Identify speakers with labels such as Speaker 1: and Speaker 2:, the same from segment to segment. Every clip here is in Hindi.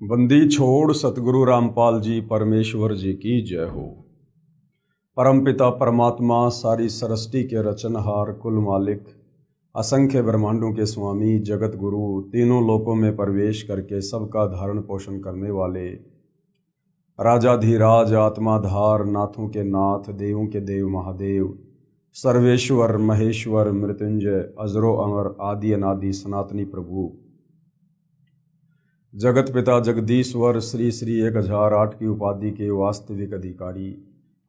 Speaker 1: बंदी छोड़ सतगुरु रामपाल जी परमेश्वर जी की जय हो। परमपिता परमात्मा सारी सृष्टि के रचनहार कुल मालिक असंख्य ब्रह्मांडों के स्वामी जगत गुरु तीनों लोकों में प्रवेश करके सबका धारण पोषण करने वाले राजाधिराज आत्माधार नाथों के नाथ देवों के देव महादेव सर्वेश्वर महेश्वर मृत्युंजय अजरो अमर आदि अनादि सनातनी प्रभु जगत पिता जगदीश्वर श्री श्री 1008 की उपाधि के वास्तविक अधिकारी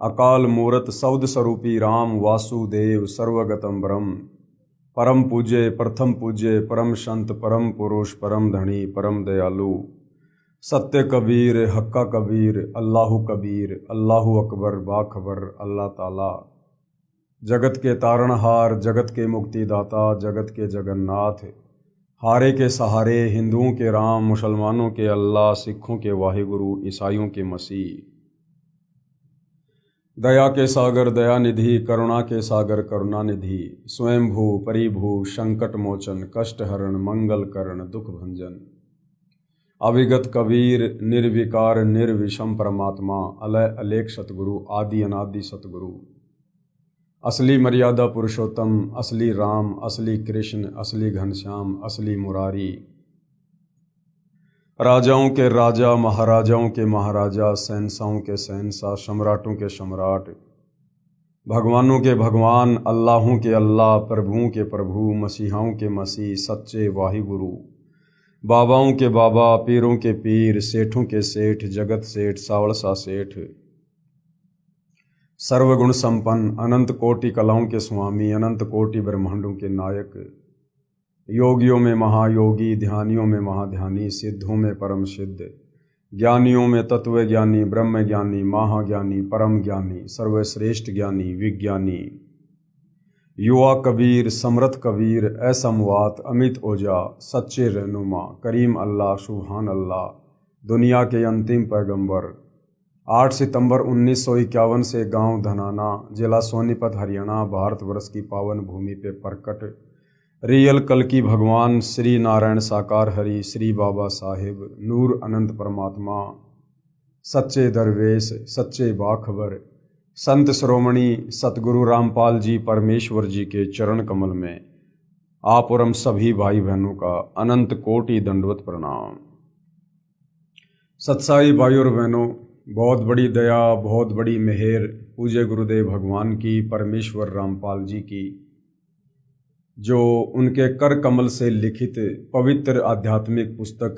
Speaker 1: अकाल मूरत सौद स्वरूपी राम वासुदेव सर्वगतम ब्रह्म परम पूज्य प्रथम पूज्य परम संत परम पुरुष परम धनी परम दयालु सत्य कबीर हक्का कबीर अल्लाहु कबीर अल्लाहु अकबर बाखबर अल्लाह ताला जगत के तारणहार जगत के मुक्तिदाता जगत के जगन्नाथ हारे के सहारे हिंदुओं के राम मुसलमानों के अल्लाह सिखों के वाहिगुरु ईसाइयों के मसीह दया के सागर दयानिधि करुणा के सागर करुणानिधि स्वयंभू परिभू संकट मोचन कष्ट हरण मंगल करण दुख भंजन अविगत कबीर निर्विकार निर्विषम परमात्मा अलय अलेख सतगुरु आदि अनादि सतगुरु असली मर्यादा पुरुषोत्तम असली राम असली कृष्ण असली घनश्याम असली मुरारी राजाओं के राजा महाराजाओं के महाराजा शहंशाहों के शहंशाह सम्राटों के सम्राट भगवानों के भगवान अल्लाहों के अल्लाह प्रभुओं के प्रभु मसीहाओं के मसीह सच्चे वाहिगुरु बाबाओं के बाबा पीरों के पीर सेठों के सेठ जगत सेठ सावड़सा सेठ सर्वगुण संपन्न अनंत कोटि कलाओं के स्वामी अनंत कोटि ब्रह्मांडों के नायक योगियों में महायोगी ध्यानियों में महाध्यानी सिद्धों में परम सिद्ध ज्ञानियों में तत्व ज्ञानी ब्रह्म ज्ञानी महाज्ञानी परम ज्ञानी सर्वश्रेष्ठ ज्ञानी विज्ञानी युवा कबीर समर्थ कबीर असमवात अमित ओजा सच्चे रहनुमा करीम अल्लाह सुभान अल्लाह दुनिया के अंतिम पैगंबर 8 सितंबर 1951 से गांव धनाना जिला सोनीपत हरियाणा भारतवर्ष की पावन भूमि पे प्रकट रियल कल की भगवान श्री नारायण साकार हरि श्री बाबा साहिब नूर अनंत परमात्मा सच्चे दरवेश सच्चे बाखबर संत श्रोमणी सतगुरु रामपाल जी परमेश्वर जी के चरण कमल में आप और हम सभी भाई बहनों का अनंत कोटि दंडवत प्रणाम। सत्साई भाई और बहनों, बहुत बड़ी दया बहुत बड़ी मेहर पूज्य गुरुदेव भगवान की परमेश्वर रामपाल जी की जो उनके कर कमल से लिखित पवित्र आध्यात्मिक पुस्तक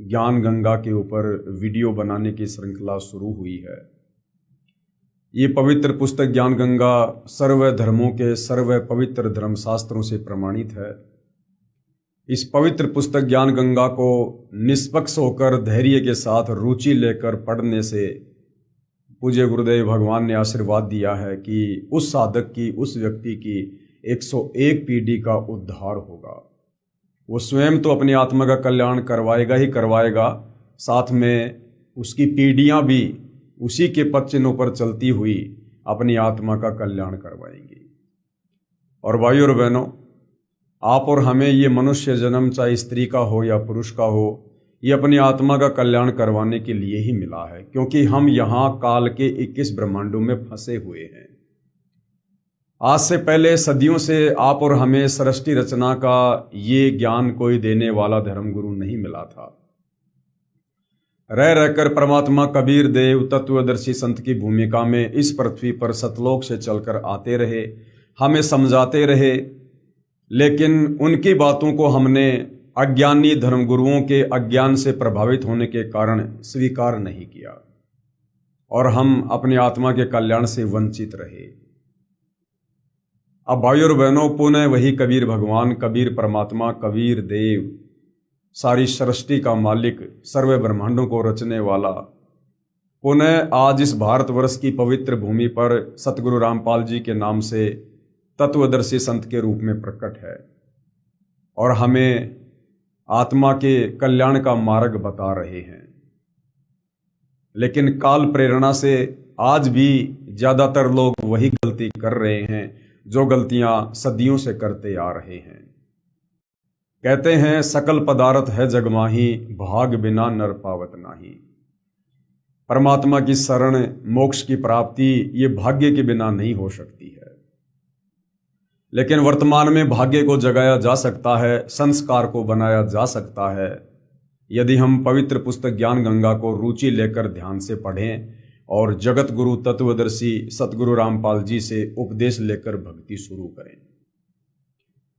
Speaker 1: ज्ञान गंगा के ऊपर वीडियो बनाने की श्रृंखला शुरू हुई है। ये पवित्र पुस्तक ज्ञान गंगा सर्व धर्मों के सर्व पवित्र धर्मशास्त्रों से प्रमाणित है। इस पवित्र पुस्तक ज्ञान गंगा को निष्पक्ष होकर धैर्य के साथ रुचि लेकर पढ़ने से पूज्य गुरुदेव भगवान ने आशीर्वाद दिया है कि उस साधक की उस व्यक्ति की 101 पीढ़ी का उद्धार होगा। वो स्वयं तो अपनी आत्मा का कल्याण करवाएगा ही करवाएगा, साथ में उसकी पीढ़ियां भी उसी के पद चिन्हों पर चलती हुई अपनी आत्मा का कल्याण करवाएंगी। और भाई और बहनों, आप और हमें ये मनुष्य जन्म चाहे स्त्री का हो या पुरुष का हो, ये अपनी आत्मा का कल्याण करवाने के लिए ही मिला है, क्योंकि हम यहाँ काल के 21 ब्रह्मांडों में फंसे हुए हैं। आज से पहले सदियों से आप और हमें सृष्टि रचना का ये ज्ञान कोई देने वाला धर्मगुरु नहीं मिला था। रह रहकर परमात्मा कबीर देव तत्वदर्शी संत की भूमिका में इस पृथ्वी पर सतलोक से चलकर आते रहे, हमें समझाते रहे, लेकिन उनकी बातों को हमने अज्ञानी धर्मगुरुओं के अज्ञान से प्रभावित होने के कारण स्वीकार नहीं किया और हम अपनी आत्मा के कल्याण से वंचित रहे। अब भाई और बहनों, पुनः वही कबीर भगवान कबीर परमात्मा कबीर देव सारी सृष्टि का मालिक सर्व ब्रह्मांडों को रचने वाला पुनः आज इस भारतवर्ष की पवित्र भूमि पर सतगुरु रामपाल जी के नाम से तत्वदर्शी संत के रूप में प्रकट है और हमें आत्मा के कल्याण का मार्ग बता रहे हैं। लेकिन काल प्रेरणा से आज भी ज्यादातर लोग वही गलती कर रहे हैं जो गलतियां सदियों से करते आ रहे हैं। कहते हैं सकल पदार्थ है जग माही, भाग बिना नर पावत नाही। परमात्मा की शरण, मोक्ष की प्राप्ति ये भाग्य के बिना नहीं हो सकती है। लेकिन वर्तमान में भाग्य को जगाया जा सकता है, संस्कार को बनाया जा सकता है, यदि हम पवित्र पुस्तक ज्ञान गंगा को रुचि लेकर ध्यान से पढ़ें और जगत गुरु तत्वदर्शी सतगुरु रामपाल जी से उपदेश लेकर भक्ति शुरू करें।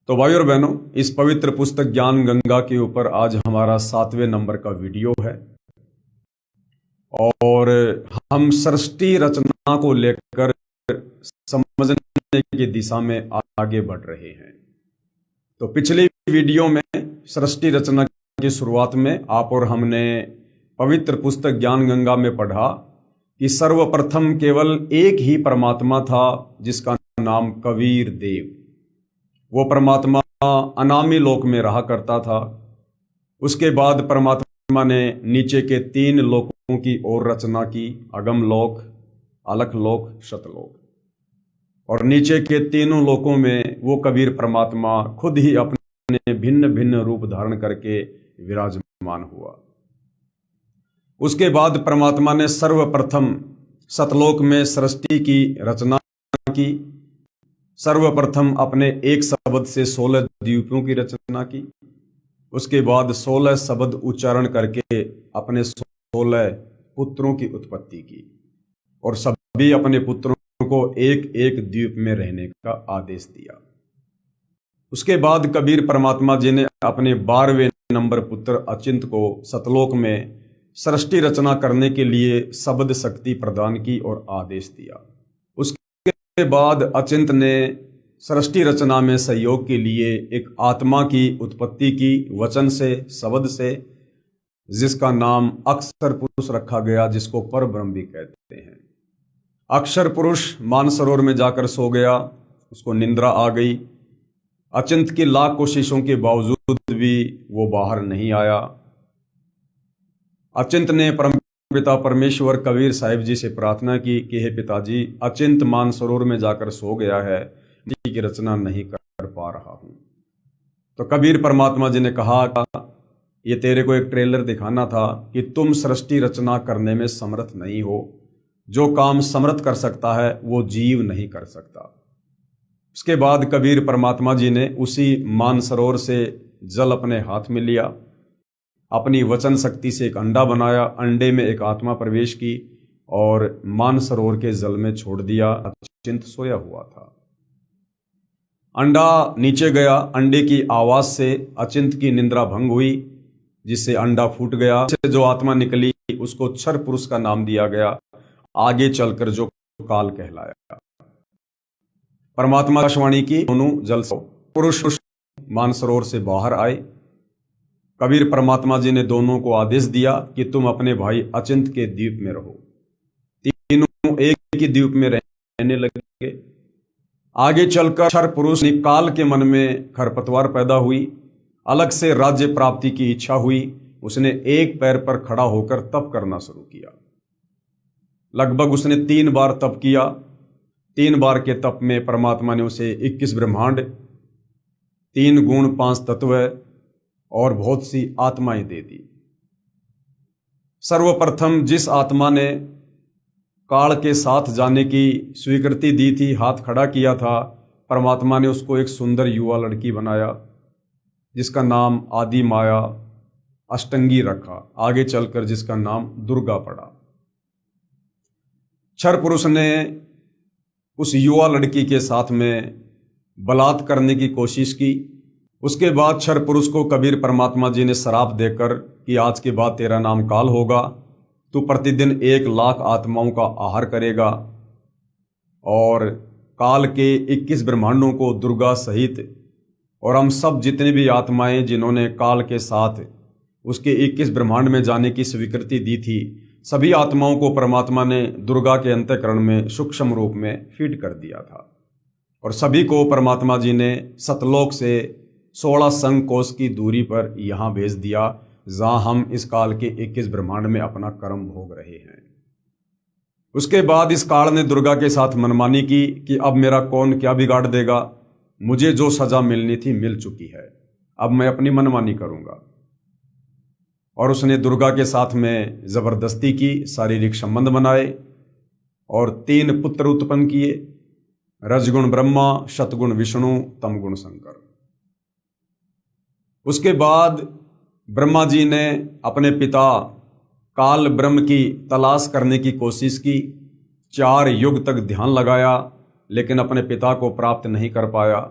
Speaker 1: तो भाई और बहनों, इस पवित्र पुस्तक ज्ञान गंगा के ऊपर आज हमारा 7वें नंबर का वीडियो है और हम सृष्टि रचना को लेकर समझने की दिशा में आगे बढ़ रहे हैं। तो पिछले वीडियो में सृष्टि रचना की शुरुआत में आप और हमने पवित्र पुस्तक ज्ञान गंगा में पढ़ा कि सर्वप्रथम केवल एक ही परमात्मा था जिसका नाम कबीर देव। वो परमात्मा अनामी लोक में रहा करता था। उसके बाद परमात्मा ने नीचे के 3 लोकों की ओर रचना की, अगम लोक, अलख लोक, शतलोक। और नीचे के तीनों लोकों में वो कबीर परमात्मा खुद ही अपने भिन्न भिन्न रूप धारण करके विराजमान हुआ। उसके बाद परमात्मा ने सर्वप्रथम सतलोक में सृष्टि की रचना की। सर्वप्रथम अपने एक शब्द से 16 द्वीपों की रचना की। उसके बाद 16 शब्द उच्चारण करके अपने 16 पुत्रों की उत्पत्ति की और सभी अपने पुत्रों को एक एक द्वीप में रहने का आदेश दिया। उसके बाद कबीर परमात्मा जी ने अपने 12वें नंबर पुत्र अचिंत को सतलोक में सृष्टि रचना करने के लिए शब्द शक्ति प्रदान की और आदेश दिया। उसके बाद अचिंत ने सृष्टि रचना में सहयोग के लिए एक आत्मा की उत्पत्ति की, वचन से, शब्द से, जिसका नाम अक्षर पुरुष रखा गया, जिसको परब्रह्म भी कहते हैं। अक्षर पुरुष मानसरोवर में जाकर सो गया, उसको निंद्रा आ गई। अचिंत की लाख कोशिशों के बावजूद भी वो बाहर नहीं आया। अचिंत ने परमपिता परमेश्वर कबीर साहिब जी से प्रार्थना की कि हे पिताजी, अचिंत मानसरोवर में जाकर सो गया है, की रचना नहीं कर पा रहा हूं। तो कबीर परमात्मा जी ने कहा, ये तेरे को एक ट्रेलर दिखाना था कि तुम सृष्टि रचना करने में समर्थ नहीं हो। जो काम समर्थ कर सकता है वो जीव नहीं कर सकता। उसके बाद कबीर परमात्मा जी ने उसी मानसरोवर से जल अपने हाथ में लिया, अपनी वचन शक्ति से एक अंडा बनाया, अंडे में एक आत्मा प्रवेश की और मानसरोवर के जल में छोड़ दिया। अचिंत सोया हुआ था। अंडा नीचे गया, अंडे की आवाज से अचिंत की निंद्रा भंग हुई, जिससे अंडा फूट गया। जो आत्मा निकली उसको क्षर पुरुष का नाम दिया गया, आगे चलकर जो काल कहलाया। परमात्मा आकाशवाणी की, दोनों जल पुरुष मानसरोवर से बाहर आए। कबीर परमात्मा जी ने दोनों को आदेश दिया कि तुम अपने भाई अचिंत के द्वीप में रहो। तीनों एक ही द्वीप में रहने लगे। आगे चलकर क्षर पुरुष काल के मन में खरपतवार पैदा हुई, अलग से राज्य प्राप्ति की इच्छा हुई। उसने एक पैर पर खड़ा होकर तप करना शुरू किया। लगभग उसने 3 बार तप किया। 3 बार के तप में परमात्मा ने उसे 21 ब्रह्मांड, 3 गुण, 5 तत्व और बहुत सी आत्माएं दे दी। सर्वप्रथम जिस आत्मा ने काल के साथ जाने की स्वीकृति दी थी, हाथ खड़ा किया था, परमात्मा ने उसको एक सुंदर युवा लड़की बनाया, जिसका नाम आदि माया अष्टंगी रखा। आगे चलकर जिसका नाम दुर्गा पड़ा। क्षर पुरुष ने उस युवा लड़की के साथ में बलात् करने की कोशिश की। उसके बाद क्षर पुरुष को कबीर परमात्मा जी ने श्राप देकर कि आज के बाद तेरा नाम काल होगा, तू प्रतिदिन 1 लाख आत्माओं का आहार करेगा और काल के 21 ब्रह्मांडों को दुर्गा सहित और हम सब जितने भी आत्माएं जिन्होंने काल के साथ उसके 21 ब्रह्मांड में जाने की स्वीकृति दी थी, सभी आत्माओं को परमात्मा ने दुर्गा के अंतःकरण में सूक्ष्म रूप में फीड कर दिया था और सभी को परमात्मा जी ने सतलोक से 16 संघ कोस की दूरी पर यहाँ भेज दिया, जहाँ हम इस काल के 21 ब्रह्मांड में अपना कर्म भोग रहे हैं। उसके बाद इस काल ने दुर्गा के साथ मनमानी की कि अब मेरा कौन क्या बिगाड़ देगा, मुझे जो सजा मिलनी थी मिल चुकी है, अब मैं अपनी मनमानी करूंगा। और उसने दुर्गा के साथ में जबरदस्ती की, शारीरिक संबंध बनाए और 3 पुत्र उत्पन्न किए, रजगुण ब्रह्मा, शतगुण विष्णु, तमगुण शंकर। उसके बाद ब्रह्मा जी ने अपने पिता काल ब्रह्म की तलाश करने की कोशिश की, 4 युग तक ध्यान लगाया, लेकिन अपने पिता को प्राप्त नहीं कर पाया।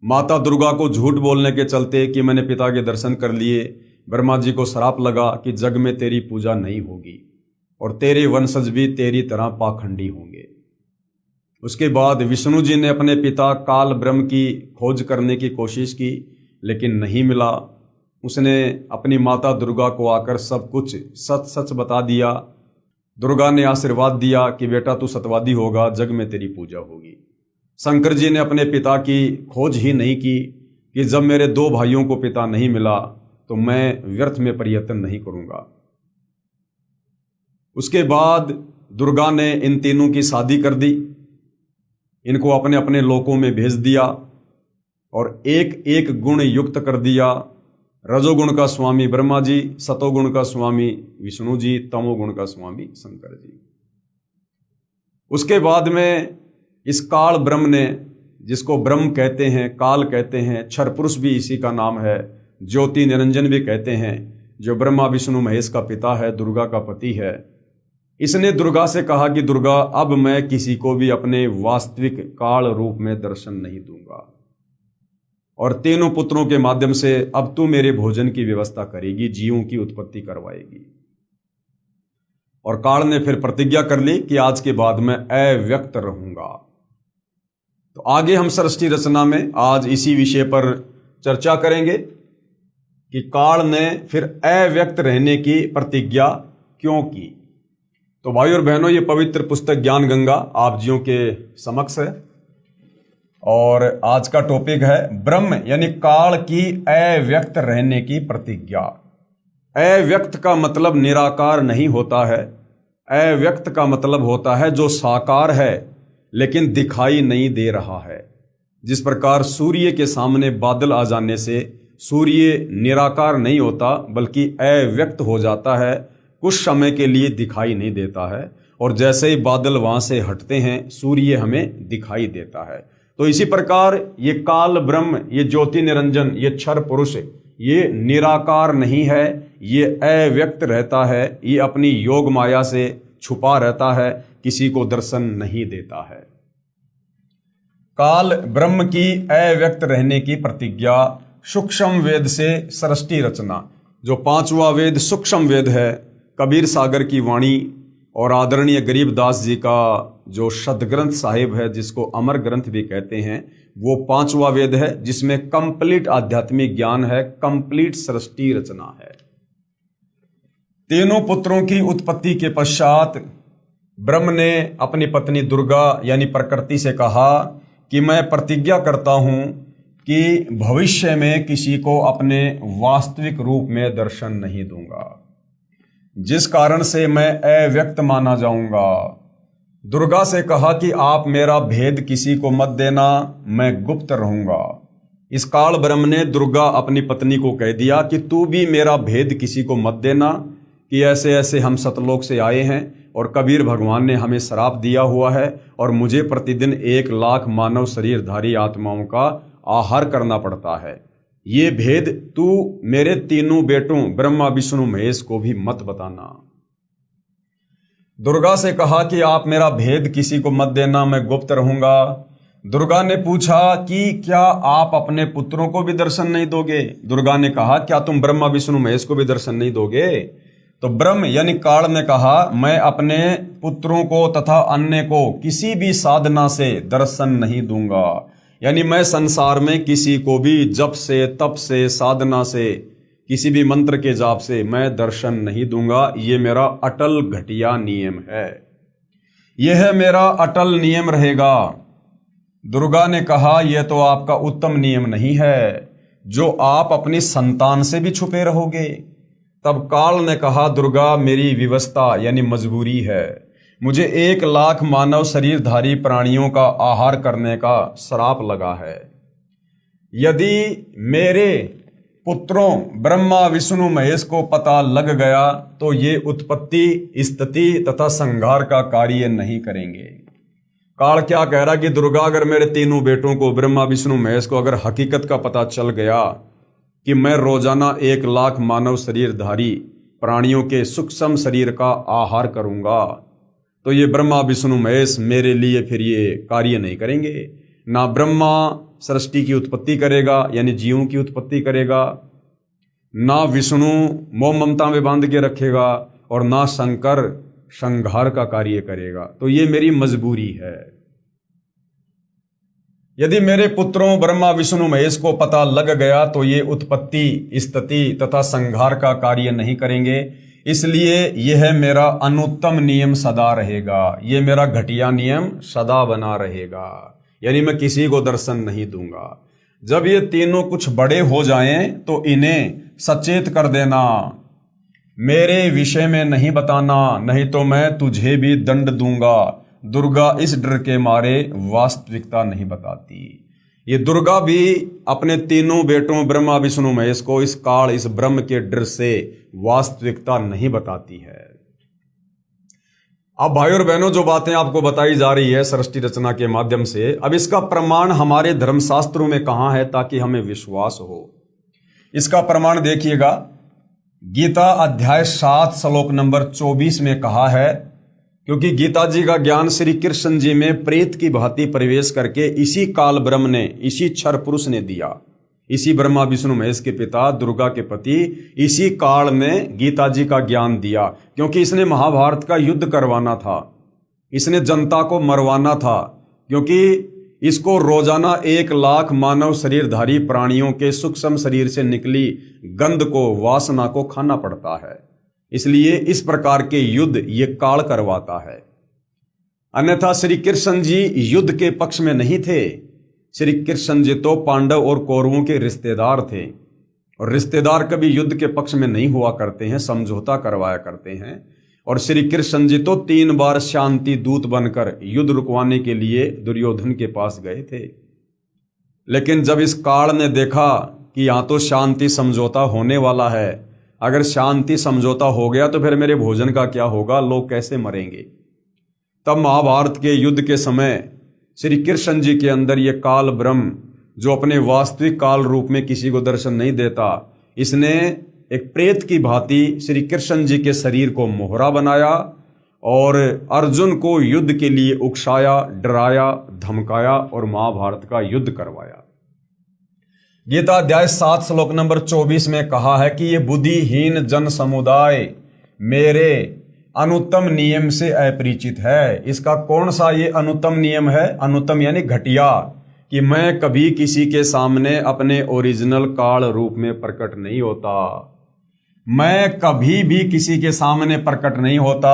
Speaker 1: माता दुर्गा को झूठ बोलने के चलते कि मैंने पिता के दर्शन कर लिए, ब्रह्मा जी को श्राप लगा कि जग में तेरी पूजा नहीं होगी और तेरे वंशज भी तेरी तरह पाखंडी होंगे। उसके बाद विष्णु जी ने अपने पिता काल ब्रह्म की खोज करने की कोशिश की, लेकिन नहीं मिला। उसने अपनी माता दुर्गा को आकर सब कुछ सच सच बता दिया। दुर्गा ने आशीर्वाद दिया कि बेटा तू सत्यवादी होगा, जग में तेरी पूजा होगी। शंकर जी ने अपने पिता की खोज ही नहीं की कि जब मेरे 2 भाइयों को पिता नहीं मिला तो मैं व्यर्थ में प्रयत्न नहीं करूंगा। उसके बाद दुर्गा ने इन तीनों की शादी कर दी, इनको अपने अपने लोकों में भेज दिया और एक एक गुण युक्त कर दिया। रजोगुण का स्वामी ब्रह्मा जी, सतोगुण का स्वामी विष्णु जी, तमोगुण का स्वामी शंकर जी। उसके बाद में इस काल ब्रह्म ने, जिसको ब्रह्म कहते हैं, काल कहते हैं, क्षर पुरुष भी इसी का नाम है, ज्योति निरंजन भी कहते हैं, जो ब्रह्मा विष्णु महेश का पिता है, दुर्गा का पति है, इसने दुर्गा से कहा कि दुर्गा अब मैं किसी को भी अपने वास्तविक काल रूप में दर्शन नहीं दूंगा और तीनों पुत्रों के माध्यम से अब तू मेरे भोजन की व्यवस्था करेगी, जीवों की उत्पत्ति करवाएगी। और काल ने फिर प्रतिज्ञा कर ली कि आज के बाद मैं अव्यक्त रहूंगा। तो आगे हम सृष्टि रचना में आज इसी विषय पर चर्चा करेंगे कि काल ने फिर अव्यक्त रहने की प्रतिज्ञा क्यों की। तो भाई और बहनों, ये पवित्र पुस्तक ज्ञान गंगा आप जियों के समक्ष है और आज का टॉपिक है ब्रह्म यानी काल की अव्यक्त रहने की प्रतिज्ञा। अव्यक्त का मतलब निराकार नहीं होता है, अव्यक्त का मतलब होता है जो साकार है लेकिन दिखाई नहीं दे रहा है। जिस प्रकार सूर्य के सामने बादल आ जाने से सूर्य निराकार नहीं होता बल्कि अव्यक्त हो जाता है, कुछ समय के लिए दिखाई नहीं देता है, और जैसे ही बादल वहां से हटते हैं सूर्य हमें दिखाई देता है। तो इसी प्रकार ये काल ब्रह्म, ये ज्योति निरंजन, ये क्षर पुरुष, ये निराकार नहीं है, ये अव्यक्त रहता है, ये अपनी योग माया से छुपा रहता है, किसी को दर्शन नहीं देता है। काल ब्रह्म की अव्यक्त रहने की प्रतिज्ञा सूक्ष्म वेद से सृष्टि रचना, जो 5वां वेद सूक्ष्म वेद है, कबीर सागर की वाणी और आदरणीय गरीबदास जी का जो सदग्रंथ साहिब है, जिसको अमर ग्रंथ भी कहते हैं, वो 5वां वेद है जिसमें कंप्लीट आध्यात्मिक ज्ञान है, कंप्लीट सृष्टि रचना है। तीनों पुत्रों की उत्पत्ति के पश्चात ब्रह्म ने अपनी पत्नी दुर्गा यानी प्रकृति से कहा कि मैं प्रतिज्ञा करता हूं कि भविष्य में किसी को अपने वास्तविक रूप में दर्शन नहीं दूंगा, जिस कारण से मैं अव्यक्त माना जाऊंगा। दुर्गा से कहा कि आप मेरा भेद किसी को मत देना, मैं गुप्त रहूंगा। इस काल ब्रह्म ने दुर्गा अपनी पत्नी को कह दिया कि तू भी मेरा भेद किसी को मत देना, कि ऐसे ऐसे हम सतलोक से आए हैं और कबीर भगवान ने हमें श्राप दिया हुआ है और मुझे प्रतिदिन 1 लाख मानव शरीरधारी आत्माओं का आहार करना पड़ता है। ये भेद तू मेरे तीनों बेटों ब्रह्मा विष्णु महेश को भी मत बताना। दुर्गा से कहा कि आप मेरा भेद किसी को मत देना, मैं गुप्त रहूंगा। दुर्गा ने पूछा कि क्या आप अपने पुत्रों को भी दर्शन नहीं दोगे? दुर्गा ने कहा क्या तुम ब्रह्मा विष्णु महेश को भी दर्शन नहीं दोगे? तो ब्रह्म यानी काल ने कहा मैं अपने पुत्रों को तथा अन्य को किसी भी साधना से दर्शन नहीं दूंगा, यानी मैं संसार में किसी को भी जप से, तप से, साधना से, किसी भी मंत्र के जाप से मैं दर्शन नहीं दूंगा। ये मेरा अटल घटिया नियम है, यह मेरा अटल नियम रहेगा। दुर्गा ने कहा यह तो आपका उत्तम नियम नहीं है जो आप अपनी संतान से भी छुपे रहोगे। तब काल ने कहा दुर्गा मेरी विवशता यानी मजबूरी है, मुझे 1 लाख मानव शरीरधारी प्राणियों का आहार करने का श्राप लगा है। यदि मेरे पुत्रों ब्रह्मा विष्णु महेश को पता लग गया तो ये उत्पत्ति स्थिति तथा संहार का कार्य नहीं करेंगे। काल क्या कह रहा कि दुर्गा, अगर मेरे तीनों बेटों को ब्रह्मा विष्णु महेश को अगर हकीकत का पता चल गया कि मैं रोजाना 1,00,000 मानव शरीरधारी प्राणियों के सूक्ष्म शरीर का आहार करूंगा, तो ये ब्रह्मा विष्णु महेश मेरे लिए फिर ये कार्य नहीं करेंगे। ना ब्रह्मा सृष्टि की उत्पत्ति करेगा यानी जीवों की उत्पत्ति करेगा, ना विष्णु मोह ममता में बांध के रखेगा, और ना शंकर संहार का कार्य करेगा। तो ये मेरी मजबूरी है। यदि मेरे पुत्रों ब्रह्मा विष्णु महेश को पता लग गया तो ये उत्पत्ति स्थिति तथा संहार का कार्य नहीं करेंगे। इसलिए यह मेरा अनुत्तम नियम सदा रहेगा, ये मेरा घटिया नियम सदा बना रहेगा, यानी मैं किसी को दर्शन नहीं दूंगा। जब ये तीनों कुछ बड़े हो जाएं तो इन्हें सचेत कर देना, मेरे विषय में नहीं बताना, नहीं तो मैं तुझे भी दंड दूंगा। दुर्गा इस डर के मारे वास्तविकता नहीं बताती। ये दुर्गा भी अपने तीनों बेटों ब्रह्मा विष्णु महेश को इस काल इस ब्रह्म के डर से वास्तविकता नहीं बताती है। अब भाई और बहनों, जो बातें आपको बताई जा रही है सृष्टि रचना के माध्यम से, अब इसका प्रमाण हमारे धर्मशास्त्रों में कहां है ताकि हमें विश्वास हो। इसका प्रमाण देखिएगा, गीता अध्याय 7 श्लोक नंबर 24 में कहा है, क्योंकि गीता जी का ज्ञान श्री कृष्ण जी में प्रेत की भांति प्रवेश करके इसी काल ब्रह्म ने, इसी क्षर पुरुष ने दिया। इसी ब्रह्मा विष्णु महेश के पिता दुर्गा के पति इसी काल ने गीता जी का ज्ञान दिया, क्योंकि इसने महाभारत का युद्ध करवाना था, इसने जनता को मरवाना था, क्योंकि इसको रोजाना 1,00,000 मानव शरीरधारी प्राणियों के सूक्ष्म शरीर से निकली गंध को, वासना को खाना पड़ता है। इसलिए इस प्रकार के युद्ध ये काल करवाता है। अन्यथा श्री कृष्ण जी युद्ध के पक्ष में नहीं थे। श्री कृष्ण जी तो पांडव और कौरवों के रिश्तेदार थे, और रिश्तेदार कभी युद्ध के पक्ष में नहीं हुआ करते हैं, समझौता करवाया करते हैं। और श्री कृष्ण जी तो 3 बार शांति दूत बनकर युद्ध रुकवाने के लिए दुर्योधन के पास गए थे। लेकिन जब इस काल ने देखा कि यहां तो शांति समझौता होने वाला है, अगर शांति समझौता हो गया तो फिर मेरे भोजन का क्या होगा, लोग कैसे मरेंगे, तब महाभारत के युद्ध के समय श्री कृष्ण जी के अंदर ये काल ब्रह्म, जो अपने वास्तविक काल रूप में किसी को दर्शन नहीं देता, इसने एक प्रेत की भांति श्री कृष्ण जी के शरीर को मोहरा बनाया और अर्जुन को युद्ध के लिए उकसाया, डराया, धमकाया और महाभारत का युद्ध करवाया। गीता अध्याय 7 श्लोक नंबर 24 में कहा है कि ये बुद्धिहीन जन समुदाय मेरे अनुत्तम नियम से अपरिचित है। इसका कौन सा ये अनुत्तम नियम है? अनुत्तम यानी घटिया, कि मैं कभी किसी के सामने अपने ओरिजिनल काल रूप में प्रकट नहीं होता, मैं कभी भी किसी के सामने प्रकट नहीं होता,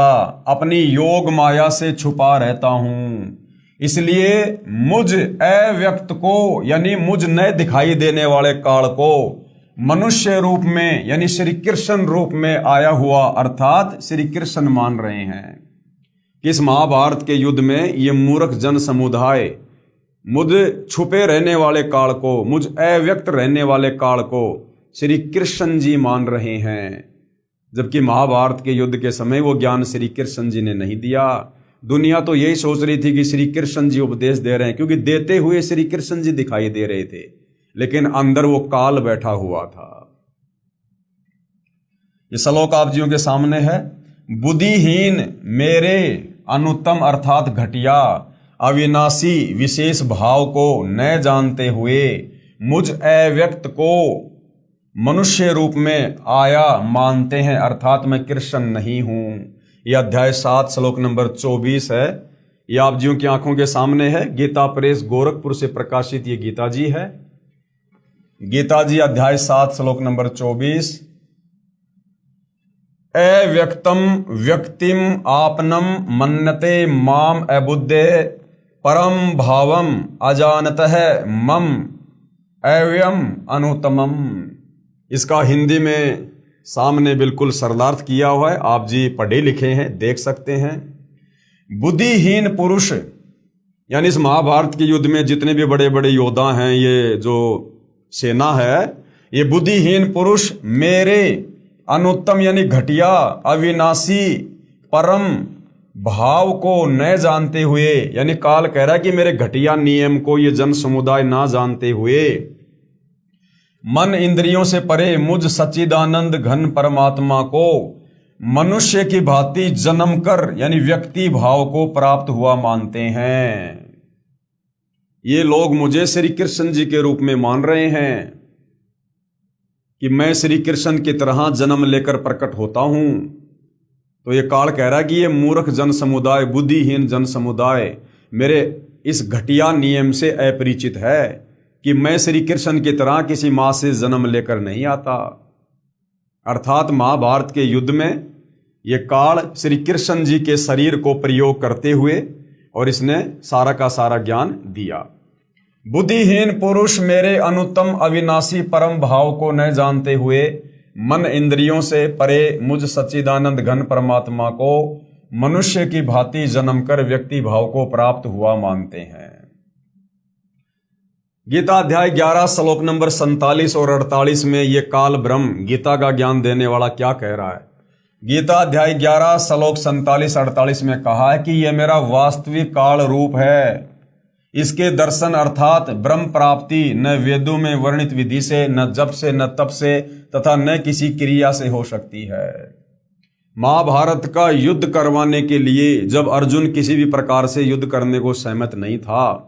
Speaker 1: अपनी योग माया से छुपा रहता हूं। इसलिए मुझ अव्यक्त को यानी मुझ न दिखाई देने वाले काल को मनुष्य रूप में यानी श्री कृष्ण रूप में आया हुआ अर्थात श्री कृष्ण मान रहे हैं। किस महाभारत के युद्ध में ये मूर्ख जन समुदाय मुझ छुपे रहने वाले काल को, मुझ अव्यक्त रहने वाले काल को श्री कृष्ण जी मान रहे हैं, जबकि महाभारत के युद्ध के समय वो ज्ञान श्री कृष्ण जी ने नहीं दिया। दुनिया तो यही सोच रही थी कि श्री कृष्ण जी उपदेश दे रहे हैं, क्योंकि देते हुए श्री कृष्ण जी दिखाई दे रहे थे, लेकिन अंदर वो काल बैठा हुआ था। ये श्लोक आप जियों के सामने है। बुद्धिहीन मेरे अनुत्तम अर्थात घटिया अविनाशी विशेष भाव को न जानते हुए मुझ अव्यक्त को मनुष्य रूप में आया मानते हैं, अर्थात मैं कृष्ण नहीं हूं। यह अध्याय 7 श्लोक नंबर 24 है। यह आप जियों की आंखों के सामने है। गीता प्रेस गोरखपुर से प्रकाशित ये गीता जी है। गीता जी अध्याय 7 श्लोक नंबर 24। अव्यक्तम व्यक्तिम आपनम मन्नते माम अबुद्धे परम भावम अजानतः मम अव्ययम अनुत्तमम। इसका हिंदी में सामने बिल्कुल सरलार्थ किया हुआ है, आप जी पढ़े लिखे हैं, देख सकते हैं। बुद्धिहीन पुरुष यानी इस महाभारत के युद्ध में जितने भी बड़े बड़े योद्धा हैं, ये जो सेना है, ये बुद्धिहीन पुरुष मेरे अनुत्तम यानी घटिया, अविनाशी, परम भाव को न जानते हुए, यानी काल कह रहा है कि मेरे घटिया नियम को ये जन समुदाय ना जानते हुए मन इंद्रियों से परे मुझ सच्चिदानंद घन परमात्मा को मनुष्य की भांति जन्म कर यानी व्यक्ति भाव को प्राप्त हुआ मानते हैं। ये लोग मुझे श्री कृष्ण जी के रूप में मान रहे हैं कि मैं श्री कृष्ण की तरह जन्म लेकर प्रकट होता हूं। तो ये काल कह रहा है कि ये मूर्ख जन समुदाय, बुद्धिहीन जन समुदाय मेरे इस घटिया नियम से अपरिचित है कि मैं श्री कृष्ण की तरह किसी मां से जन्म लेकर नहीं आता। अर्थात महाभारत के युद्ध में ये काल श्री कृष्ण जी के शरीर को प्रयोग करते हुए और इसने सारा का सारा ज्ञान दिया। बुद्धिहीन पुरुष मेरे अनुत्तम अविनाशी परम भाव को न जानते हुए मन इंद्रियों से परे मुझ सच्चिदानंद घन परमात्मा को मनुष्य की भांति जन्म कर व्यक्ति भाव को प्राप्त हुआ मानते हैं। गीता अध्याय 11 श्लोक नंबर 47 और 48 में ये काल ब्रह्म गीता का ज्ञान देने वाला क्या कह रहा है। गीता अध्याय 11 श्लोक 47-48 में कहा है कि यह मेरा वास्तविक काल रूप है। इसके दर्शन अर्थात ब्रह्म प्राप्ति न वेदों में वर्णित विधि से, न जप से, न तप से तथा न किसी क्रिया से हो सकती है। महाभारत का युद्ध करवाने के लिए जब अर्जुन किसी भी प्रकार से युद्ध करने को सहमत नहीं था,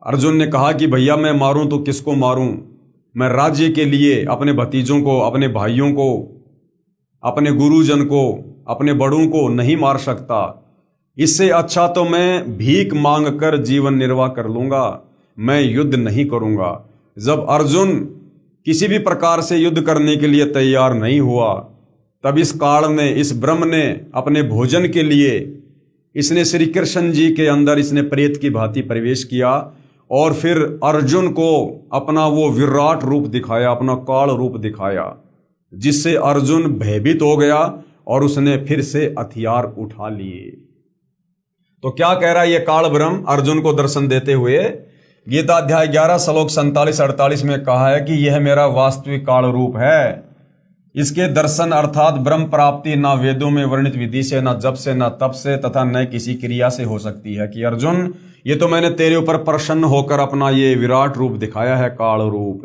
Speaker 1: अर्जुन ने कहा कि भैया मैं मारूं तो किसको मारूं, मैं राज्य के लिए अपने भतीजों को, अपने भाइयों को, अपने गुरुजन को, अपने बड़ों को नहीं मार सकता। इससे अच्छा तो मैं भीख मांग कर जीवन निर्वाह कर लूंगा, मैं युद्ध नहीं करूंगा। जब अर्जुन किसी भी प्रकार से युद्ध करने के लिए तैयार नहीं हुआ, तब इस काल ने, इस ब्रह्म ने अपने भोजन के लिए इसने श्री कृष्ण जी के अंदर इसने प्रेत की भांति प्रवेश किया और फिर अर्जुन को अपना वो विराट रूप दिखाया, अपना काल रूप दिखाया, जिससे अर्जुन भयभीत हो गया और उसने फिर से हथियार उठा लिए। तो क्या कह रहा है ये काल ब्रह्म अर्जुन को दर्शन देते हुए? गीता अध्याय 11 श्लोक 47-48 में कहा है कि यह मेरा वास्तविक काल रूप है। इसके दर्शन अर्थात ब्रह्म प्राप्ति ना वेदों में वर्णित विधि से, ना जप से, ना तप से तथा न किसी क्रिया से हो सकती है। कि अर्जुन ये तो मैंने तेरे ऊपर प्रसन्न होकर अपना ये विराट रूप दिखाया है, काल रूप,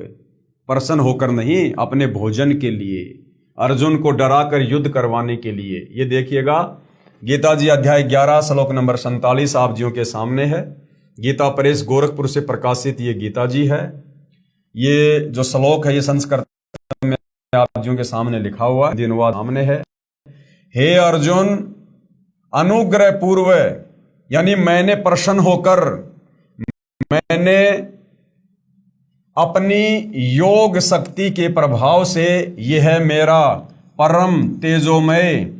Speaker 1: प्रसन्न होकर नहीं, अपने भोजन के लिए, अर्जुन को डराकर युद्ध करवाने के लिए। ये देखिएगा गीता जी अध्याय 11 श्लोक नंबर 47 आप जियों के सामने है। गीता प्रेस गोरखपुर से प्रकाशित ये गीता जी है। ये जो श्लोक है ये संस्कृत में आप जियों के सामने लिखा हुआ है, अनुवाद सामने है। हे अर्जुन, अनुग्रह पूर्व यानी मैंने प्रसन्न होकर मैंने अपनी योग शक्ति के प्रभाव से यह मेरा परम तेजोमय,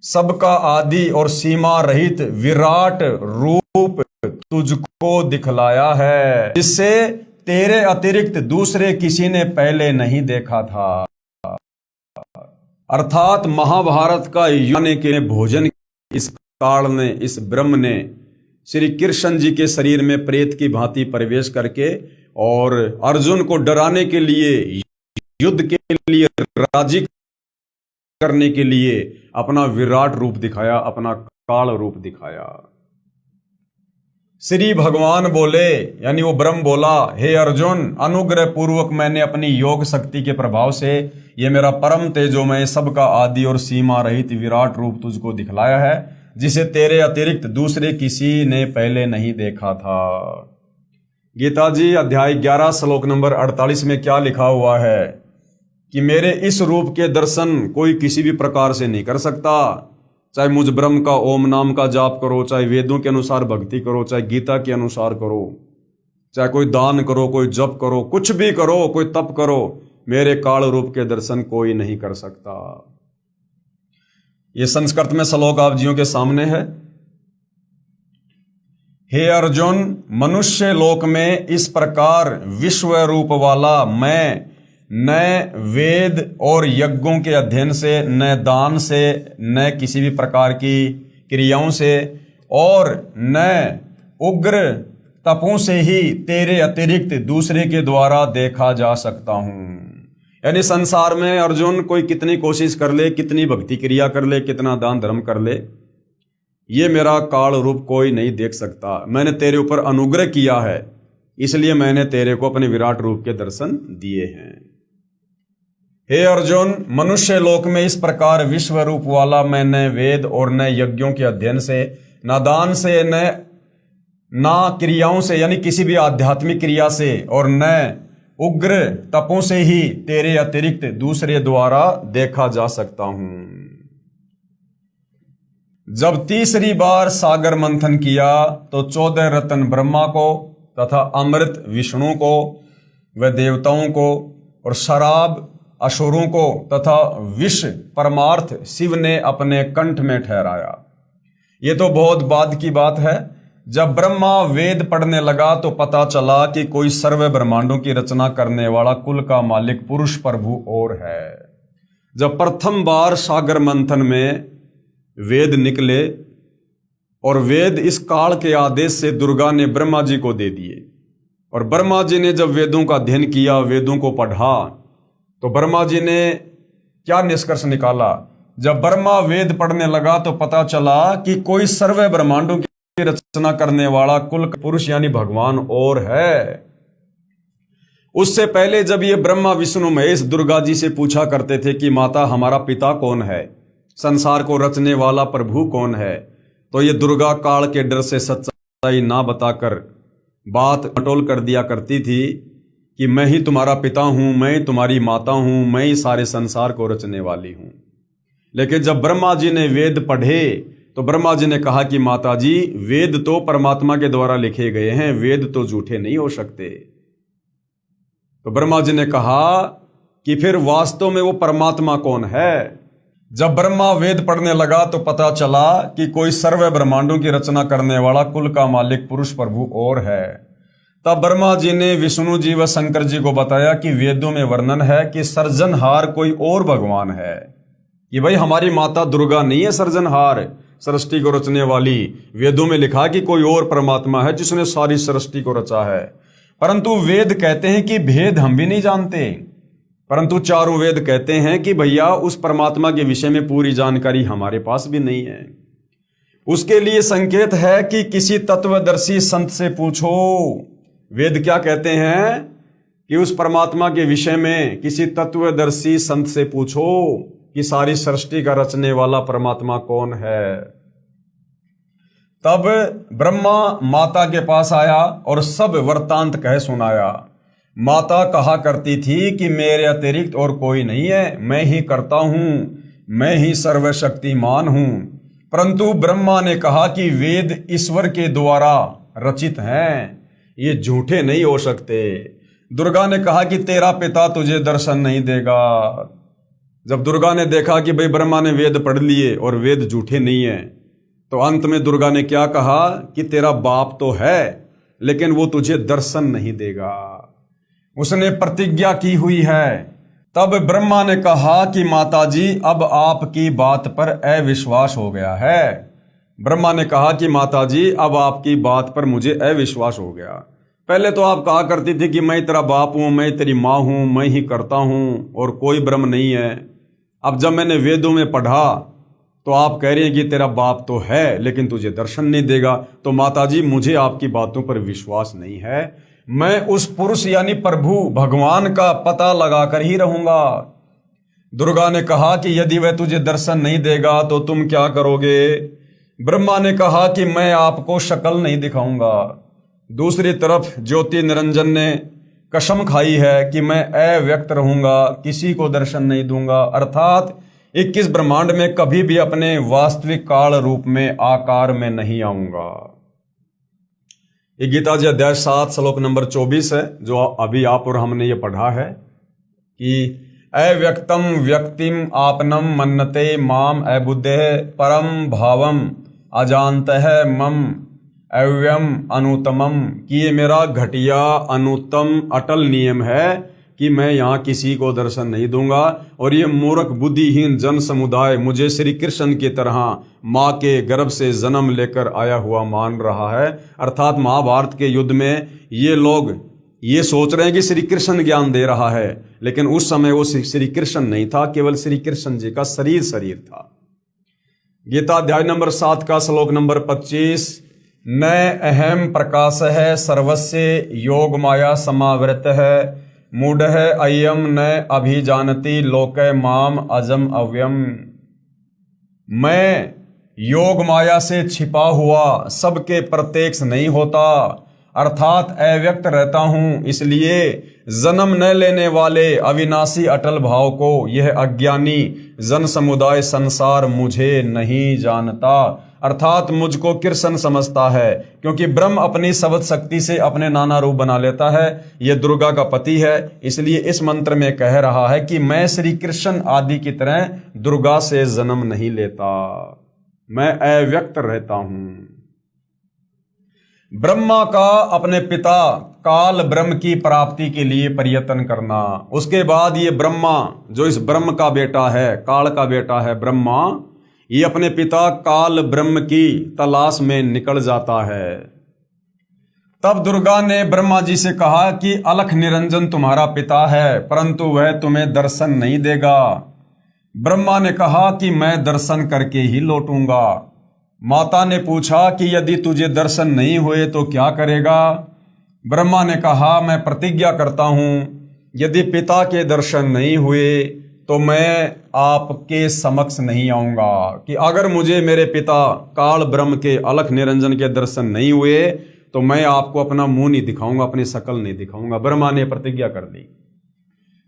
Speaker 1: सबका आदि और सीमा रहित विराट रूप तुझको दिखलाया है, जिससे तेरे अतिरिक्त दूसरे किसी ने पहले नहीं देखा था। अर्थात महाभारत का युद्ध के भोजन इस काल ने, इस ब्रह्म ने श्री कृष्ण जी के शरीर में प्रेत की भांति प्रवेश करके और अर्जुन को डराने के लिए, युद्ध के लिए राजी करने के लिए अपना विराट रूप दिखाया, अपना काल रूप दिखाया। श्री भगवान बोले, यानी वो ब्रह्म बोला, हे अर्जुन, अनुग्रह पूर्वक मैंने अपनी योग शक्ति के प्रभाव से ये मेरा परम तेजोमय, सबका आदि और सीमा रहित विराट रूप तुझको दिखलाया है, जिसे तेरे अतिरिक्त दूसरे किसी ने पहले नहीं देखा था। गीता जी अध्याय 11 श्लोक नंबर 48 में क्या लिखा हुआ है कि मेरे इस रूप के दर्शन कोई किसी भी प्रकार से नहीं कर सकता। चाहे मुझ ब्रह्म का ओम नाम का जाप करो, चाहे वेदों के अनुसार भक्ति करो, चाहे गीता के अनुसार करो, चाहे कोई दान करो, कोई जप करो, कुछ भी करो, कोई तप करो, मेरे काल रूप के दर्शन कोई नहीं कर सकता। ये संस्कृत में श्लोक आप जियों के सामने है। हे अर्जुन, मनुष्य लोक में इस प्रकार विश्व रूप वाला मैं न वेद और यज्ञों के अध्ययन से, न दान से, न किसी भी प्रकार की क्रियाओं से और न उग्र तपों से ही तेरे अतिरिक्त दूसरे के द्वारा देखा जा सकता हूं। यानी संसार में अर्जुन कोई कितनी कोशिश कर ले, कितनी भक्ति क्रिया कर ले, कितना दान धर्म कर ले, ये मेरा काल रूप कोई नहीं देख सकता। मैंने तेरे ऊपर अनुग्रह किया है, इसलिए मैंने तेरे को अपने विराट रूप के दर्शन दिए हैं। हे अर्जुन, मनुष्य लोक में इस प्रकार विश्व रूप वाला मैं न वेद और न यज्ञों के अध्ययन से, न दान से, न क्रियाओं से यानी किसी भी आध्यात्मिक क्रिया से, और न उग्र तपों से ही तेरे अतिरिक्त दूसरे द्वारा देखा जा सकता हूं। जब तीसरी बार सागर मंथन किया तो 14 रत्न ब्रह्मा को तथा अमृत विष्णु को व देवताओं को और शराब असुरों को तथा विष परमार्थ शिव ने अपने कंठ में ठहराया। ये तो बहुत बाद की बात है। जब ब्रह्मा वेद पढ़ने लगा तो पता चला कि कोई सर्व ब्रह्मांडों की रचना करने वाला कुल का मालिक पुरुष प्रभु और है। जब प्रथम बार सागर मंथन में वेद निकले और वेद इस काल के आदेश से दुर्गा ने ब्रह्मा जी को दे दिए, और ब्रह्मा जी ने जब वेदों का अध्ययन किया, वेदों को पढ़ा, तो ब्रह्मा जी ने क्या निष्कर्ष निकाला? जब ब्रह्मा वेद पढ़ने लगा तो पता चला कि कोई सर्व ब्रह्मांडों की रचना करने वाला कुल पुरुष यानी भगवान और है। उससे पहले जब ये ब्रह्मा विष्णु महेश दुर्गा जी से पूछा करते थे कि माता हमारा पिता कौन है, संसार को रचने वाला प्रभु कौन है, तो ये दुर्गा काल के डर से सच्चाई ना बताकर बात मटोल कर दिया करती थी कि मैं ही तुम्हारा पिता हूं, मैं तुम्हारी माता हूं, मैं ही सारे संसार को रचने वाली हूं। लेकिन जब ब्रह्मा जी ने वेद पढ़े तो ब्रह्मा जी ने कहा कि माता जी, वेद तो परमात्मा के द्वारा लिखे गए हैं, वेद तो झूठे नहीं हो सकते। तो ब्रह्मा जी ने कहा कि फिर वास्तव में वो परमात्मा कौन है? जब ब्रह्मा वेद पढ़ने लगा तो पता चला कि कोई सर्व ब्रह्मांडों की रचना करने वाला कुल का मालिक पुरुष प्रभु और है। तब ब्रह्मा जी ने विष्णु जी व शंकर जी को बताया कि वेदों में वर्णन है कि सृजनहार कोई और भगवान है, कि भाई हमारी माता दुर्गा नहीं है सृजनहार, सृष्टि को रचने वाली। वेदों में लिखा कि कोई और परमात्मा है जिसने सारी सृष्टि को रचा है। परंतु वेद कहते हैं कि भेद हम भी नहीं जानते, परंतु चारों वेद कहते हैं कि भैया उस परमात्मा के विषय में पूरी जानकारी हमारे पास भी नहीं है। उसके लिए संकेत है कि किसी तत्वदर्शी संत से पूछो। वेद क्या कहते हैं कि उस परमात्मा के विषय में किसी तत्वदर्शी संत से पूछो कि सारी सृष्टि का रचने वाला परमात्मा कौन है। तब ब्रह्मा माता के पास आया और सब वृत्तांत कह सुनाया। माता कहा करती थी कि मेरे अतिरिक्त और कोई नहीं है, मैं ही करता हूं, मैं ही सर्वशक्तिमान हूं। परंतु ब्रह्मा ने कहा कि वेद ईश्वर के द्वारा रचित हैं, ये झूठे नहीं हो सकते। दुर्गा ने कहा कि तेरा पिता तुझे दर्शन नहीं देगा। जब दुर्गा ने देखा कि भाई ब्रह्मा ने वेद पढ़ लिए और वेद झूठे नहीं है, तो अंत में दुर्गा ने क्या कहा कि तेरा बाप तो है लेकिन वो तुझे दर्शन नहीं देगा, उसने प्रतिज्ञा की हुई है। तब ब्रह्मा ने कहा कि माताजी अब आपकी बात पर अविश्वास हो गया है। ब्रह्मा ने कहा कि माताजी अब आपकी बात पर मुझे अविश्वास हो गया। पहले तो आप कहा करती थी कि मैं तेरा बाप हूं, मैं तेरी माँ हूं, मैं ही करता हूं और कोई ब्रह्म नहीं है। अब जब मैंने वेदों में पढ़ा तो आप कह रही हैं कि तेरा बाप तो है लेकिन तुझे दर्शन नहीं देगा। तो माताजी मुझे आपकी बातों पर विश्वास नहीं है, मैं उस पुरुष यानी प्रभु भगवान का पता लगाकर ही रहूंगा। दुर्गा ने कहा कि यदि वह तुझे दर्शन नहीं देगा तो तुम क्या करोगे? ब्रह्मा ने कहा कि मैं आपको शक्ल नहीं दिखाऊंगा। दूसरी तरफ ज्योति निरंजन ने कसम खाई है कि मैं अव्यक्त रहूंगा, किसी को दर्शन नहीं दूंगा, अर्थात 21 ब्रह्मांड में कभी भी अपने वास्तविक काल रूप में आकार में नहीं आऊंगा। ये गीता जी अध्याय 7 श्लोक नंबर 24 है, जो अभी आप और हमने ये पढ़ा है कि अव्यक्तम व्यक्तिम आपनम मन्नते माम अबुद्धे परम भावम अजानतः मम अव्यम अनुतमम, कि ये मेरा घटिया अनुत्तम अटल नियम है, कि मैं यहाँ किसी को दर्शन नहीं दूंगा और ये मूर्ख बुद्धिहीन जन समुदाय मुझे श्री कृष्ण की तरह माँ के गर्भ से जन्म लेकर आया हुआ मान रहा है। अर्थात महाभारत के युद्ध में ये लोग ये सोच रहे हैं कि श्री कृष्ण ज्ञान दे रहा है, लेकिन उस समय वो श्री कृष्ण नहीं था, केवल श्री कृष्ण जी का शरीर था। गीता अध्याय नंबर 7 का श्लोक नंबर 25, न अहम प्रकाश है सर्वस्य योग माया समावृत है, मूढ़ अयम न अभिजानति लोके माम अजम अव्यम। मैं योग माया से छिपा हुआ सबके प्रत्यक्ष नहीं होता, अर्थात अव्यक्त रहता हूं, इसलिए जन्म न लेने वाले अविनाशी अटल भाव को यह अज्ञानी जन समुदाय संसार मुझे नहीं जानता, अर्थात मुझको कृष्ण समझता है, क्योंकि ब्रह्म अपनी शब्द शक्ति से अपने नाना रूप बना लेता है। यह दुर्गा का पति है, इसलिए इस मंत्र में कह रहा है कि मैं श्री कृष्ण आदि की तरह दुर्गा से जन्म नहीं लेता, मैं अव्यक्त रहता हूं। ब्रह्मा का अपने पिता काल ब्रह्म की प्राप्ति के लिए प्रयत्न करना, उसके बाद ये ब्रह्मा जो इस ब्रह्म का बेटा है, काल का बेटा है ब्रह्मा, ये अपने पिता काल ब्रह्म की तलाश में निकल जाता है। तब दुर्गा ने ब्रह्मा जी से कहा कि अलख निरंजन तुम्हारा पिता है, परंतु वह तुम्हें दर्शन नहीं देगा। ब्रह्मा ने कहा कि मैं दर्शन करके ही लौटूंगा। माता ने पूछा कि यदि तुझे दर्शन नहीं हुए तो क्या करेगा? ब्रह्मा ने कहा मैं प्रतिज्ञा करता हूं, यदि पिता के दर्शन नहीं हुए तो मैं आपके समक्ष नहीं आऊंगा, कि अगर मुझे मेरे पिता काल ब्रह्म के अलख निरंजन के दर्शन नहीं हुए तो मैं आपको अपना मुंह नहीं दिखाऊंगा, अपनी शकल नहीं दिखाऊंगा। ब्रह्मा ने प्रतिज्ञा कर ली।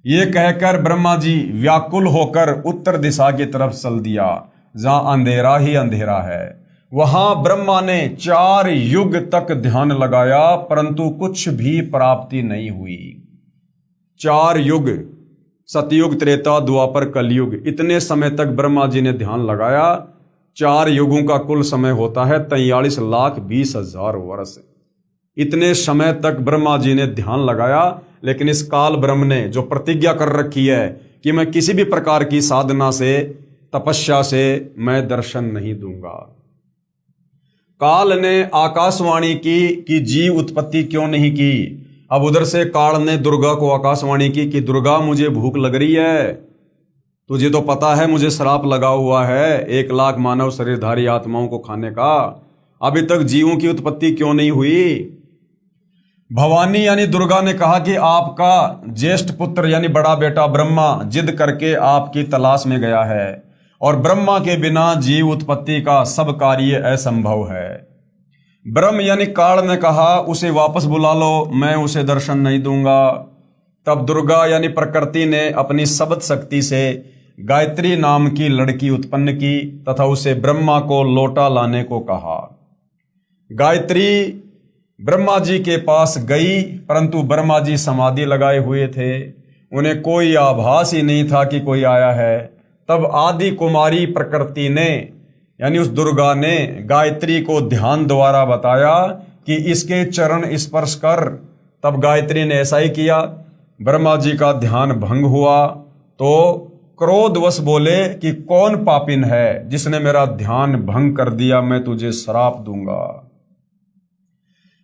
Speaker 1: ये कहकर ब्रह्मा जी व्याकुल होकर उत्तर दिशा की तरफ चल दिया, जहां अंधेरा ही अंधेरा है। वहां ब्रह्मा ने 4 युग तक ध्यान लगाया, परंतु कुछ भी प्राप्ति नहीं हुई। 4 युग, सतयुग, त्रेता, द्वापर, कलयुग, इतने समय तक ब्रह्मा जी ने ध्यान लगाया। 4 युगों का कुल समय होता है 43,20,000 वर्ष। इतने समय तक ब्रह्मा जी ने ध्यान लगाया, लेकिन इस काल ब्रह्म ने जो प्रतिज्ञा कर रखी है कि मैं किसी भी प्रकार की साधना से, तपस्या से मैं दर्शन नहीं दूंगा। काल ने आकाशवाणी की कि जीव उत्पत्ति क्यों नहीं की। अब उधर से काल ने दुर्गा को आकाशवाणी की कि दुर्गा मुझे भूख लग रही है, तुझे तो पता है मुझे श्राप लगा हुआ है 1 लाख मानव शरीरधारी आत्माओं को खाने का, अभी तक जीवों की उत्पत्ति क्यों नहीं हुई। भवानी यानी दुर्गा ने कहा कि आपका ज्येष्ठ पुत्र यानी बड़ा बेटा ब्रह्मा जिद करके आपकी तलाश में गया है, और ब्रह्मा के बिना जीव उत्पत्ति का सब कार्य असंभव है। ब्रह्म यानी काल ने कहा उसे वापस बुला लो, मैं उसे दर्शन नहीं दूंगा। तब दुर्गा यानी प्रकृति ने अपनी शब्द शक्ति से गायत्री नाम की लड़की उत्पन्न की तथा उसे ब्रह्मा को लौटा लाने को कहा। गायत्री ब्रह्मा जी के पास गई, परंतु ब्रह्मा जी समाधि लगाए हुए थे, उन्हें कोई आभास ही नहीं था कि कोई आया है। तब आदि कुमारी प्रकृति ने यानी उस दुर्गा ने गायत्री को ध्यान द्वारा बताया कि इसके चरण स्पर्श कर। तब गायत्री ने ऐसा ही किया। ब्रह्मा जी का ध्यान भंग हुआ तो क्रोधवश बोले कि कौन पापिन है जिसने मेरा ध्यान भंग कर दिया, मैं तुझे श्राप दूंगा।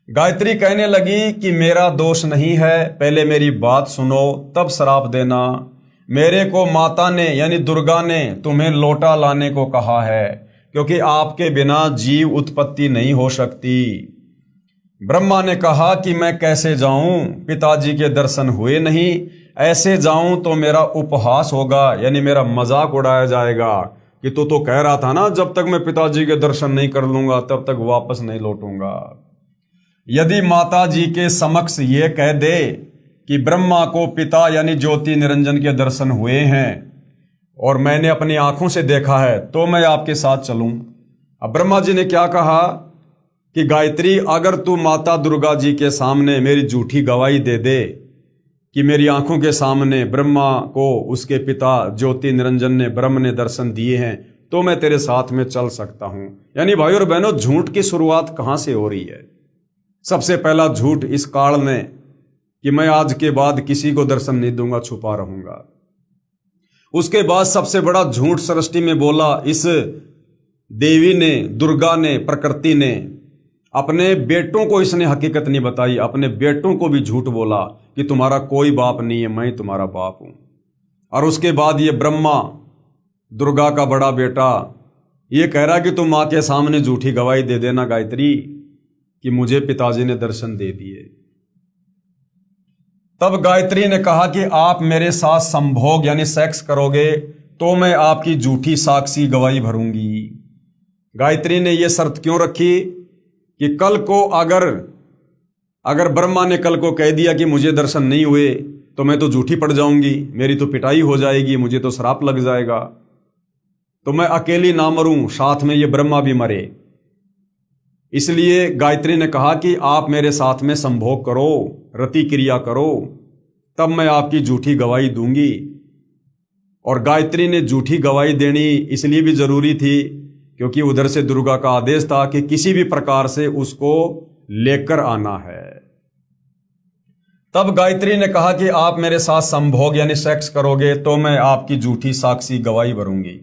Speaker 1: गायत्री कहने लगी कि मेरा दोष नहीं है, पहले मेरी बात सुनो तब श्राप देना। मेरे को माता ने यानी दुर्गा ने तुम्हें लौटा लाने को कहा है, क्योंकि आपके बिना जीव उत्पत्ति नहीं हो सकती। ब्रह्मा ने कहा कि मैं कैसे जाऊं, पिताजी के दर्शन हुए नहीं, ऐसे जाऊं तो मेरा उपहास होगा यानी मेरा मजाक उड़ाया जाएगा कि तू तो कह रहा था ना जब तक मैं पिताजी के दर्शन नहीं कर लूंगा तब तक वापस नहीं लौटूंगा। यदि माता जी के समक्ष ये कह दे कि ब्रह्मा को पिता यानी ज्योति निरंजन के दर्शन हुए हैं और मैंने अपनी आंखों से देखा है तो मैं आपके साथ चलूं। अब ब्रह्मा जी ने क्या कहा कि गायत्री अगर तू माता दुर्गा जी के सामने मेरी झूठी गवाही दे दे कि मेरी आंखों के सामने ब्रह्मा को उसके पिता ज्योति निरंजन ने ब्रह्म ने दर्शन दिए हैं तो मैं तेरे साथ में चल सकता हूं। यानी भाई और बहनों, झूठ की शुरुआत कहां से हो रही है? सबसे पहला झूठ इस काल ने कि मैं आज के बाद किसी को दर्शन नहीं दूंगा, छुपा रहूंगा। उसके बाद सबसे बड़ा झूठ सृष्टि में बोला इस देवी ने, दुर्गा ने, प्रकृति ने। अपने बेटों को इसने हकीकत नहीं बताई, अपने बेटों को भी झूठ बोला कि तुम्हारा कोई बाप नहीं है, मैं तुम्हारा बाप हूं। और उसके बाद ये ब्रह्मा, दुर्गा का बड़ा बेटा, ये कह रहा कि तुम मां के सामने झूठी गवाही दे देना गायत्री कि मुझे पिताजी ने दर्शन दे दिए। तब गायत्री ने कहा कि आप मेरे साथ संभोग यानी सेक्स करोगे तो मैं आपकी झूठी साक्षी गवाही भरूंगी। गायत्री ने यह शर्त क्यों रखी कि कल को अगर ब्रह्मा ने कल को कह दिया कि मुझे दर्शन नहीं हुए तो मैं तो झूठी पड़ जाऊंगी, मेरी तो पिटाई हो जाएगी, मुझे तो श्राप लग जाएगा, तो मैं अकेली ना मरूं, साथ में ये ब्रह्मा भी मरे। इसलिए गायत्री ने कहा कि आप मेरे साथ में संभोग करो, रति क्रिया करो, तब मैं आपकी झूठी गवाही दूंगी। और गायत्री ने झूठी गवाही देनी इसलिए भी जरूरी थी क्योंकि उधर से दुर्गा का आदेश था कि किसी भी प्रकार से उसको लेकर आना है। तब गायत्री ने कहा कि आप मेरे साथ संभोग यानी सेक्स करोगे तो मैं आपकी झूठी साक्षी गवाही भरूंगी।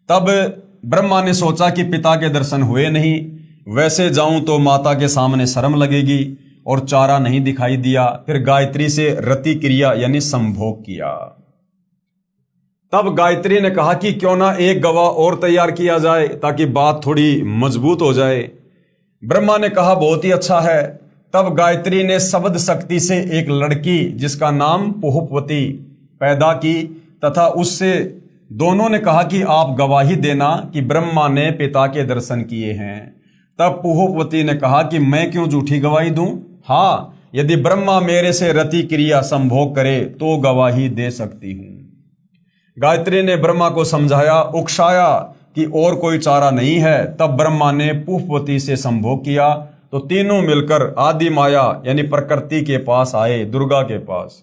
Speaker 1: तब ब्रह्मा ने सोचा कि पिता के दर्शन हुए नहीं, वैसे जाऊं तो माता के सामने शर्म लगेगी, और चारा नहीं दिखाई दिया। फिर गायत्री से रति क्रिया यानी संभोग किया। तब गायत्री ने कहा कि क्यों ना एक गवाह और तैयार किया जाए ताकि बात थोड़ी मजबूत हो जाए। ब्रह्मा ने कहा बहुत ही अच्छा है। तब गायत्री ने शब्द शक्ति से एक लड़की जिसका नाम पुहुपवती पैदा की तथा उससे दोनों ने कहा कि आप गवाही देना कि ब्रह्मा ने पिता के दर्शन किए हैं। तब पुहुपवती ने कहा कि मैं क्यों झूठी गवाही दूं? हाँ, यदि ब्रह्मा मेरे से रति क्रिया संभोग करे तो गवाही दे सकती हूं। गायत्री ने ब्रह्मा को समझाया, उकसाया कि और कोई चारा नहीं है। तब ब्रह्मा ने पुहुपवती से संभोग किया तो तीनों मिलकर आदि माया यानी प्रकृति के पास आए, दुर्गा के पास।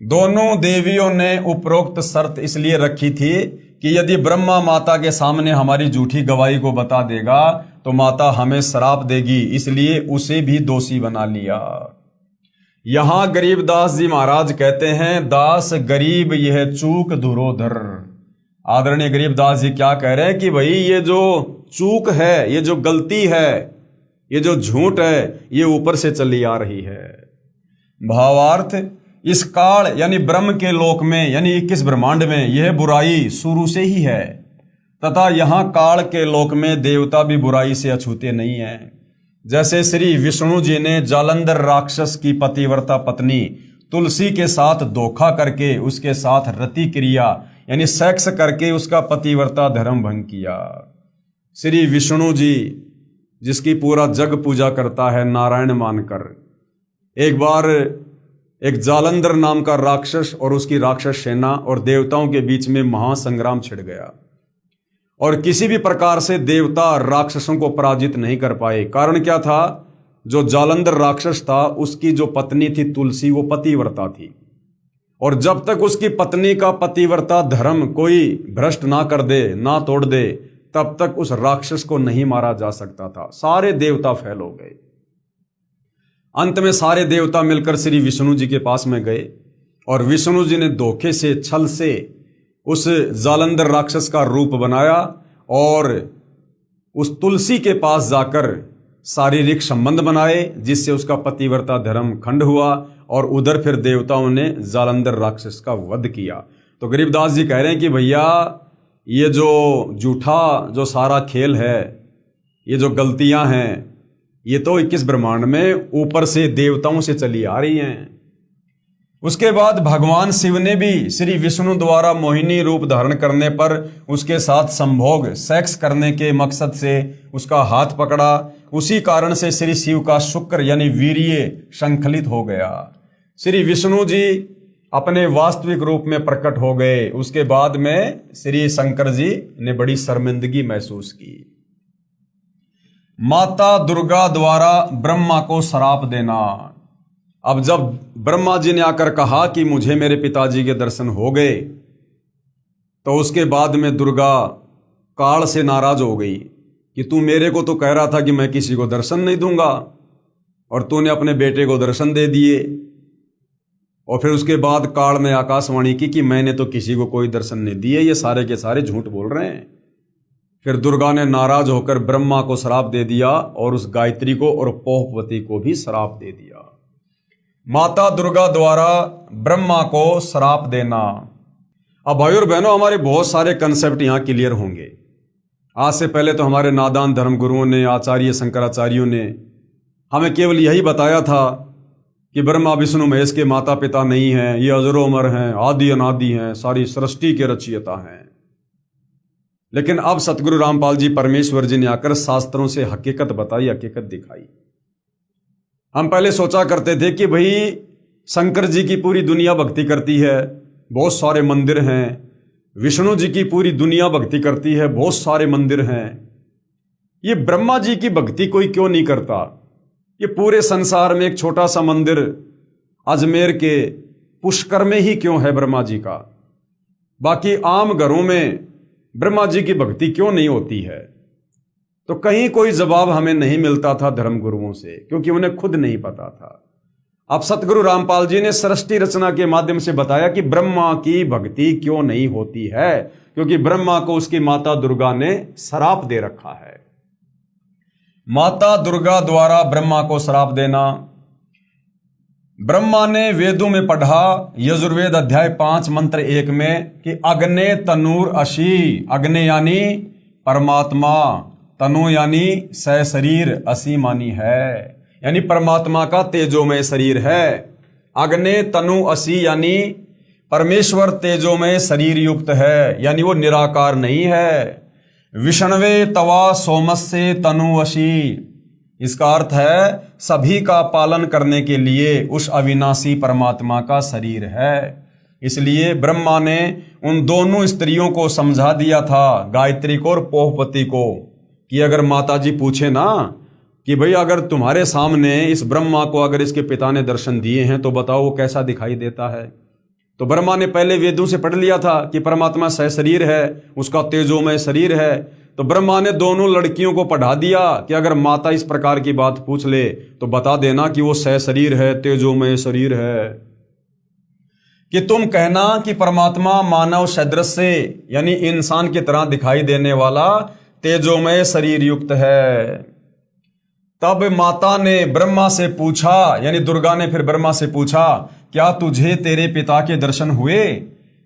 Speaker 1: दोनों देवियों ने उपरोक्त शर्त इसलिए रखी थी कि यदि ब्रह्मा माता के सामने हमारी झूठी गवाही को बता देगा तो माता हमें श्राप देगी, इसलिए उसे भी दोषी बना लिया। यहां गरीबदास जी महाराज कहते हैं, दास गरीब यह चूक धुरोधर। आदरणीय गरीबदास जी क्या कह रहे हैं कि भाई ये जो चूक है, ये जो गलती है, ये जो झूठ है, ये ऊपर से चली आ रही है। भावार्थ, इस काल यानी ब्रह्म के लोक में यानी 21 ब्रह्मांड में यह बुराई शुरू से ही है तथा यहां काल के लोक में देवता भी बुराई से अछूते नहीं हैं। जैसे श्री विष्णु जी ने जालंधर राक्षस की पतिव्रता पत्नी तुलसी के साथ धोखा करके उसके साथ रति क्रिया यानी सेक्स करके उसका पतिव्रता धर्म भंग किया। श्री विष्णु जी जिसकी पूरा जग पूजा करता है नारायण मानकर, एक बार एक जालंधर नाम का राक्षस और उसकी राक्षस सेना और देवताओं के बीच में महासंग्राम छिड़ गया और किसी भी प्रकार से देवता राक्षसों को पराजित नहीं कर पाए। कारण क्या था? जो जालंधर राक्षस था उसकी जो पत्नी थी तुलसी, वो पतिव्रता थी और जब तक उसकी पत्नी का पतिव्रता धर्म कोई भ्रष्ट ना कर दे, ना तोड़ दे, तब तक उस राक्षस को नहीं मारा जा सकता था। सारे देवता फैल हो गए। अंत में सारे देवता मिलकर श्री विष्णु जी के पास में गए और विष्णु जी ने धोखे से, छल से उस जालंधर राक्षस का रूप बनाया और उस तुलसी के पास जाकर शारीरिक संबंध बनाए जिससे उसका पतिव्रता धर्म खंड हुआ और उधर फिर देवताओं ने जालंधर राक्षस का वध किया। तो गरीबदास जी कह रहे हैं कि भैया ये जो झूठा जो सारा खेल है, ये जो गलतियां हैं, ये तो 21 ब्रह्मांड में ऊपर से देवताओं से चली आ रही हैं। उसके बाद भगवान शिव ने भी श्री विष्णु द्वारा मोहिनी रूप धारण करने पर उसके साथ संभोग सेक्स करने के मकसद से उसका हाथ पकड़ा। उसी कारण से श्री शिव का शुक्र यानी वीर्य संकलित हो गया। श्री विष्णु जी अपने वास्तविक रूप में प्रकट हो गए। उसके बाद में श्री शंकर जी ने बड़ी शर्मिंदगी महसूस की। माता दुर्गा द्वारा ब्रह्मा को श्राप देना। अब जब ब्रह्मा जी ने आकर कहा कि मुझे मेरे पिताजी के दर्शन हो गए तो उसके बाद में दुर्गा काल से नाराज हो गई कि तू मेरे को तो कह रहा था कि मैं किसी को दर्शन नहीं दूंगा, और तूने अपने बेटे को दर्शन दे दिए। और फिर उसके बाद काल ने आकाशवाणी की कि मैंने तो किसी को कोई दर्शन नहीं दिए, ये सारे के सारे झूठ बोल रहे हैं। फिर दुर्गा ने नाराज होकर ब्रह्मा को श्राप दे दिया और उस गायत्री को और पोहपवती को भी श्राप दे दिया। माता दुर्गा द्वारा ब्रह्मा को श्राप देना। अब भाई और बहनों, हमारे बहुत सारे कंसेप्ट यहाँ क्लियर होंगे। आज से पहले तो हमारे नादान धर्म गुरुओं ने, आचार्य शंकराचार्यों ने हमें केवल यही बताया था कि ब्रह्मा विष्णु महेश के माता पिता नहीं हैं, ये अजरो अमर हैं, आदि अनादि हैं, सारी सृष्टि के रचयिता हैं। लेकिन अब सतगुरु रामपाल जी परमेश्वर जी ने आकर शास्त्रों से हकीकत बताई, हकीकत दिखाई। हम पहले सोचा करते थे कि भाई शंकर जी की पूरी दुनिया भक्ति करती है, बहुत सारे मंदिर हैं, विष्णु जी की पूरी दुनिया भक्ति करती है, बहुत सारे मंदिर हैं, ये ब्रह्मा जी की भक्ति कोई क्यों नहीं करता? ये पूरे संसार में एक छोटा सा मंदिर अजमेर के पुष्कर में ही क्यों है ब्रह्मा जी का? बाकी आम घरों में ब्रह्मा जी की भक्ति क्यों नहीं होती है? तो कहीं कोई जवाब हमें नहीं मिलता था धर्म गुरुओं से, क्योंकि उन्हें खुद नहीं पता था। अब सतगुरु रामपाल जी ने सृष्टि रचना के माध्यम से बताया कि ब्रह्मा की भक्ति क्यों नहीं होती है, क्योंकि ब्रह्मा को उसकी माता दुर्गा ने श्राप दे रखा है। माता दुर्गा द्वारा ब्रह्मा को श्राप देना। ब्रह्मा ने वेदों में पढ़ा, यजुर्वेद अध्याय 5 मंत्र 1 में कि अग्ने तनुर अशी, अग्ने यानी परमात्मा, तनु यानी सशरीर, असी मानी है, यानी परमात्मा का तेजोमय शरीर है। अग्ने तनु असी यानी परमेश्वर तेजोमय शरीर युक्त है, यानी वो निराकार नहीं है। विष्णवे तवा सोमस्य तनुवशी, इसका अर्थ है सभी का पालन करने के लिए उस अविनाशी परमात्मा का शरीर है। इसलिए ब्रह्मा ने उन दोनों स्त्रियों को समझा दिया था, गायत्री को और पोहपति को, कि अगर माताजी पूछे ना कि भाई अगर तुम्हारे सामने इस ब्रह्मा को अगर इसके पिता ने दर्शन दिए हैं तो बताओ वो कैसा दिखाई देता है। तो ब्रह्मा ने पहले वेदों से पढ़ लिया था कि परमात्मा सहशरीर है, उसका तेजोमय शरीर है। तो ब्रह्मा ने दोनों लड़कियों को पढ़ा दिया कि अगर माता इस प्रकार की बात पूछ ले तो बता देना कि वो सहशरीर है, तेजोमय शरीर है। कि तुम कहना कि परमात्मा मानव सदृश से, यानी इंसान की तरह दिखाई देने वाला तेजोमय शरीर युक्त है। तब माता ने ब्रह्मा से पूछा, यानी दुर्गा ने फिर ब्रह्मा से पूछा, क्या तुझे तेरे पिता के दर्शन हुए?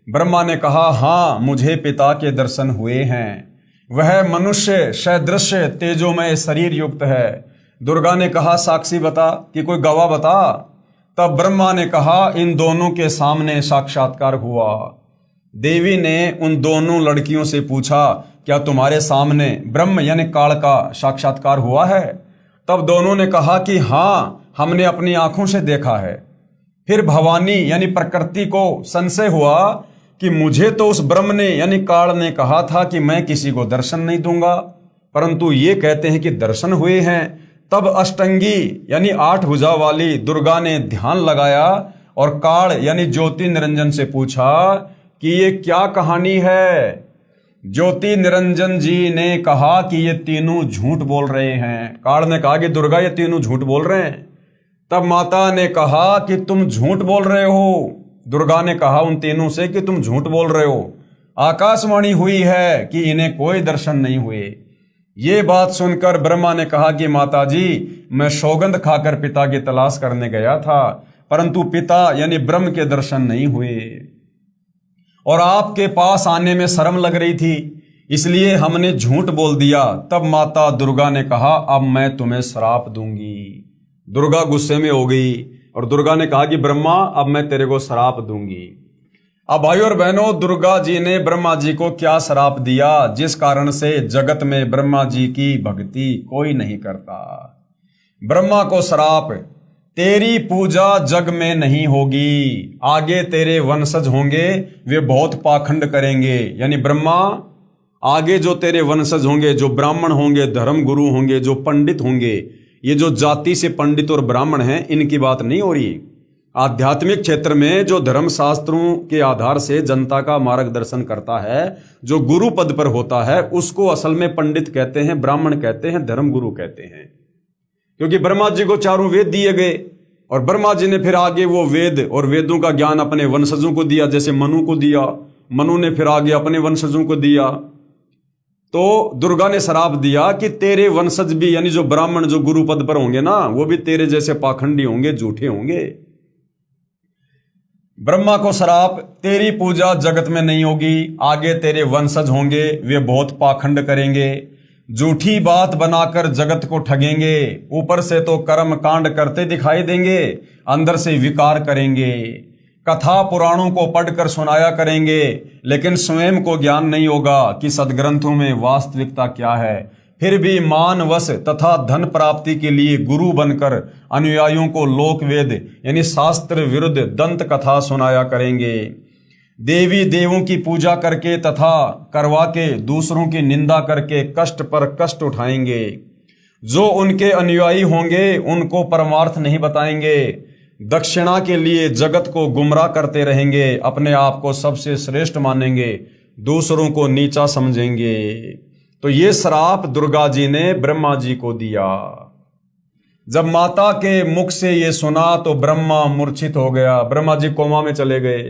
Speaker 1: ब्रह्मा ने कहा, हाँ मुझे पिता के दर्शन हुए हैं, वह मनुष्य सदृश तेजोमय शरीर युक्त है। दुर्गा ने कहा, साक्षी बता, कि कोई गवाह बता। तब ब्रह्मा ने कहा, इन दोनों के सामने साक्षात्कार हुआ। देवी ने उन दोनों लड़कियों से पूछा, क्या तुम्हारे सामने ब्रह्म यानी काल का साक्षात्कार हुआ है? तब दोनों ने कहा कि हाँ, हमने अपनी आंखों से देखा है। फिर भवानी यानी प्रकृति को संशय हुआ कि मुझे तो उस ब्रह्म ने यानी काल ने कहा था कि मैं किसी को दर्शन नहीं दूंगा, परंतु ये कहते हैं कि दर्शन हुए हैं। तब अष्टंगी यानी 8 भुजा वाली दुर्गा ने ध्यान लगाया और काल यानी ज्योति निरंजन से पूछा कि ये क्या कहानी है? ज्योति निरंजन जी ने कहा कि ये तीनों झूठ बोल रहे हैं। काल ने कहा कि दुर्गा ये तीनों झूठ बोल रहे हैं। तब माता ने कहा कि तुम झूठ बोल रहे हो। दुर्गा ने कहा उन तीनों से कि तुम झूठ बोल रहे हो, आकाशवाणी हुई है कि इन्हें कोई दर्शन नहीं हुए। ये बात सुनकर ब्रह्मा ने कहा कि माताजी, मैं सौगंध खाकर पिता की तलाश करने गया था, परंतु पिता यानी ब्रह्म के दर्शन नहीं हुए और आपके पास आने में शर्म लग रही थी, इसलिए हमने झूठ बोल दिया। तब माता दुर्गा ने कहा, अब मैं तुम्हें श्राप दूंगी। दुर्गा गुस्से में हो गई और दुर्गा ने कहा कि ब्रह्मा, अब मैं तेरे को श्राप दूंगी। अब भाई और बहनों, दुर्गा जी ने ब्रह्मा जी को क्या श्राप दिया, जिस कारण से जगत में ब्रह्मा जी की भक्ति कोई नहीं करता। ब्रह्मा को श्राप, तेरी पूजा जग में नहीं होगी, आगे तेरे वंशज होंगे वे बहुत पाखंड करेंगे। यानी ब्रह्मा, आगे जो तेरे वंशज होंगे, जो ब्राह्मण होंगे, धर्म गुरु होंगे, जो पंडित होंगे, ये जो जाति से पंडित और ब्राह्मण हैं, इनकी बात नहीं हो रही। आध्यात्मिक क्षेत्र में जो धर्म शास्त्रों के आधार से जनता का मार्गदर्शन करता है, जो गुरु पद पर होता है, उसको असल में पंडित कहते हैं, ब्राह्मण कहते हैं, धर्म गुरु कहते हैं। क्योंकि ब्रह्मा जी को चारों वेद दिए गए और ब्रह्मा जी ने फिर आगे वो वेद और वेदों का ज्ञान अपने वंशजों को दिया, जैसे मनु को दिया, मनु ने फिर आगे अपने वंशजों को दिया। तो दुर्गा ने श्राप दिया कि तेरे वंशज भी, यानी जो ब्राह्मण जो गुरु पद पर होंगे ना, वो भी तेरे जैसे पाखंडी होंगे, झूठे होंगे। ब्रह्मा को श्राप, तेरी पूजा जगत में नहीं होगी, आगे तेरे वंशज होंगे, वे बहुत पाखंड करेंगे, झूठी बात बनाकर जगत को ठगेंगे, ऊपर से तो कर्म कांड करते दिखाई देंगे, अंदर से विकार करेंगे, कथा पुराणों को पढ़कर सुनाया करेंगे, लेकिन स्वयं को ज्ञान नहीं होगा कि सदग्रंथों में वास्तविकता क्या है। फिर भी मानवश तथा धन प्राप्ति के लिए गुरु बनकर अनुयायियों को लोक वेद यानी शास्त्र विरुद्ध दंत कथा सुनाया करेंगे। देवी देवों की पूजा करके तथा करवा के दूसरों की निंदा करके कष्ट पर कष्ट उठाएंगे। जो उनके अनुयायी होंगे उनको परमार्थ नहीं बताएंगे, दक्षिणा के लिए जगत को गुमराह करते रहेंगे, अपने आप को सबसे श्रेष्ठ मानेंगे, दूसरों को नीचा समझेंगे। तो ये श्राप दुर्गा जी ने ब्रह्मा जी को दिया। जब माता के मुख से ये सुना तो ब्रह्मा मूर्छित हो गया, ब्रह्मा जी कोमा में चले गए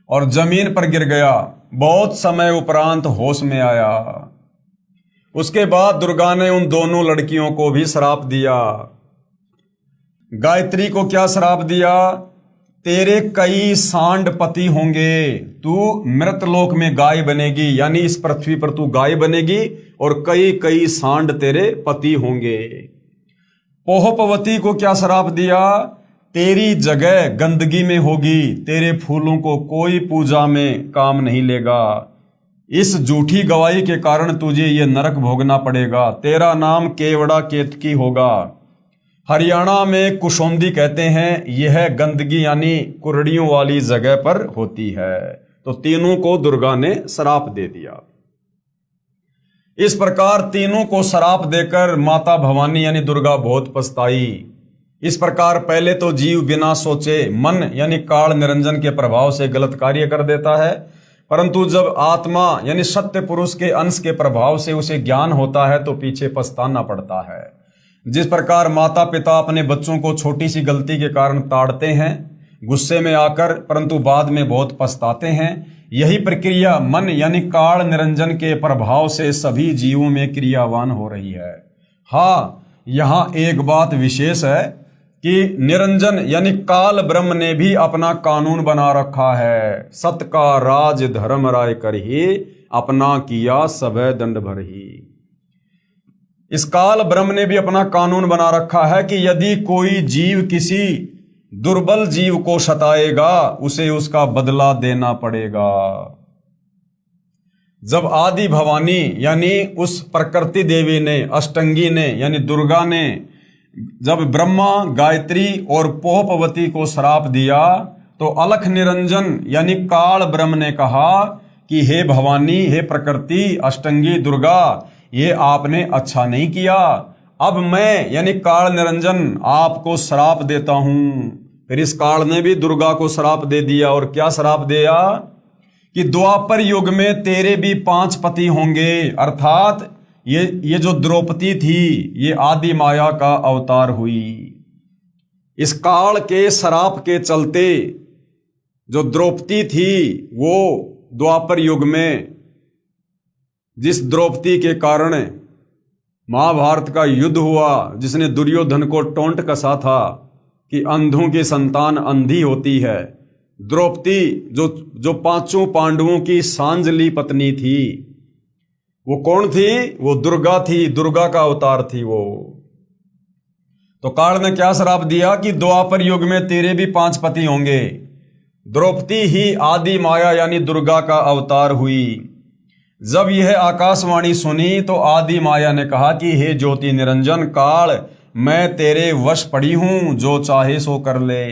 Speaker 1: और जमीन पर गिर गया। बहुत समय उपरांत होश में आया। उसके बाद दुर्गा ने उन दोनों लड़कियों को भी श्राप दिया। गायत्री को क्या श्राप दिया? तेरे कई सांड पति होंगे, तू मृतलोक में गाय बनेगी, यानी इस पृथ्वी पर तू गाय बनेगी और कई कई सांड तेरे पति होंगे। पोहपवती को क्या श्राप दिया? तेरी जगह गंदगी में होगी, तेरे फूलों को कोई पूजा में काम नहीं लेगा, इस झूठी गवाही के कारण तुझे ये नरक भोगना पड़ेगा, तेरा नाम केवड़ा केतकी होगा। हरियाणा में कुशोंदी कहते हैं, यह गंदगी यानी कुरड़ियों वाली जगह पर होती है। तो तीनों को दुर्गा ने श्राप दे दिया। इस प्रकार तीनों को श्राप देकर माता भवानी यानी दुर्गा बहुत पछताई। इस प्रकार पहले तो जीव बिना सोचे मन यानी काल निरंजन के प्रभाव से गलत कार्य कर देता है, परंतु जब आत्मा यानी सत्य पुरुष के अंश के प्रभाव से उसे ज्ञान होता है तो पीछे पछताना पड़ता है। जिस प्रकार माता पिता अपने बच्चों को छोटी सी गलती के कारण ताड़ते हैं गुस्से में आकर, परंतु बाद में बहुत पछताते हैं, यही प्रक्रिया मन यानी काल निरंजन के प्रभाव से सभी जीवों में क्रियावान हो रही है। हाँ, यहाँ एक बात विशेष है कि निरंजन यानी काल ब्रह्म ने भी अपना कानून बना रखा है। सत का राज धर्म राय कर ही, अपना किया सबे दंड भर ही। इस काल ब्रह्म ने भी अपना कानून बना रखा है कि यदि कोई जीव किसी दुर्बल जीव को सताएगा उसे उसका बदला देना पड़ेगा। जब आदि भवानी यानी उस प्रकृति देवी ने, अष्टंगी ने यानी दुर्गा ने, जब ब्रह्मा गायत्री और पोहपवती को श्राप दिया तो अलख निरंजन यानी काल ब्रह्म ने कहा कि हे भवानी, हे प्रकृति, अष्टंगी दुर्गा, ये आपने अच्छा नहीं किया। अब मैं यानी काल निरंजन आपको श्राप देता हूं। फिर इस काल ने भी दुर्गा को श्राप दे दिया। और क्या श्राप दिया? कि द्वापर युग में तेरे भी 5 पति होंगे, अर्थात ये जो द्रौपदी थी ये आदि माया का अवतार हुई। इस काल के श्राप के चलते जो द्रौपदी थी वो द्वापर युग में, जिस द्रौपदी के कारण महाभारत का युद्ध हुआ, जिसने दुर्योधन को टोंट कसा था कि अंधों की संतान अंधी होती है, द्रौपदी जो 5 पांडवों की सांझली पत्नी थी, वो कौन थी? वो दुर्गा थी, दुर्गा का अवतार थी वो। तो काल ने क्या श्राप दिया कि द्वापर युग में तेरे भी 5 पति होंगे। द्रौपदी ही आदि माया यानी दुर्गा का अवतार हुई। जब यह आकाशवाणी सुनी तो आदि माया ने कहा कि हे ज्योति निरंजन काल, मैं तेरे वश पड़ी हूं, जो चाहे सो कर ले।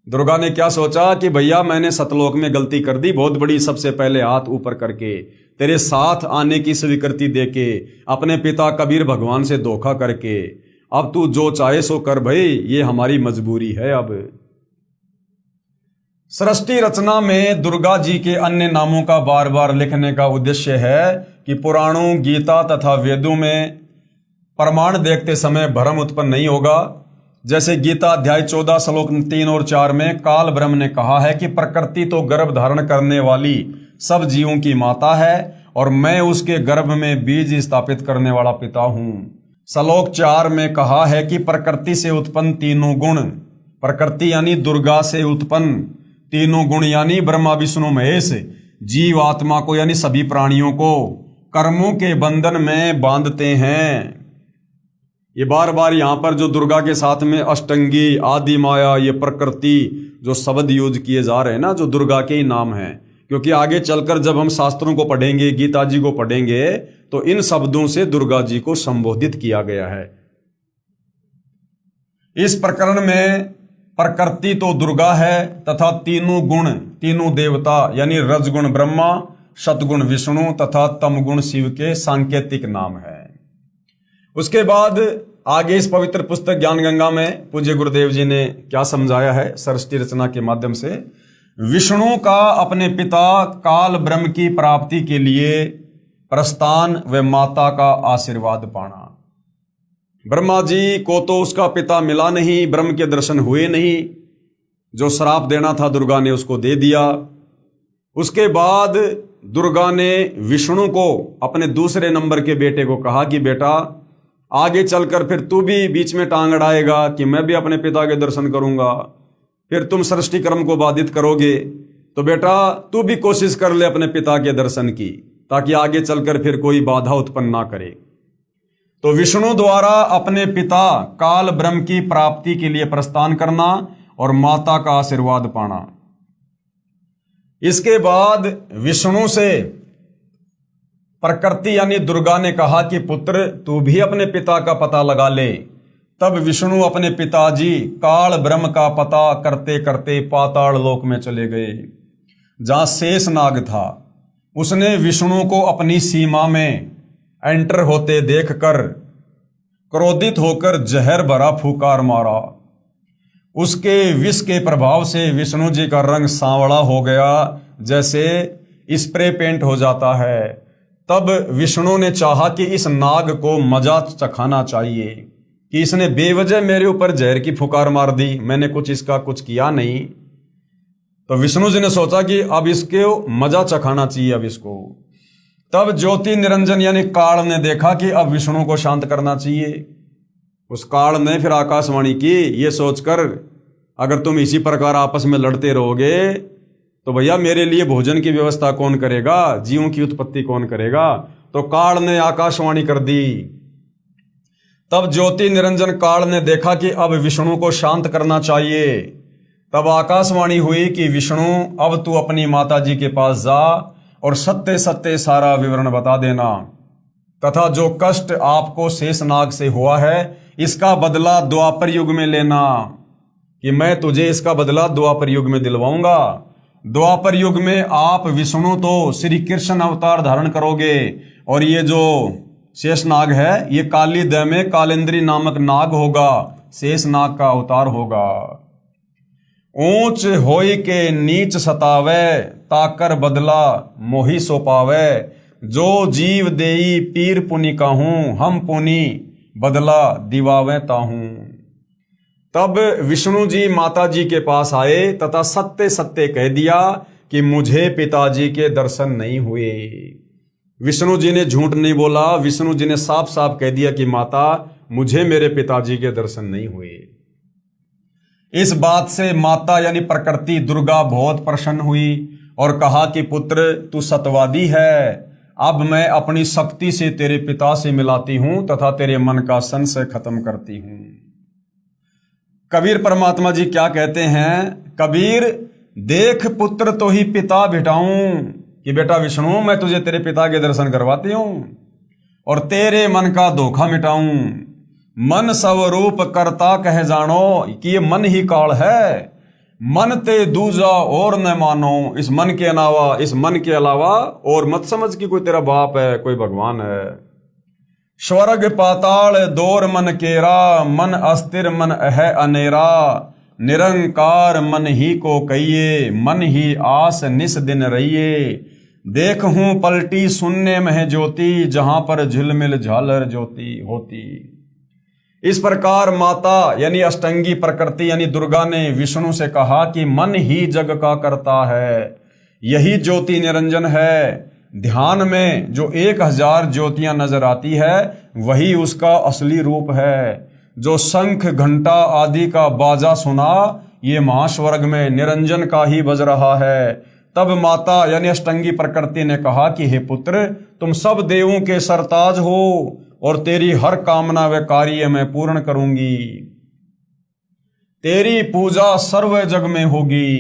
Speaker 1: दुर्गा ने क्या सोचा कि भैया मैंने सतलोक में गलती कर दी, बहुत बड़ी, सबसे पहले हाथ ऊपर करके तेरे साथ आने की स्वीकृति देके, अपने पिता कबीर भगवान से धोखा करके, अब तू जो चाहे सो कर भाई, ये हमारी मजबूरी है। अब सृष्टि रचना में दुर्गा जी के अन्य नामों का बार बार लिखने का उद्देश्य है कि पुराणों, गीता तथा वेदों में प्रमाण देखते समय भ्रम उत्पन्न नहीं होगा। जैसे गीता अध्याय 14 श्लोक 3 और 4 में काल ब्रह्म ने कहा है कि प्रकृति तो गर्भ धारण करने वाली सब जीवों की माता है और मैं उसके गर्भ में बीज स्थापित करने वाला पिता हूं। श्लोक 4 में कहा है कि प्रकृति से उत्पन्न तीनों गुण, प्रकृति यानी दुर्गा से उत्पन्न तीनों गुण यानी ब्रह्मा विष्णु महेश जीव आत्मा को यानी सभी प्राणियों को कर्मों के बंधन में बांधते हैं। ये बार बार यहाँ पर जो दुर्गा के साथ में अष्टंगी, आदि माया, ये प्रकृति जो शब्द यूज किए जा रहे हैं ना, जो दुर्गा के ही नाम हैं, क्योंकि आगे चलकर जब हम शास्त्रों को पढ़ेंगे, गीता जी को पढ़ेंगे, तो इन शब्दों से दुर्गा जी को संबोधित किया गया है। इस प्रकरण में प्रकृति तो दुर्गा है तथा तीनों गुण, तीनों देवता यानी रजगुण ब्रह्मा, सतगुण विष्णु तथा तमगुण शिव के सांकेतिक नाम है। उसके बाद आगे इस पवित्र पुस्तक ज्ञान गंगा में पूज्य गुरुदेव जी ने क्या समझाया है सरस्वती रचना के माध्यम से, विष्णु का अपने पिता काल ब्रह्म की प्राप्ति के लिए प्रस्थान व माता का आशीर्वाद पाना। ब्रह्मा जी को तो उसका पिता मिला नहीं, ब्रह्म के दर्शन हुए नहीं, जो श्राप देना था दुर्गा ने उसको दे दिया। उसके बाद दुर्गा ने विष्णु को अपने दूसरे नंबर के बेटे को कहा कि बेटा आगे चलकर फिर तू भी बीच में टांग अड़ाएगा कि मैं भी अपने पिता के दर्शन करूंगा, फिर तुम सृष्टि कर्म को बाधित करोगे, तो बेटा तू भी कोशिश कर ले अपने पिता के दर्शन की, ताकि आगे चलकर फिर कोई बाधा उत्पन्न ना करे। तो विष्णु द्वारा अपने पिता काल ब्रह्म की प्राप्ति के लिए प्रस्थान करना और माता का आशीर्वाद पाना। इसके बाद विष्णु से प्रकृति यानी दुर्गा ने कहा कि पुत्र तू भी अपने पिता का पता लगा ले। तब विष्णु अपने पिताजी काल ब्रह्म का पता करते करते पाताल लोक में चले गए, जहां शेष नाग था। उसने विष्णु को अपनी सीमा में एंटर होते देखकर क्रोधित होकर जहर भरा फूंकार मारा। उसके विष के प्रभाव से विष्णु जी का रंग सांवला हो गया, जैसे स्प्रे पेंट हो जाता है। तब विष्णु ने चाहा कि इस नाग को मजा चखाना चाहिए कि इसने बेवजह मेरे ऊपर जहर की फुकार मार दी, मैंने इसका कुछ किया नहीं। तो विष्णु जी ने सोचा कि अब इसके मजा चखाना चाहिए अब इसको। तब ज्योति निरंजन यानी काल ने देखा कि अब विष्णु को शांत करना चाहिए। उस काल ने फिर आकाशवाणी की, ये सोचकर अगर तुम इसी प्रकार आपस में लड़ते रहोगे तो भैया मेरे लिए भोजन की व्यवस्था कौन करेगा, जीवों की उत्पत्ति कौन करेगा। तो काल ने आकाशवाणी कर दी। तब ज्योति निरंजन काल ने देखा कि अब विष्णु को शांत करना चाहिए। तब आकाशवाणी हुई कि विष्णु अब तू अपनी माता जी के पास जा और सत्य सत्य सारा विवरण बता देना, तथा जो कष्ट आपको शेषनाग से हुआ है इसका बदला द्वापर युग में लेना, कि मैं तुझे इसका बदला द्वापर युग में दिलवाऊंगा। द्वापर युग में आप विष्णु तो श्री कृष्ण अवतार धारण करोगे और ये जो शेषनाग है ये काली दय में कालेंद्री नामक नाग होगा, शेषनाग का अवतार होगा। ऊंच होई के नीच सतावे ताकर बदला मोही सो पावे, जो जीव देई पीर पुनि कहूं हम पुनि बदला दिवावे ताहूं। तब विष्णु जी माता जी के पास आए तथा सत्य सत्य कह दिया कि मुझे पिताजी के दर्शन नहीं हुए। विष्णु जी ने झूठ नहीं बोला, विष्णु जी ने साफ साफ कह दिया कि माता मुझे मेरे पिताजी के दर्शन नहीं हुए। इस बात से माता यानी प्रकृति दुर्गा बहुत प्रसन्न हुई और कहा कि पुत्र तू सत्यवादी है, अब मैं अपनी शक्ति से तेरे पिता से मिलाती हूं तथा तेरे मन का संशय खत्म करती हूं। कबीर परमात्मा जी क्या कहते हैं, कबीर देख पुत्र तो ही पिता भिटाऊं, कि बेटा विष्णु मैं तुझे तेरे पिता के दर्शन करवाती हूं और तेरे मन का धोखा मिटाऊं। मन स्वरूप करता कह जानो, कि ये मन ही काल है, मन ते दूजा और न मानो। इस मन के अलावा और मत समझ कि कोई तेरा बाप है, कोई भगवान है। स्वर्ग पाताल दौर मन केरा, मन अस्थिर मन है अनेरा, निरंकार मन ही को कहिए, मन ही आस निस दिन रहिए। देख हूं पलटी शून्य में है ज्योति, जहां पर झिलमिल झालर ज्योति होती। इस प्रकार माता यानी अष्टंगी प्रकृति यानी दुर्गा ने विष्णु से कहा कि मन ही जग का करता है, यही ज्योति निरंजन है। ध्यान में जो 1000 ज्योतियां नजर आती है वही उसका असली रूप है। जो शंख घंटा आदि का बाजा सुना ये महास्वर्ग में निरंजन का ही बज रहा है। तब माता यानी अष्टंगी प्रकृति ने कहा कि हे पुत्र, तुम सब देवों के सरताज हो और तेरी हर कामना व कार्य मैं पूर्ण करूंगी। तेरी पूजा सर्व जग में होगी।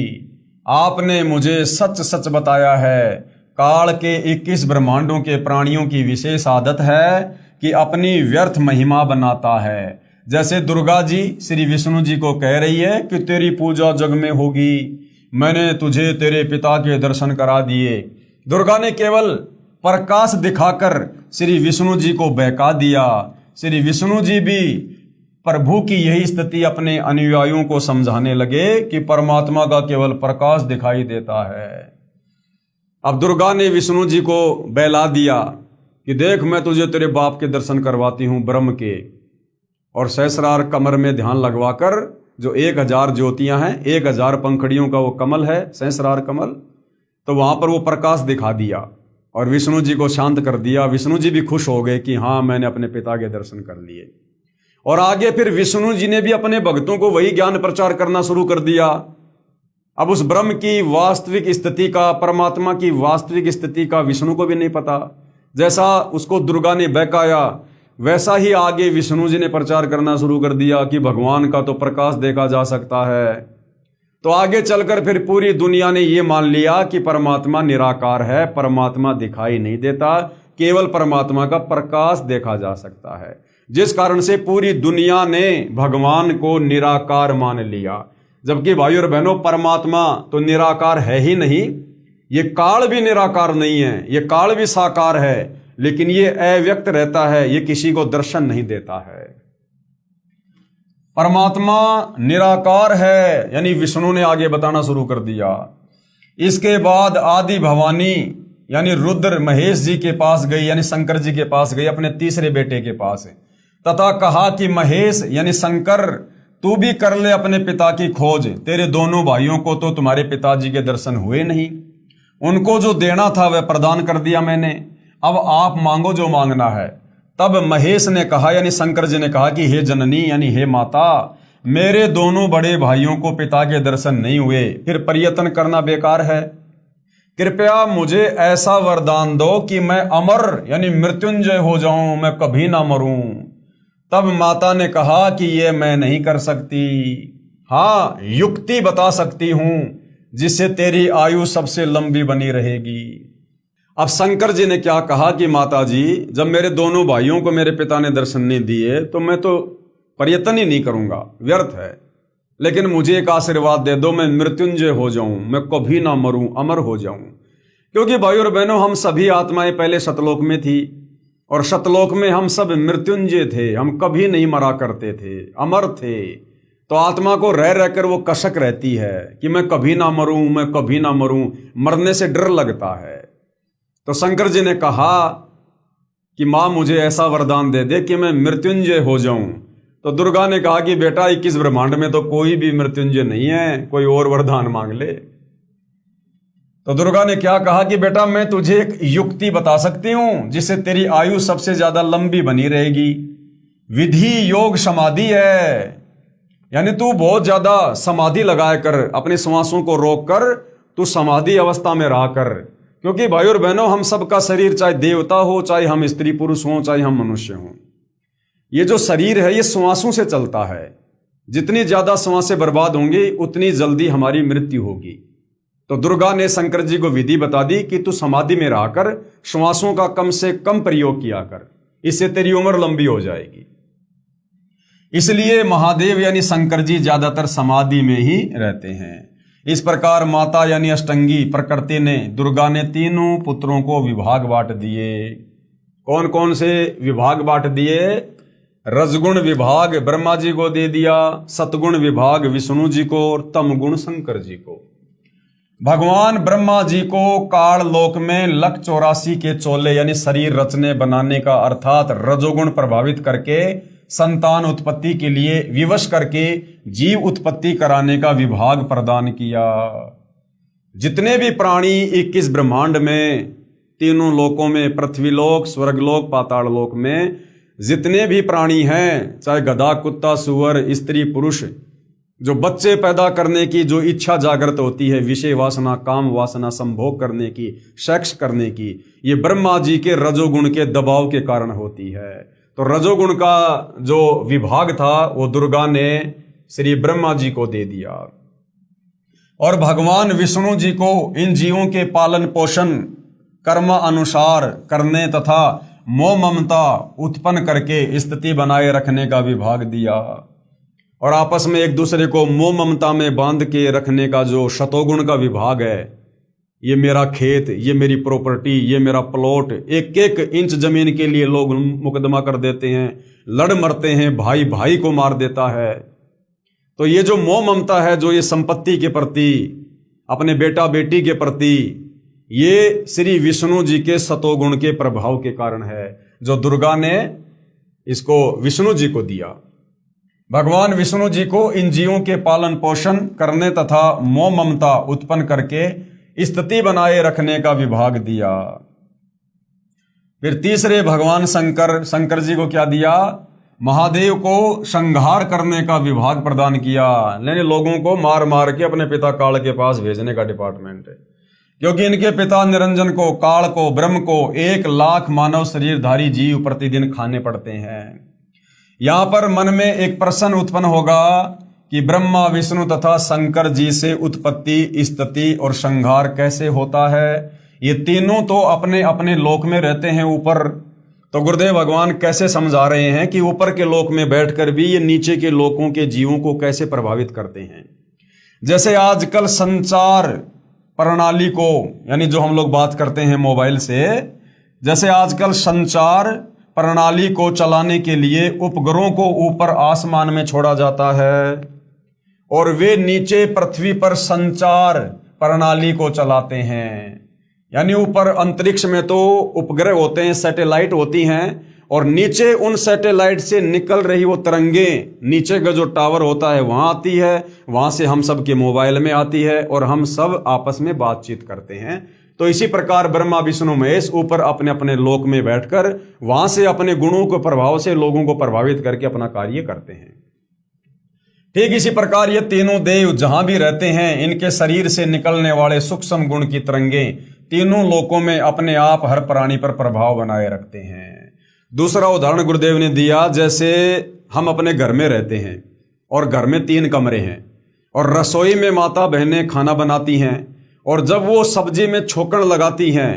Speaker 1: आपने मुझे सच सच बताया है। काल के 21 ब्रह्मांडों के प्राणियों की विशेष आदत है कि अपनी व्यर्थ महिमा बनाता है। जैसे दुर्गा जी श्री विष्णु जी को कह रही है कि तेरी पूजा जग में होगी, मैंने तुझे तेरे पिता के दर्शन करा दिए। दुर्गा ने केवल प्रकाश दिखाकर श्री विष्णु जी को बहका दिया। श्री विष्णु जी भी प्रभु की यही स्थिति अपने अनुयायियों को समझाने लगे कि परमात्मा का केवल प्रकाश दिखाई देता है। अब दुर्गा ने विष्णु जी को बहला दिया कि देख, मैं तुझे तेरे बाप के दर्शन करवाती हूं ब्रह्म के। और सहस्रार कमर में ध्यान लगवाकर जो 1000 ज्योतियां हैं, 1000 पंखड़ियों का वो कमल है सहस्रार कमल, तो वहां पर वो प्रकाश दिखा दिया और विष्णु जी को शांत कर दिया। विष्णु जी भी खुश हो गए कि हाँ, मैंने अपने पिता के दर्शन कर लिए। और आगे फिर विष्णु जी ने भी अपने भक्तों को वही ज्ञान प्रचार करना शुरू कर दिया। अब उस ब्रह्म की वास्तविक स्थिति का, परमात्मा की वास्तविक स्थिति का विष्णु को भी नहीं पता। जैसा उसको दुर्गा ने बहकाया वैसा ही आगे विष्णु जी ने प्रचार करना शुरू कर दिया कि भगवान का तो प्रकाश देखा जा सकता है। तो आगे चलकर फिर पूरी दुनिया ने ये मान लिया कि परमात्मा निराकार है, परमात्मा दिखाई नहीं देता, केवल परमात्मा का प्रकाश देखा जा सकता है। जिस कारण से पूरी दुनिया ने भगवान को निराकार मान लिया। जबकि भाई और बहनों, परमात्मा तो निराकार है ही नहीं, ये काल भी निराकार नहीं है, ये काल भी साकार है, लेकिन ये अव्यक्त रहता है, ये किसी को दर्शन नहीं देता है। परमात्मा निराकार है यानी विष्णु ने आगे बताना शुरू कर दिया। इसके बाद आदि भवानी यानी रुद्र महेश जी के पास गई, यानी शंकर जी के पास गई, अपने तीसरे बेटे के पास, तथा कहा कि महेश यानी शंकर, तू भी कर ले अपने पिता की खोज। तेरे दोनों भाइयों को तो तुम्हारे पिताजी के दर्शन हुए नहीं, उनको जो देना था वह प्रदान कर दिया मैंने, अब आप मांगो जो मांगना है। तब महेश ने कहा यानी शंकर जी ने कहा कि हे जननी यानी हे माता, मेरे दोनों बड़े भाइयों को पिता के दर्शन नहीं हुए, फिर प्रयत्न करना बेकार है। कृपया मुझे ऐसा वरदान दो कि मैं अमर यानी मृत्युंजय हो जाऊं, मैं कभी ना मरूं। तब माता ने कहा कि ये मैं नहीं कर सकती, हाँ युक्ति बता सकती हूं जिससे तेरी आयु सबसे लंबी बनी रहेगी। अब शंकर जी ने क्या कहा कि माता जी, जब मेरे दोनों भाइयों को मेरे पिता ने दर्शन नहीं दिए तो मैं तो प्रयत्न ही नहीं करूंगा, व्यर्थ है। लेकिन मुझे एक आशीर्वाद दे दो, मैं मृत्युंजय हो जाऊं, मैं कभी ना मरूं, अमर हो जाऊं। क्योंकि भाई और बहनों, हम सभी आत्माएं पहले सतलोक में थी और सतलोक में हम सब मृत्युंजय थे, हम कभी नहीं मरा करते थे, अमर थे। तो आत्मा को रह रहकर वो कसक रहती है कि मैं कभी ना मरूं, मैं कभी ना मरूं, मरने से डर लगता है। तो शंकर जी ने कहा कि माँ मुझे ऐसा वरदान दे दे कि मैं मृत्युंजय हो जाऊं। तो दुर्गा ने कहा कि बेटा 21 ब्रह्मांड में तो कोई भी मृत्युंजय नहीं है, कोई और वरदान मांग ले। तो दुर्गा ने क्या कहा कि बेटा मैं तुझे एक युक्ति बता सकती हूं जिससे तेरी आयु सबसे ज्यादा लंबी बनी रहेगी। विधि योग समाधि है, यानी तू बहुत ज्यादा समाधि लगाया कर, अपने श्वासों को रोक कर तू समाधि अवस्था में रहा कर। क्योंकि भाई और बहनों, हम सबका शरीर चाहे देवता हो, चाहे हम स्त्री पुरुष हों, चाहे हम मनुष्य हों, ये जो शरीर है ये श्वासों से चलता है। जितनी ज्यादा श्वासें बर्बाद होंगी उतनी जल्दी हमारी मृत्यु होगी। तो दुर्गा ने शंकर जी को विधि बता दी कि तू समाधि में रहकर श्वासों का कम से कम प्रयोग किया कर, इससे तेरी उम्र लंबी हो जाएगी। इसलिए महादेव यानी शंकर जी ज्यादातर समाधि में ही रहते हैं। इस प्रकार माता यानी अष्टंगी प्रकृति ने, दुर्गा ने तीनों पुत्रों को विभाग बांट दिए। कौन कौन से विभाग बांट दिए? रजगुण विभाग ब्रह्मा जी को दे दिया, सतगुण विभाग विष्णु जी को और तमगुण शंकर जी को। भगवान ब्रह्मा जी को काल लोक में लक 84 के चोले यानी शरीर रचने बनाने का अर्थात रजोगुण प्रभावित करके संतान उत्पत्ति के लिए विवश करके जीव उत्पत्ति कराने का विभाग प्रदान किया। जितने भी प्राणी 21 ब्रह्मांड में, तीनों लोकों में, पृथ्वीलोक, स्वर्गलोक, पाताल लोक में जितने भी प्राणी हैं, चाहे गधा, कुत्ता, सुअर, स्त्री, पुरुष, जो बच्चे पैदा करने की जो इच्छा जागृत होती है, विषय वासना, काम वासना, संभोग करने की, सेक्स करने की, ये ब्रह्मा जी के रजोगुण के दबाव के कारण होती है। तो रजोगुण का जो विभाग था वो दुर्गा ने श्री ब्रह्मा जी को दे दिया और भगवान विष्णु जी को इन जीवों के पालन पोषण कर्म अनुसार करने तथा मोह ममता उत्पन्न करके स्थिति बनाए रखने का विभाग दिया और आपस में एक दूसरे को मोह ममता में बांध के रखने का जो शतोगुण का विभाग है, ये मेरा खेत, ये मेरी प्रॉपर्टी, ये मेरा प्लॉट, एक एक इंच जमीन के लिए लोग मुकदमा कर देते हैं, लड़ मरते हैं, भाई भाई को मार देता है। तो ये जो मोह ममता है, जो ये संपत्ति के प्रति, अपने बेटा बेटी के प्रति, ये श्री विष्णु जी के सतोगुण के प्रभाव के कारण है, जो दुर्गा ने इसको विष्णु जी को दिया। भगवान विष्णु जी को इन जीवों के पालन पोषण करने तथा मोह ममता उत्पन्न करके स्थिति बनाए रखने का विभाग दिया। फिर तीसरे भगवान शंकर जी को क्या दिया? महादेव को संहार करने का विभाग प्रदान किया, यानी लोगों को मार मार के अपने पिता काल के पास भेजने का डिपार्टमेंट है। क्योंकि इनके पिता निरंजन को, काल को, ब्रह्म को 1 लाख मानव शरीरधारी जीव प्रतिदिन खाने पड़ते हैं। यहां पर मन में एक प्रश्न उत्पन्न होगा कि ब्रह्मा, विष्णु तथा शंकर जी से उत्पत्ति, स्थिति और संहार कैसे होता है? ये तीनों तो अपने अपने लोक में रहते हैं ऊपर। तो गुरुदेव भगवान कैसे समझा रहे हैं कि ऊपर के लोक में बैठकर भी ये नीचे के लोकों के जीवों को कैसे प्रभावित करते हैं। जैसे आजकल संचार प्रणाली को, यानी जो हम लोग बात करते हैं मोबाइल से, जैसे आजकल संचार प्रणाली को चलाने के लिए उपग्रहों को ऊपर आसमान में छोड़ा जाता है और वे नीचे पृथ्वी पर संचार प्रणाली को चलाते हैं। यानी ऊपर अंतरिक्ष में तो उपग्रह होते हैं, सैटेलाइट होती हैं, और नीचे उन सैटेलाइट से निकल रही वो तरंगें नीचे का जो टावर होता है वहां आती है, वहां से हम सब के मोबाइल में आती है और हम सब आपस में बातचीत करते हैं। तो इसी प्रकार ब्रह्मा, विष्णु, महेश ऊपर अपने अपने लोक में बैठकर वहां से अपने गुणों के प्रभाव से लोगों को प्रभावित करके अपना कार्य करते हैं। ठीक इसी प्रकार ये तीनों देव जहां भी रहते हैं, इनके शरीर से निकलने वाले सूक्ष्म गुण की तरंगें तीनों लोकों में अपने आप हर प्राणी पर प्रभाव बनाए रखते हैं। दूसरा उदाहरण गुरुदेव ने दिया, जैसे हम अपने घर में रहते हैं और घर में 3 कमरे हैं और रसोई में माता बहनें खाना बनाती हैं और जब वो सब्जी में छोकन लगाती हैं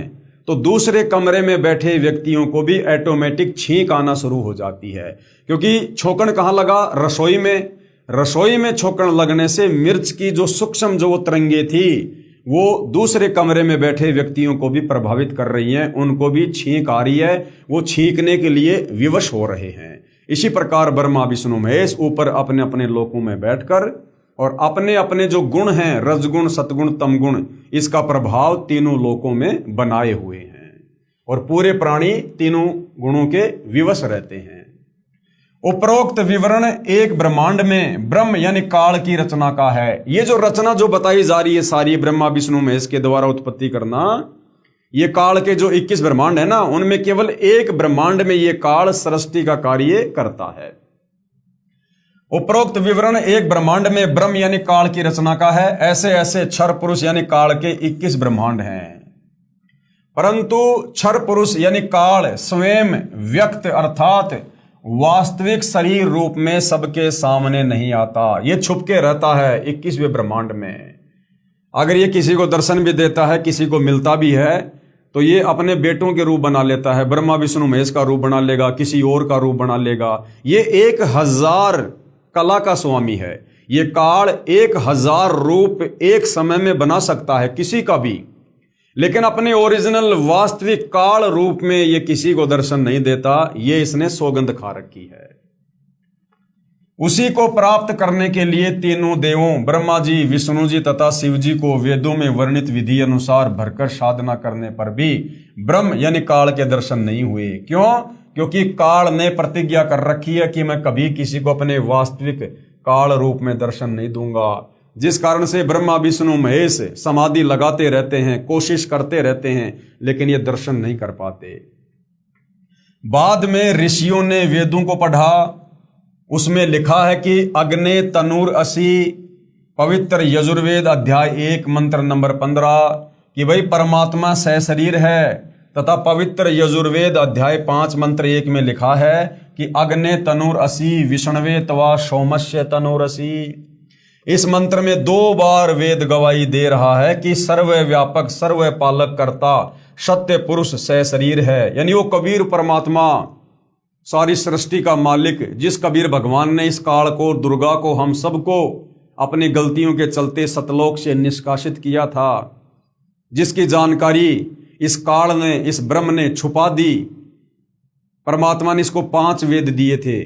Speaker 1: तो दूसरे कमरे में बैठे व्यक्तियों को भी ऑटोमेटिक छींक आना शुरू हो जाती है। क्योंकि छोकन कहाँ लगा? रसोई में। रसोई में छोकन लगने से मिर्च की जो सूक्ष्म जो वो तरंगे थी वो दूसरे कमरे में बैठे व्यक्तियों को भी प्रभावित कर रही हैं, उनको भी छींक आ रही है, वो छींकने के लिए विवश हो रहे हैं। इसी प्रकार ब्रह्मा, विष्णु, महेश ऊपर अपने अपने लोकों में बैठकर और अपने अपने जो गुण हैं, रजगुण, सतगुण, तमगुण, इसका प्रभाव तीनों लोकों में बनाए हुए हैं और पूरे प्राणी तीनों गुणों के विवश रहते हैं। उपरोक्त विवरण एक ब्रह्मांड में ब्रह्म यानी काल की रचना का है। ये जो रचना जो बताई जा रही है सारी ब्रह्मा, विष्णु, महेश के द्वारा उत्पत्ति करना, ये काल के जो 21 ब्रह्मांड है ना, उनमें केवल एक ब्रह्मांड में ये काल सृष्टि का कार्य करता है। उपरोक्त विवरण एक ब्रह्मांड में ब्रह्म यानी काल की रचना का है। ऐसे ऐसे क्षर पुरुष यानी काल के 21 ब्रह्मांड हैं, परंतु क्षर पुरुष यानी काल स्वयं व्यक्त अर्थात वास्तविक शरीर रूप में सबके सामने नहीं आता। ये छुप के रहता है 21वें ब्रह्मांड में। अगर ये किसी को दर्शन भी देता है, किसी को मिलता भी है, तो ये अपने बेटों के रूप बना लेता है। ब्रह्मा, विष्णु, महेश का रूप बना लेगा, किसी और का रूप बना लेगा। ये 1000 कला का स्वामी है। ये काल 1000 रूप एक समय में बना सकता है किसी का भी, लेकिन अपने ओरिजिनल वास्तविक काल रूप में ये किसी को दर्शन नहीं देता। ये इसने सौगंध खा रखी है। उसी को प्राप्त करने के लिए तीनों देवों ब्रह्मा जी, विष्णु जी तथा शिव जी को वेदों में वर्णित विधि अनुसार भरकर साधना करने पर भी ब्रह्म यानी काल के दर्शन नहीं हुए। क्यों? क्योंकि काल ने प्रतिज्ञा कर रखी है कि मैं कभी किसी को अपने वास्तविक काल रूप में दर्शन नहीं दूंगा, जिस कारण से ब्रह्मा विष्णु महेश समाधि लगाते रहते हैं, कोशिश करते रहते हैं, लेकिन ये दर्शन नहीं कर पाते। बाद में ऋषियों ने वेदों को पढ़ा, उसमें लिखा है कि अग्ने तनूर असी, पवित्र यजुर्वेद अध्याय 1 मंत्र नंबर 15 कि भाई परमात्मा सहशरीर है, तथा पवित्र यजुर्वेद अध्याय 5 मंत्र 1 में लिखा है कि अग्ने तनूर असी विष्णवे तवा सोमस्य तनूर असी। इस मंत्र में 2 बार वेद गवाही दे रहा है कि सर्वव्यापक सर्वपालक कर्ता सत्य पुरुष सहशरीर है, यानी वो कबीर परमात्मा सारी सृष्टि का मालिक, जिस कबीर भगवान ने इस काल को, दुर्गा को, हम सबको अपनी गलतियों के चलते सतलोक से निष्कासित किया था, जिसकी जानकारी इस काल ने, इस ब्रह्म ने छुपा दी। परमात्मा ने इसको 5 वेद दिए थे।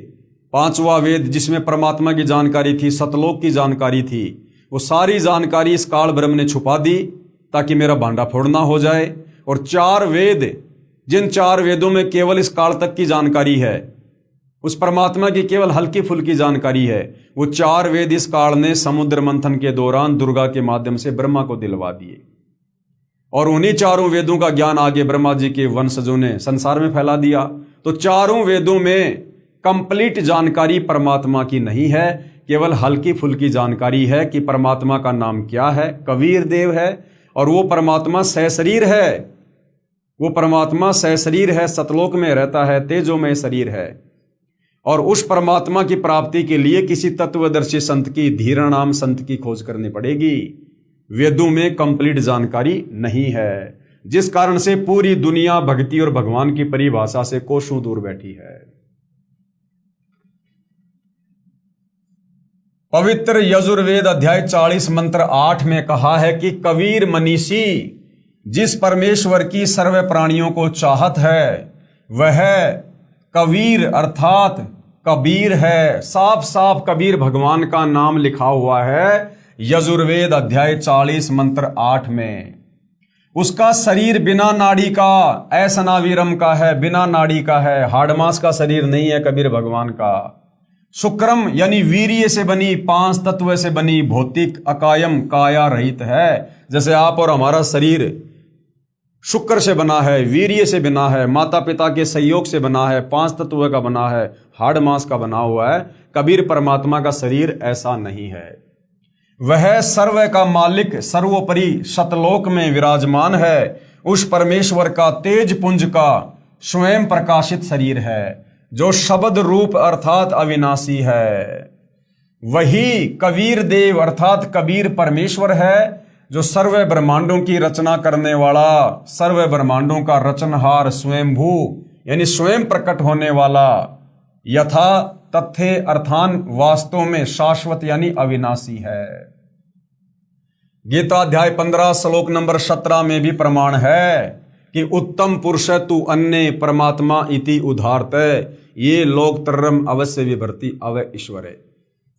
Speaker 1: 5वां वेद जिसमें परमात्मा की जानकारी थी, सतलोक की जानकारी थी, वो सारी जानकारी इस काल ब्रह्म ने छुपा दी ताकि मेरा भांडा फोड़ना हो जाए। और 4 वेद, जिन 4 वेदों में केवल इस काल तक की जानकारी है, उस परमात्मा की केवल हल्की फुल्की जानकारी है, वो 4 वेद इस काल ने समुद्र मंथन के दौरान दुर्गा के माध्यम से ब्रह्मा को दिलवा दिए। और उन्हीं 4 वेदों का ज्ञान आगे ब्रह्मा जी के वंशजों ने संसार में फैला दिया। तो 4 वेदों में कंप्लीट जानकारी परमात्मा की नहीं है, केवल हल्की फुल्की जानकारी है कि परमात्मा का नाम क्या है, कबीर देव है, और वो परमात्मा सहशरीर है। वो परमात्मा सहशरीर है, सतलोक में रहता है, तेजोमय शरीर है। और उस परमात्मा की प्राप्ति के लिए किसी तत्वदर्शी संत की, धीर नाम संत की खोज करनी पड़ेगी। वेदों में कंप्लीट जानकारी नहीं है, जिस कारण से पूरी दुनिया भक्ति और भगवान की परिभाषा से कोसों दूर बैठी है। पवित्र यजुर्वेद अध्याय 40 मंत्र 8 में कहा है कि कबीर मनीषी जिस परमेश्वर की सर्व प्राणियों को चाहत है, वह कबीर अर्थात कबीर है। साफ साफ कबीर भगवान का नाम लिखा हुआ है यजुर्वेद अध्याय 40 मंत्र 8 में। उसका शरीर बिना नाड़ी का, ऐसनावीरम का है, बिना नाड़ी का है, हाड़मास का शरीर नहीं है कबीर भगवान का। शुक्रम यानी वीर्य से बनी, 5 तत्व से बनी, भौतिक अकायम काया रहित है। जैसे आप और हमारा शरीर शुक्र से बना है, वीर्य से बना है, माता पिता के सहयोग से बना है, 5 तत्व का बना है, हाड़ मांस का बना हुआ है। कबीर परमात्मा का शरीर ऐसा नहीं है। वह सर्व का मालिक, सर्वोपरि सतलोक में विराजमान है। उस परमेश्वर का तेज पुंज का स्वयं प्रकाशित शरीर है, जो शब्द रूप अर्थात अविनाशी है। वही कबीर देव अर्थात कबीर परमेश्वर है, जो सर्व ब्रह्मांडों की रचना करने वाला, सर्व ब्रह्मांडों का रचनहार, स्वयंभू यानी स्वयं प्रकट होने वाला, यथा तथ्य अर्थान वास्तव में शाश्वत यानी अविनाशी है। गीता अध्याय 15 श्लोक नंबर 17 में भी प्रमाण है कि उत्तम पुरुष तु अन्य परमात्मा इति उदाहरत ये लोक तरम अवश्य विभर्ति अव ईश्वरे।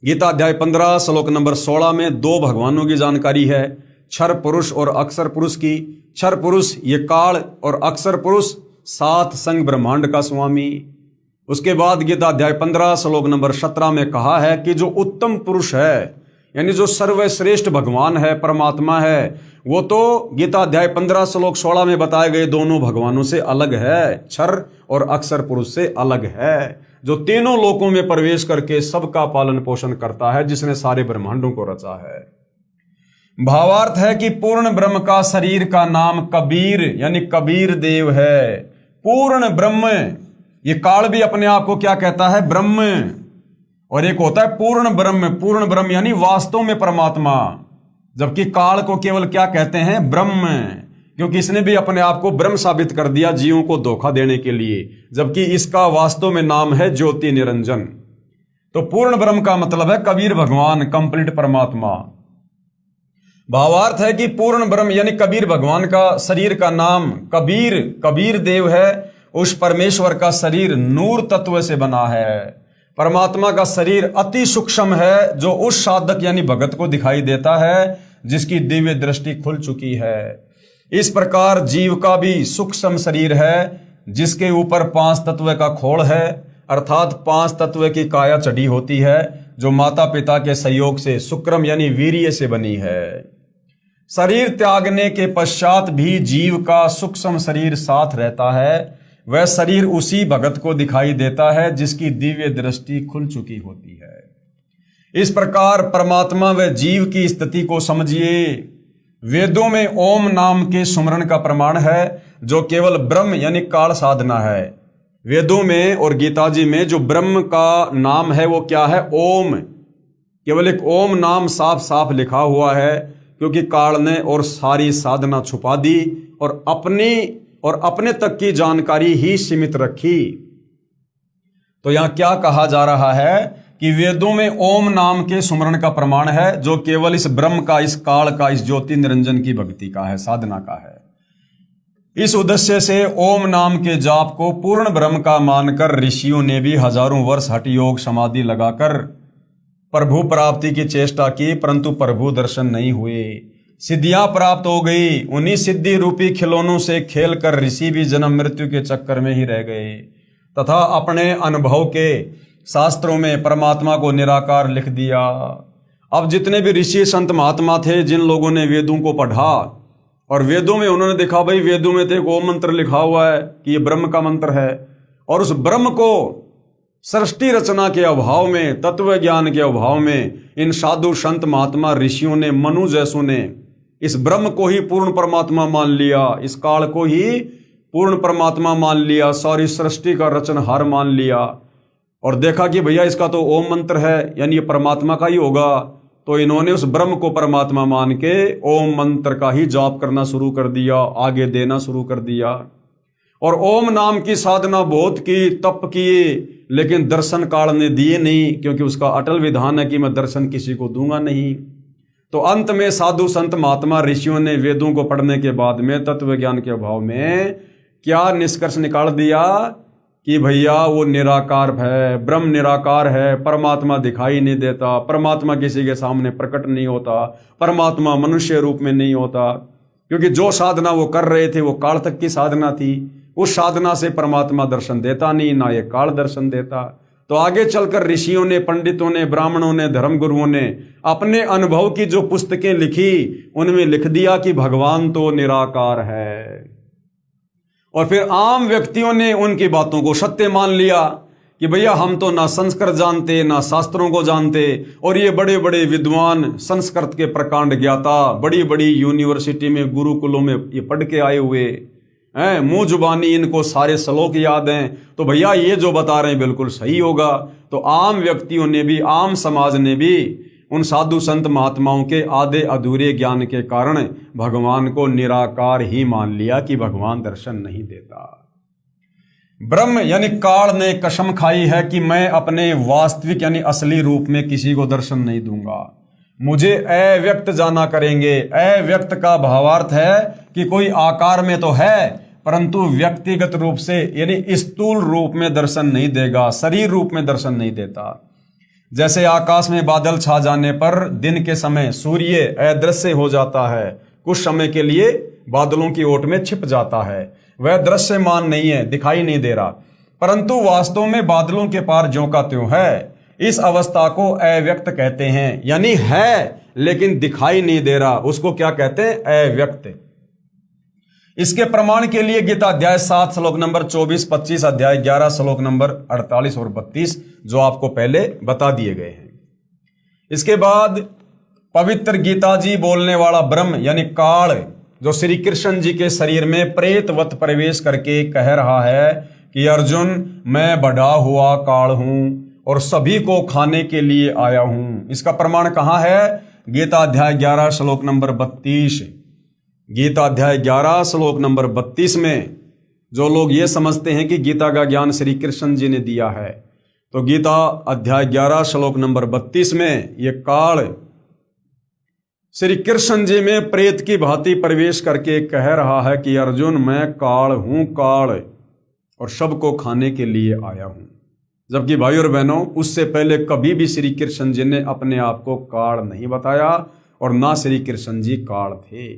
Speaker 1: गीता अध्याय 15 श्लोक नंबर 16 में 2 भगवानों की जानकारी है, क्षर पुरुष और अक्षर पुरुष की। क्षर पुरुष ये काल और अक्षर पुरुष 7 संग ब्रह्मांड का स्वामी। उसके बाद गीता अध्याय 15 श्लोक नंबर 17 में कहा है कि जो उत्तम पुरुष है, यानी जो सर्वश्रेष्ठ भगवान है, परमात्मा है, वो तो गीता अध्याय 15 श्लोक 16 में बताए गए दोनों भगवानों से अलग है, क्षर और अक्षर पुरुष से अलग है, जो तीनों लोकों में प्रवेश करके सबका पालन पोषण करता है, जिसने सारे ब्रह्मांडों को रचा है। भावार्थ है कि पूर्ण ब्रह्म का शरीर का नाम कबीर यानी कबीर देव है। पूर्ण ब्रह्म, ये काल भी अपने आप को क्या कहता है? ब्रह्म। और एक होता है पूर्ण ब्रह्म। पूर्ण ब्रह्म यानी वास्तव में परमात्मा, जबकि काल को केवल क्या कहते हैं? ब्रह्म, क्योंकि इसने भी अपने आप को ब्रह्म साबित कर दिया जीवों को धोखा देने के लिए, जबकि इसका वास्तव में नाम है ज्योति निरंजन। तो पूर्ण ब्रह्म का मतलब है कबीर भगवान, कंप्लीट परमात्मा। भावार्थ है कि पूर्ण ब्रह्म यानी कबीर भगवान का शरीर का नाम कबीर, कबीर देव है। उस परमेश्वर का शरीर नूर तत्व से बना है। परमात्मा का शरीर अति सूक्ष्म है, जो उस साधक यानी भगत को दिखाई देता है जिसकी दिव्य दृष्टि खुल चुकी है। इस प्रकार जीव का भी सूक्ष्म शरीर है, जिसके ऊपर 5 तत्व का खोल है, अर्थात 5 तत्व की काया चढ़ी होती है, जो माता पिता के सहयोग से शुक्रम यानी वीर्य से बनी है। शरीर त्यागने के पश्चात भी जीव का सूक्ष्म शरीर साथ रहता है। वह शरीर उसी भगत को दिखाई देता है जिसकी दिव्य दृष्टि खुल चुकी होती है। इस प्रकार परमात्मा व जीव की स्थिति को समझिए। वेदों में ओम नाम के सुमरण का प्रमाण है, जो केवल ब्रह्म यानी काल साधना है। वेदों में और गीता जी में जो ब्रह्म का नाम है वो क्या है? ओम। केवल एक ओम नाम साफ साफ लिखा हुआ है, क्योंकि काल ने और सारी साधना छुपा दी और अपने तक की जानकारी ही सीमित रखी। तो यहां क्या कहा जा रहा है कि वेदों में ओम नाम के सुमरण का प्रमाण है, जो केवल इस ब्रह्म का, इस काल का, इस ज्योति निरंजन की भक्ति का है, साधना का है। इस उद्देश्य से ओम नाम के जाप को पूर्ण ब्रह्म का मानकर ऋषियों ने भी हजारों वर्ष हठ योग समाधि लगाकर प्रभु प्राप्ति की चेष्टा की, परंतु प्रभु दर्शन नहीं हुए। सिद्धियां प्राप्त हो गई, उन्हीं सिद्धि रूपी खिलौनों से खेलकर ऋषि भी जन्म मृत्यु के चक्कर में ही रह गए तथा अपने अनुभव के शास्त्रों में परमात्मा को निराकार लिख दिया। अब जितने भी ऋषि संत महात्मा थे, जिन लोगों ने वेदों को पढ़ा और वेदों में उन्होंने देखा, भाई वेदों में तो एक ओम मंत्र लिखा हुआ है कि ये ब्रह्म का मंत्र है, और उस ब्रह्म को सृष्टि रचना के अभाव में, तत्व ज्ञान के अभाव में इन साधु संत महात्मा ऋषियों ने, मनु जैसों ने इस ब्रह्म को ही पूर्ण परमात्मा मान लिया, इस काल को ही पूर्ण परमात्मा मान लिया, सारी सृष्टि का रचनहार मान लिया, और देखा कि भैया इसका तो ओम मंत्र है, यानी ये परमात्मा का ही होगा। तो इन्होंने उस ब्रह्म को परमात्मा मान के ओम मंत्र का ही जाप करना शुरू कर दिया, आगे देना शुरू कर दिया। और ओम नाम की साधना बहुत की, तप किए, लेकिन दर्शन काल ने दिए नहीं, क्योंकि उसका अटल विधान है कि मैं दर्शन किसी को दूंगा नहीं। तो अंत में साधु संत महात्मा ऋषियों ने वेदों को पढ़ने के बाद में तत्व ज्ञान के अभाव में क्या निष्कर्ष निकाल दिया कि भैया वो निराकार है, ब्रह्म निराकार है, परमात्मा दिखाई नहीं देता, परमात्मा किसी के सामने प्रकट नहीं होता, परमात्मा मनुष्य रूप में नहीं होता, क्योंकि जो साधना वो कर रहे थे वो काल तक की साधना थी। उस साधना से परमात्मा दर्शन देता नहीं, ना ये काल दर्शन देता। तो आगे चलकर ऋषियों ने, पंडितों ने, ब्राह्मणों ने, धर्मगुरुओं ने अपने अनुभव की जो पुस्तकें लिखी, उनमें लिख दिया कि भगवान तो निराकार है। और फिर आम व्यक्तियों ने उनकी बातों को सत्य मान लिया कि भैया हम तो ना संस्कृत जानते, ना शास्त्रों को जानते, और ये बड़े बड़े विद्वान, संस्कृत के प्रकांड ज्ञाता, बड़ी बड़ी यूनिवर्सिटी में, गुरुकुलों में ये पढ़ के आए हुए हैं, मुंह जुबानी इनको सारे श्लोक याद हैं, तो भैया ये जो बता रहे हैं बिल्कुल सही होगा। तो आम व्यक्तियों ने भी, आम समाज ने भी उन साधु संत महात्माओं के आधे अधूरे ज्ञान के कारण भगवान को निराकार ही मान लिया कि भगवान दर्शन नहीं देता। ब्रह्म यानी काल ने कसम खाई है कि मैं अपने वास्तविक यानी असली रूप में किसी को दर्शन नहीं दूंगा, मुझे अव्यक्त जाना करेंगे। अव्यक्त का भावार्थ है कि कोई आकार में तो है, परंतु व्यक्तिगत रूप से यानी स्थूल रूप में दर्शन नहीं देगा, शरीर रूप में दर्शन नहीं देता। जैसे आकाश में बादल छा जाने पर दिन के समय सूर्य अदृश्य हो जाता है, कुछ समय के लिए बादलों की ओट में छिप जाता है, वह दृश्यमान नहीं है, दिखाई नहीं दे रहा, परंतु वास्तव में बादलों के पार ज्यों का त्यों है। इस अवस्था को अव्यक्त कहते हैं, यानी है लेकिन दिखाई नहीं दे रहा, उसको क्या कहते हैं? अव्यक्त। इसके प्रमाण के लिए गीता अध्याय 7 श्लोक नंबर 24, 25, अध्याय 11 श्लोक नंबर 48 और 32 जो आपको पहले बता दिए गए हैं। इसके बाद पवित्र गीता जी बोलने वाला ब्रह्म यानी काल, जो श्री कृष्ण जी के शरीर में प्रेतवत प्रवेश करके कह रहा है कि अर्जुन मैं बढ़ा हुआ काल हूं और सभी को खाने के लिए आया हूं। इसका प्रमाण कहां है? गीता अध्याय 11 श्लोक नंबर 32। गीता अध्याय 11 श्लोक नंबर 32 में जो लोग ये समझते हैं कि गीता का ज्ञान श्री कृष्ण जी ने दिया है, तो गीता अध्याय 11 श्लोक नंबर 32 में ये काल श्री कृष्ण जी में प्रेत की भांति प्रवेश करके कह रहा है कि अर्जुन मैं काल हूं, काल, और सबको खाने के लिए आया हूं। जबकि भाई और बहनों, उससे पहले कभी भी श्री कृष्ण जी ने अपने आप को काल नहीं बताया और ना श्री कृष्ण जी काल थे।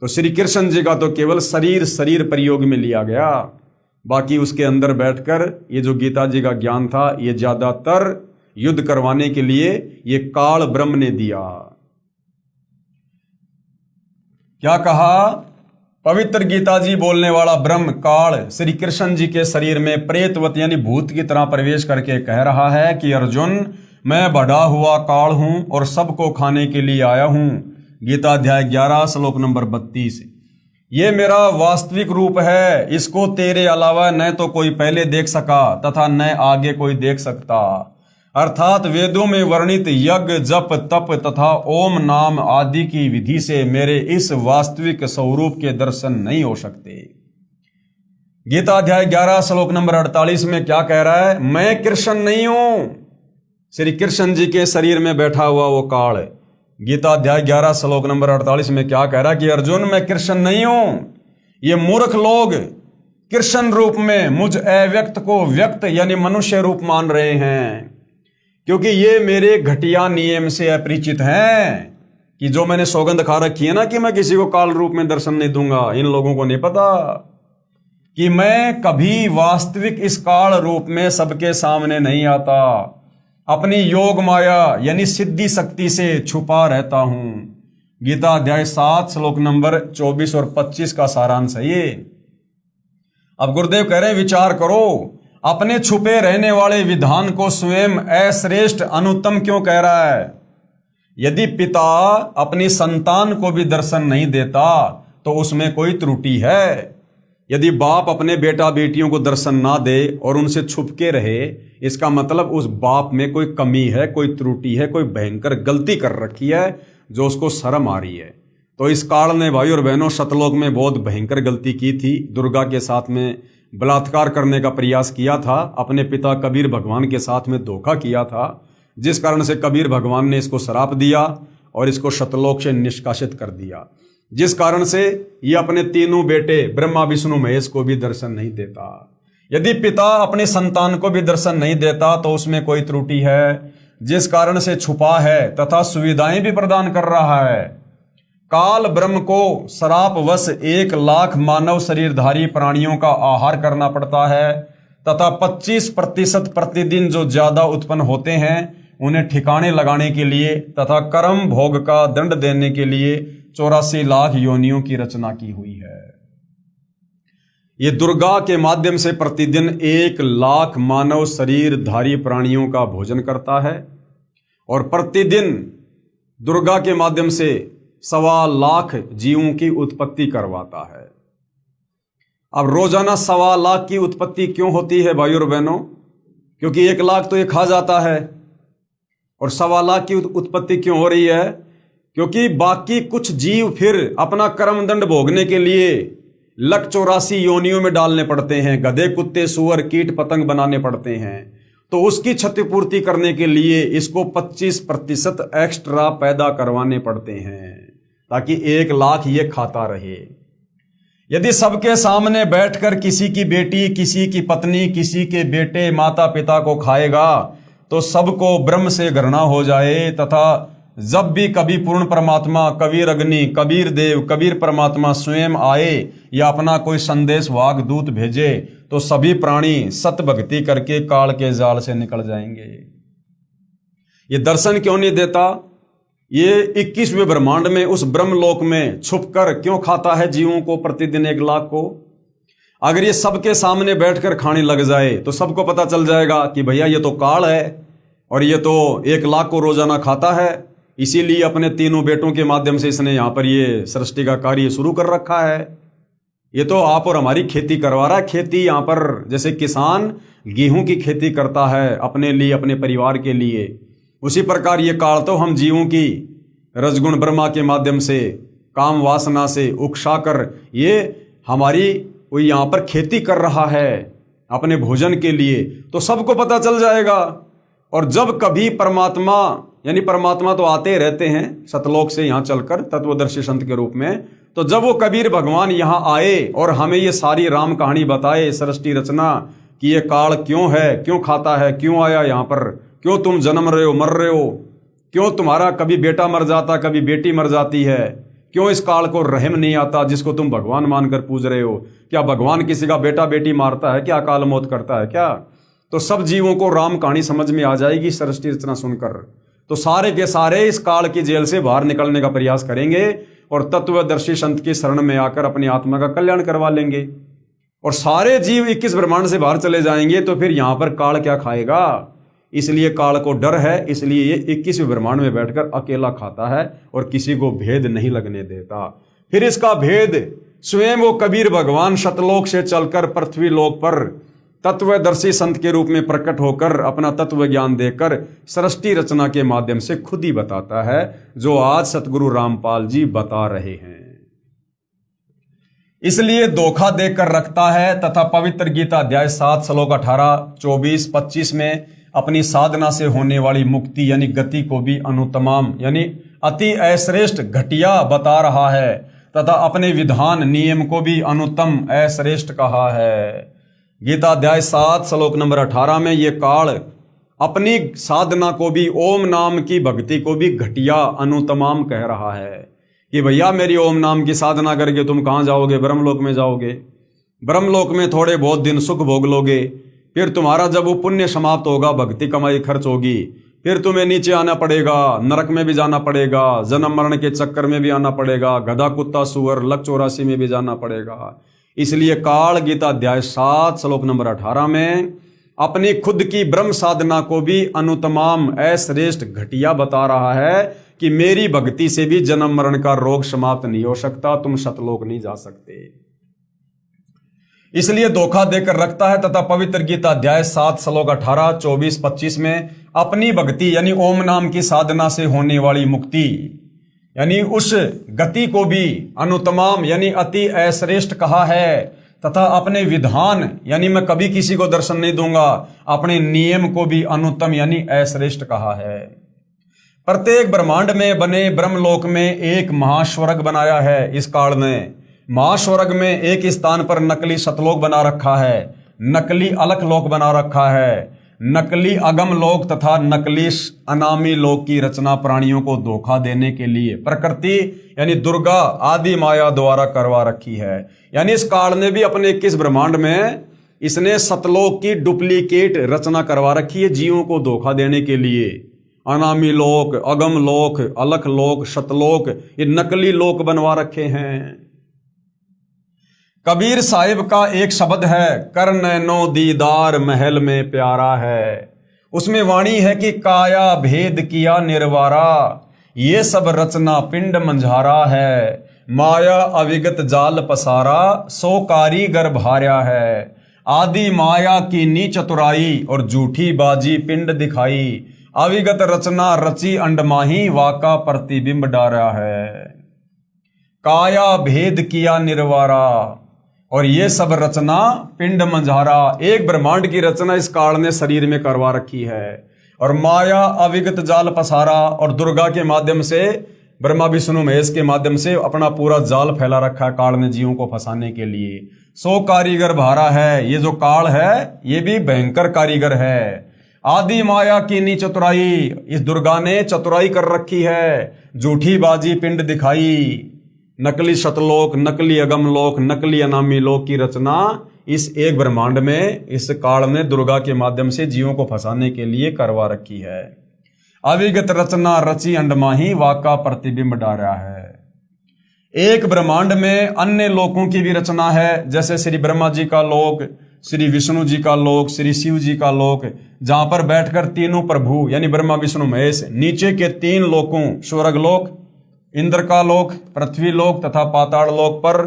Speaker 1: तो श्री कृष्ण जी का तो केवल शरीर प्रयोग में लिया गया, बाकी उसके अंदर बैठकर ये जो गीता जी का ज्ञान था ये ज्यादातर युद्ध करवाने के लिए ये काल ब्रह्म ने दिया। क्या कहा? पवित्र गीता जी बोलने वाला ब्रह्म काल श्री कृष्ण जी के शरीर में प्रेतवत यानी भूत की तरह प्रवेश करके कह रहा है कि अर्जुन, मैं बढ़ा हुआ काल हूं और सबको खाने के लिए आया हूं। गीता अध्याय 11 श्लोक नंबर 32। ये मेरा वास्तविक रूप है, इसको तेरे अलावा न तो कोई पहले देख सका तथा न आगे कोई देख सकता। अर्थात वेदों में वर्णित यज्ञ, जप, तप तथा ओम नाम आदि की विधि से मेरे इस वास्तविक स्वरूप के दर्शन नहीं हो सकते। गीता अध्याय 11 श्लोक नंबर 48 में क्या कह रहा है? मैं कृष्ण नहीं हूं, श्री कृष्ण जी के शरीर में बैठा हुआ वो काल। गीता अध्याय 11 श्लोक नंबर 48 में क्या कह रहा है कि अर्जुन, मैं कृष्ण नहीं हूं। ये मूर्ख लोग कृष्ण रूप में मुझ अव्यक्त को व्यक्त यानी मनुष्य रूप मान रहे हैं, क्योंकि ये मेरे घटिया नियम से अपरिचित हैं कि जो मैंने सौगंध खा रखी है ना कि मैं किसी को काल रूप में दर्शन नहीं दूंगा। इन लोगों को नहीं पता कि मैं कभी वास्तविक इस काल रूप में सबके सामने नहीं आता, अपनी योग माया यानी सिद्धि शक्ति से छुपा रहता हूं। गीता अध्याय 7 श्लोक नंबर 24 और 25 का सारांश है ये। अब गुरुदेव कह रहे हैं, विचार करो, अपने छुपे रहने वाले विधान को स्वयं अश्रेष्ठ अनुत्तम क्यों कह रहा है? यदि पिता अपनी संतान को भी दर्शन नहीं देता तो उसमें कोई त्रुटि है। यदि बाप अपने बेटा बेटियों को दर्शन ना दे और उनसे छुप के रहे, इसका मतलब उस बाप में कोई कमी है, कोई त्रुटि है, कोई भयंकर गलती कर रखी है जो उसको शर्म आ रही है। तो इस काल ने भाई और बहनों सतलोक में बहुत भयंकर गलती की थी। दुर्गा के साथ में बलात्कार करने का प्रयास किया था, अपने पिता कबीर भगवान के साथ में धोखा किया था, जिस कारण से कबीर भगवान ने इसको श्राप दिया और इसको सतलोक से निष्कासित कर दिया, जिस कारण से ये अपने तीनों बेटे ब्रह्मा विष्णु महेश को भी दर्शन नहीं देता। यदि पिता अपने संतान को भी दर्शन नहीं देता तो उसमें कोई त्रुटि है, जिस कारण से छुपा है तथा सुविधाएं भी प्रदान कर रहा है। काल ब्रह्म को श्रापवश 1 लाख मानव शरीरधारी प्राणियों का आहार करना पड़ता है तथा 25% प्रतिदिन जो ज्यादा उत्पन्न होते हैं उन्हें ठिकाने लगाने के लिए तथा कर्म भोग का दंड देने के लिए 84 लाख योनियों की रचना की हुई है। ये दुर्गा के माध्यम से प्रतिदिन 1 लाख मानव शरीरधारी प्राणियों का भोजन करता है और प्रतिदिन दुर्गा के माध्यम से 1.25 लाख जीवों की उत्पत्ति करवाता है। अब रोजाना 1.25 लाख की उत्पत्ति क्यों होती है भाई और बहनों? क्योंकि 1 लाख तो ये खा जाता है, और 1.25 लाख की उत्पत्ति क्यों हो रही है? क्योंकि बाकी कुछ जीव फिर अपना कर्म दंड भोगने के लिए 184 योनियों में डालने पड़ते हैं, गधे कुत्ते सूअर कीट पतंग बनाने पड़ते हैं। तो उसकी क्षतिपूर्ति करने के लिए इसको 25% एक्स्ट्रा पैदा करवाने पड़ते हैं ताकि 1 लाख ये खाता रहे। यदि सबके सामने बैठकर किसी की बेटी, किसी की पत्नी, किसी के बेटे, माता पिता को खाएगा तो सबको ब्रह्म से घृणा हो जाए तथा जब भी कभी पूर्ण परमात्मा कबीर अग्नि, कबीर देव, कबीर परमात्मा स्वयं आए या अपना कोई संदेश वाग दूत भेजे तो सभी प्राणी सत भक्ति करके काल के जाल से निकल जाएंगे। ये दर्शन क्यों नहीं देता? ये 21वें ब्रह्मांड में उस ब्रह्मलोक में छुपकर क्यों खाता है जीवों को प्रतिदिन 1 लाख को? अगर ये सबके सामने बैठकर खाने लग जाए तो सबको पता चल जाएगा कि भैया ये तो काल है और ये तो 1 लाख को रोजाना खाता है, इसीलिए अपने तीनों बेटों के माध्यम से इसने यहाँ पर ये सृष्टि का कार्य शुरू कर रखा है। ये तो आप और हमारी खेती करवा रहा है। खेती यहाँ पर जैसे किसान गेहूं की खेती करता है अपने लिए, अपने परिवार के लिए, उसी प्रकार ये काल तो हम जीवों की रजगुण ब्रह्मा के माध्यम से काम वासना से उकसाकर ये हमारी वो यहाँ पर खेती कर रहा है अपने भोजन के लिए, तो सबको पता चल जाएगा। और जब कभी परमात्मा, यानी परमात्मा तो आते रहते हैं सतलोक से यहाँ चलकर तत्वदर्शी संत के रूप में, तो जब वो कबीर भगवान यहाँ आए और हमें ये सारी राम कहानी बताए, सृष्टि रचना कि ये काल क्यों है, क्यों खाता है, क्यों आया यहाँ पर, क्यों तुम जन्म रहे हो, मर रहे हो, क्यों तुम्हारा कभी बेटा मर जाता, कभी बेटी मर जाती है, क्यों इस काल को रहम नहीं आता जिसको तुम भगवान मानकर पूज रहे हो। क्या भगवान किसी का बेटा बेटी मारता है क्या, अकाल मौत करता है क्या? तो सब जीवों को राम कहानी समझ में आ जाएगी सृष्टि रचना सुनकर। तो सारे के सारे इस काल की जेल से बाहर निकलने का प्रयास करेंगे और तत्वदर्शी संत की शरण में आकर अपनी आत्मा का कल्याण करवा लेंगे। और सारे जीव 21 ब्रह्मांड से बाहर चले जाएंगे तो फिर यहां पर काल क्या खाएगा? इसलिए काल को डर है, इसलिए ये 21वें ब्रह्मांड में बैठकर अकेला खाता है और किसी को भेद नहीं लगने देता। फिर इसका भेद स्वयं वो कबीर भगवान शतलोक से चलकर पृथ्वी लोक पर तत्वदर्शी संत के रूप में प्रकट होकर अपना तत्व ज्ञान देकर सृष्टि रचना के माध्यम से खुद ही बताता है, जो आज सतगुरु रामपाल जी बता रहे हैं। इसलिए धोखा देकर रखता है तथा पवित्र गीता अध्याय 7 श्लोक 18, 24, 25 में अपनी साधना से होने वाली मुक्ति यानी गति को भी अनुतमाम यानी अति अश्रेष्ठ घटिया बता रहा है तथा अपने विधान नियम को भी अनुत्तम अश्रेष्ठ कहा है। गीता अध्याय 7 श्लोक नंबर 18 में ये काल अपनी साधना को भी, ओम नाम की भक्ति को भी घटिया अनुतमाम कह रहा है कि भैया मेरी ओम नाम की साधना करके तुम कहाँ जाओगे? ब्रह्मलोक में जाओगे। ब्रह्मलोक में थोड़े बहुत दिन सुख भोग लोगे, फिर तुम्हारा जब वो पुण्य समाप्त होगा, भक्ति कमाई खर्च होगी, फिर तुम्हें नीचे आना पड़ेगा, नरक में भी जाना पड़ेगा, जन्म मरण के चक्कर में भी आना पड़ेगा, गधा कुत्ता सुअर लक 84 में भी जाना पड़ेगा। इसलिए काल गीता अध्याय 7 श्लोक नंबर 18 में अपनी खुद की ब्रह्म साधना को भी अनुतमाम अश्रेष्ठ घटिया बता रहा है कि मेरी भक्ति से भी जन्म मरण का रोग समाप्त नहीं हो सकता, तुम सतलोक नहीं जा सकते। इसलिए धोखा देकर रखता है तथा पवित्र गीता अध्याय 7 श्लोक 18, 24, 25 में अपनी भक्ति यानी ओम नाम की साधना से होने वाली मुक्ति यानी उस गति को भी अनुतमाम यानी अति अश्रेष्ठ कहा है तथा अपने विधान यानी मैं कभी किसी को दर्शन नहीं दूंगा, अपने नियम को भी अनुत्तम यानी अश्रेष्ठ कहा है। प्रत्येक ब्रह्मांड में बने ब्रह्मलोक में एक महास्वर्ग बनाया है इस काल ने। महास्वर्ग में एक स्थान पर नकली सतलोक बना रखा है, नकली अलख लोक बना रखा है, नकली अगम लोक तथा नकली अनामी लोक की रचना प्राणियों को धोखा देने के लिए प्रकृति यानी दुर्गा आदि माया द्वारा करवा रखी है। यानी इस काल ने भी अपने 21 ब्रह्मांड में इसने सतलोक की डुप्लीकेट रचना करवा रखी है जीवों को धोखा देने के लिए। अनामी लोक, अगम लोक, अलख लोक, शतलोक, ये नकली लोक बनवा रखे हैं। कबीर साहिब का एक शब्द है, कर नैनो दीदार महल में प्यारा है। उसमें वाणी है कि काया भेद किया निर्वारा, ये सब रचना पिंड मंझारा है। माया अविगत जाल पसारा, सो कारीगर भार्या है। आदि माया की नी चतुराई और झूठी बाजी पिंड दिखाई। अविगत रचना रची अंडमाही, वाका प्रतिबिंब डारा है। काया भेद किया निर्वारा और ये सब रचना पिंड मंझारा, एक ब्रह्मांड की रचना इस काल ने शरीर में करवा रखी है। और माया अविगत जाल पसारा और दुर्गा के माध्यम से, ब्रह्मा विष्णु महेश के माध्यम से अपना पूरा जाल फैला रखा है काल ने जीवों को फंसाने के लिए। सो कारीगर भारा है, ये जो काल है ये भी भयंकर कारीगर है। आदि माया की नी चतुराई, इस दुर्गा ने चतुराई कर रखी है, झूठी बाजी पिंड दिखाई। नकली शतलोक, नकली अगम लोक, नकली अनामी लोक की रचना इस एक ब्रह्मांड में इस काल ने दुर्गा के माध्यम से जीवों को फंसाने के लिए करवा रखी है। अविगत रचना रची अंडमाही, वाका प्रतिबिंब डारा है। एक ब्रह्मांड में अन्य लोकों की भी रचना है, जैसे श्री ब्रह्मा जी का लोक, श्री विष्णु जी का लोक, श्री शिव जी का लोक, जहां पर बैठकर तीनों प्रभु यानी ब्रह्मा विष्णु महेश नीचे के 3 लोकों स्वर्ग लोक, इंद्र का लोक, पृथ्वी लोक तथा पाताल लोक पर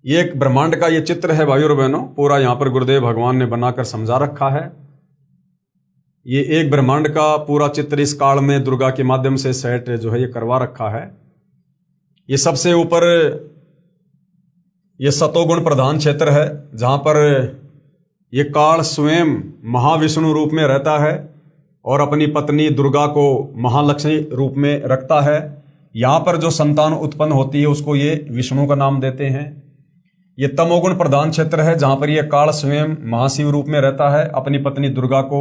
Speaker 1: एक ब्रह्मांड का ये चित्र है भाइयों और बहनों, पूरा यहां पर गुरुदेव भगवान ने बनाकर समझा रखा है। ये एक ब्रह्मांड का पूरा चित्र इस काल में दुर्गा के माध्यम से सेट जो है ये करवा रखा है। ये सबसे ऊपर ये सतोगुण प्रधान क्षेत्र है, जहां पर ये काल स्वयं महाविष्णु रूप में रहता है और अपनी पत्नी दुर्गा को महालक्ष्मी रूप में रखता है। यहाँ पर जो संतान उत्पन्न होती है उसको ये विष्णु का नाम देते हैं। ये तमोगुण प्रधान क्षेत्र है, जहां पर ये काल स्वयं महाशिव रूप में रहता है, अपनी पत्नी दुर्गा को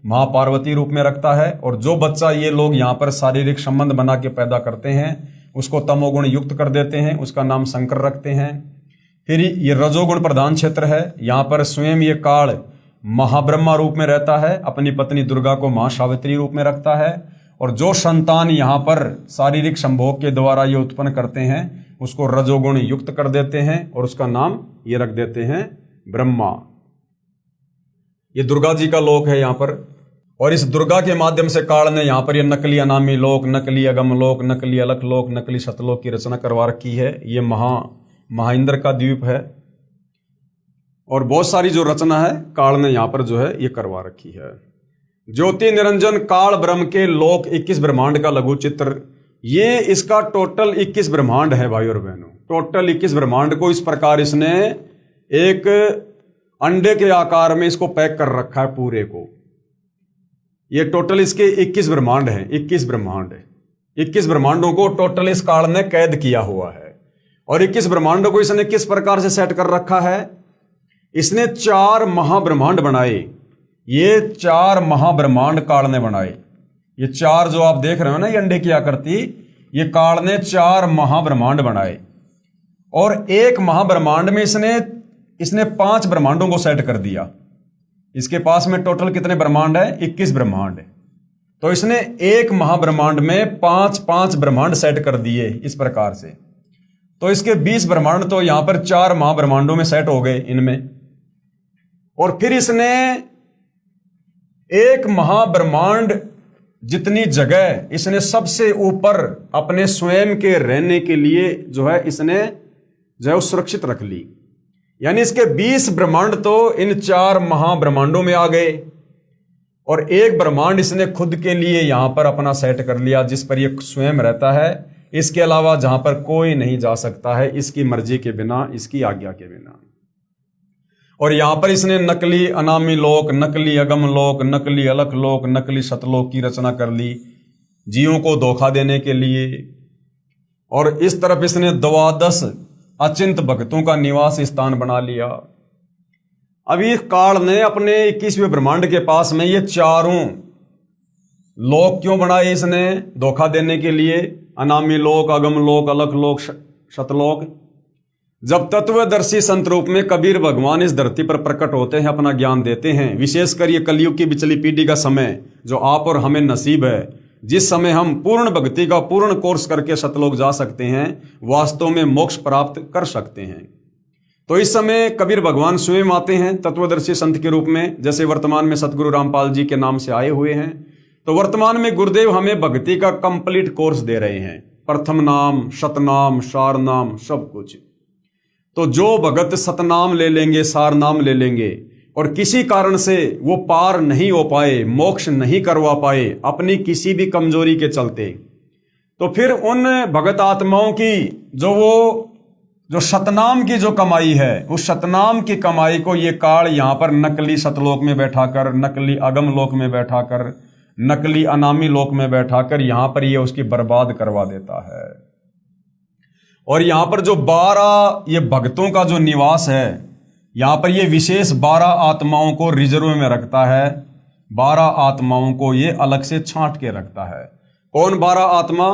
Speaker 1: महापार्वती रूप में रखता है। और जो बच्चा ये लोग यहाँ पर शारीरिक संबंध बना के पैदा करते हैं उसको तमोगुण युक्त कर देते हैं, उसका नाम शंकर रखते हैं। फिर ये रजोगुण प्रधान क्षेत्र है, यहाँ पर स्वयं ये काल महाब्रह्मा रूप में रहता है, अपनी पत्नी दुर्गा को महासावित्री रूप में रखता है। और जो संतान यहाँ पर शारीरिक संभोग के द्वारा ये उत्पन्न करते हैं उसको रजोगुण युक्त कर देते हैं और उसका नाम ये रख देते हैं ब्रह्मा। ये दुर्गा जी का लोक है यहाँ पर। और इस दुर्गा के माध्यम से काल ने यहाँ पर ये नकली अनामी लोक, नकली अगम लोक, नकली अलख लोक, नकली सतलोक की रचना करवा रखी है। ये महाइंद्र का द्वीप है और बहुत सारी जो रचना है काल ने यहाँ पर जो है ये करवा रखी है। ज्योति निरंजन काल ब्रह्म के लोक 21 ब्रह्मांड का लघु चित्र, ये इसका टोटल 21 ब्रह्मांड है भाई और बहनों। टोटल 21 ब्रह्मांड को इस प्रकार इसने एक अंडे के आकार में इसको पैक कर रखा है पूरे को। ये टोटल इसके 21 ब्रह्मांड हैं, 21 ब्रह्मांड है। 21 ब्रह्मांडों को टोटल इस काल ने कैद किया हुआ है। और 21 ब्रह्मांडों को इसने किस प्रकार से सेट कर रखा है? इसने 4 महाब्रह्मांड बनाए। ये 4 महाब्रह्मांड काल ने बनाए। ये 4 जो आप देख रहे हो ना ये अंडे की आकृति, ये काल ने 4 महाब्रह्मांड बनाए। और एक महाब्रह्मांड में इसने 5 ब्रह्मांडों को सेट कर दिया। इसके पास में टोटल कितने ब्रह्मांड है? 21 ब्रह्मांड है। तो इसने एक महाब्रह्मांड में 5 ब्रह्मांड सेट कर दिए इस प्रकार से। तो इसके 20 ब्रह्मांड तो यहां पर 4 महाब्रह्मांडों में सेट हो गए इनमें। और फिर इसने एक महाब्रह्मांड जितनी जगह इसने सबसे ऊपर अपने स्वयं के रहने के लिए जो है इसने जो है सुरक्षित रख ली। यानी इसके 20 ब्रह्मांड तो इन 4 महाब्रह्मांडों में आ गए और एक ब्रह्मांड इसने खुद के लिए यहां पर अपना सेट कर लिया जिस पर ये स्वयं रहता है। इसके अलावा जहां पर कोई नहीं जा सकता है इसकी मर्जी के बिना, इसकी आज्ञा के बिना। और यहां पर इसने नकली अनामी लोक, नकली अगम लोक, नकली अलख लोक, नकली सतलोक की रचना कर ली जीवों को धोखा देने के लिए। और इस तरफ इसने 12 अचिंत भक्तों का निवास स्थान बना लिया। अभी काल ने अपने 21वें ब्रह्मांड के पास में ये 4 लोक क्यों बनाए? इसने धोखा देने के लिए, अनामी लोक, अगम लोक, अलख लोक, सतलोक। जब तत्वदर्शी संत रूप में कबीर भगवान इस धरती पर प्रकट होते हैं, अपना ज्ञान देते हैं, विशेषकर ये कलयुग की बिचली पीढ़ी का समय जो आप और हमें नसीब है, जिस समय हम पूर्ण भक्ति का पूर्ण कोर्स करके सतलोक जा सकते हैं, वास्तव में मोक्ष प्राप्त कर सकते हैं। तो इस समय कबीर भगवान स्वयं आते हैं तत्वदर्शी संत के रूप में, जैसे वर्तमान में सतगुरु रामपाल जी के नाम से आए हुए हैं। तो वर्तमान में गुरुदेव हमें भक्ति का कंप्लीट कोर्स दे रहे हैं, प्रथम नाम, शतनाम, सार नाम, सब कुछ। तो जो भगत सतनाम ले लेंगे, सार नाम ले लेंगे और किसी कारण से वो पार नहीं हो पाए, मोक्ष नहीं करवा पाए अपनी किसी भी कमजोरी के चलते, तो फिर उन भगत आत्माओं की जो सतनाम की जो कमाई है, उस सतनाम की कमाई को ये काल यहाँ पर नकली सतलोक में बैठाकर, नकली अगम लोक में बैठाकर, नकली अनामी लोक में बैठाकर यहाँ पर ये उसकी बर्बाद करवा देता है। और यहाँ पर जो 12 ये भक्तों का जो निवास है, यहाँ पर ये विशेष 12 आत्माओं को रिजर्व में रखता है। 12 आत्माओं को ये अलग से छांट के रखता है। कौन 12 आत्मा?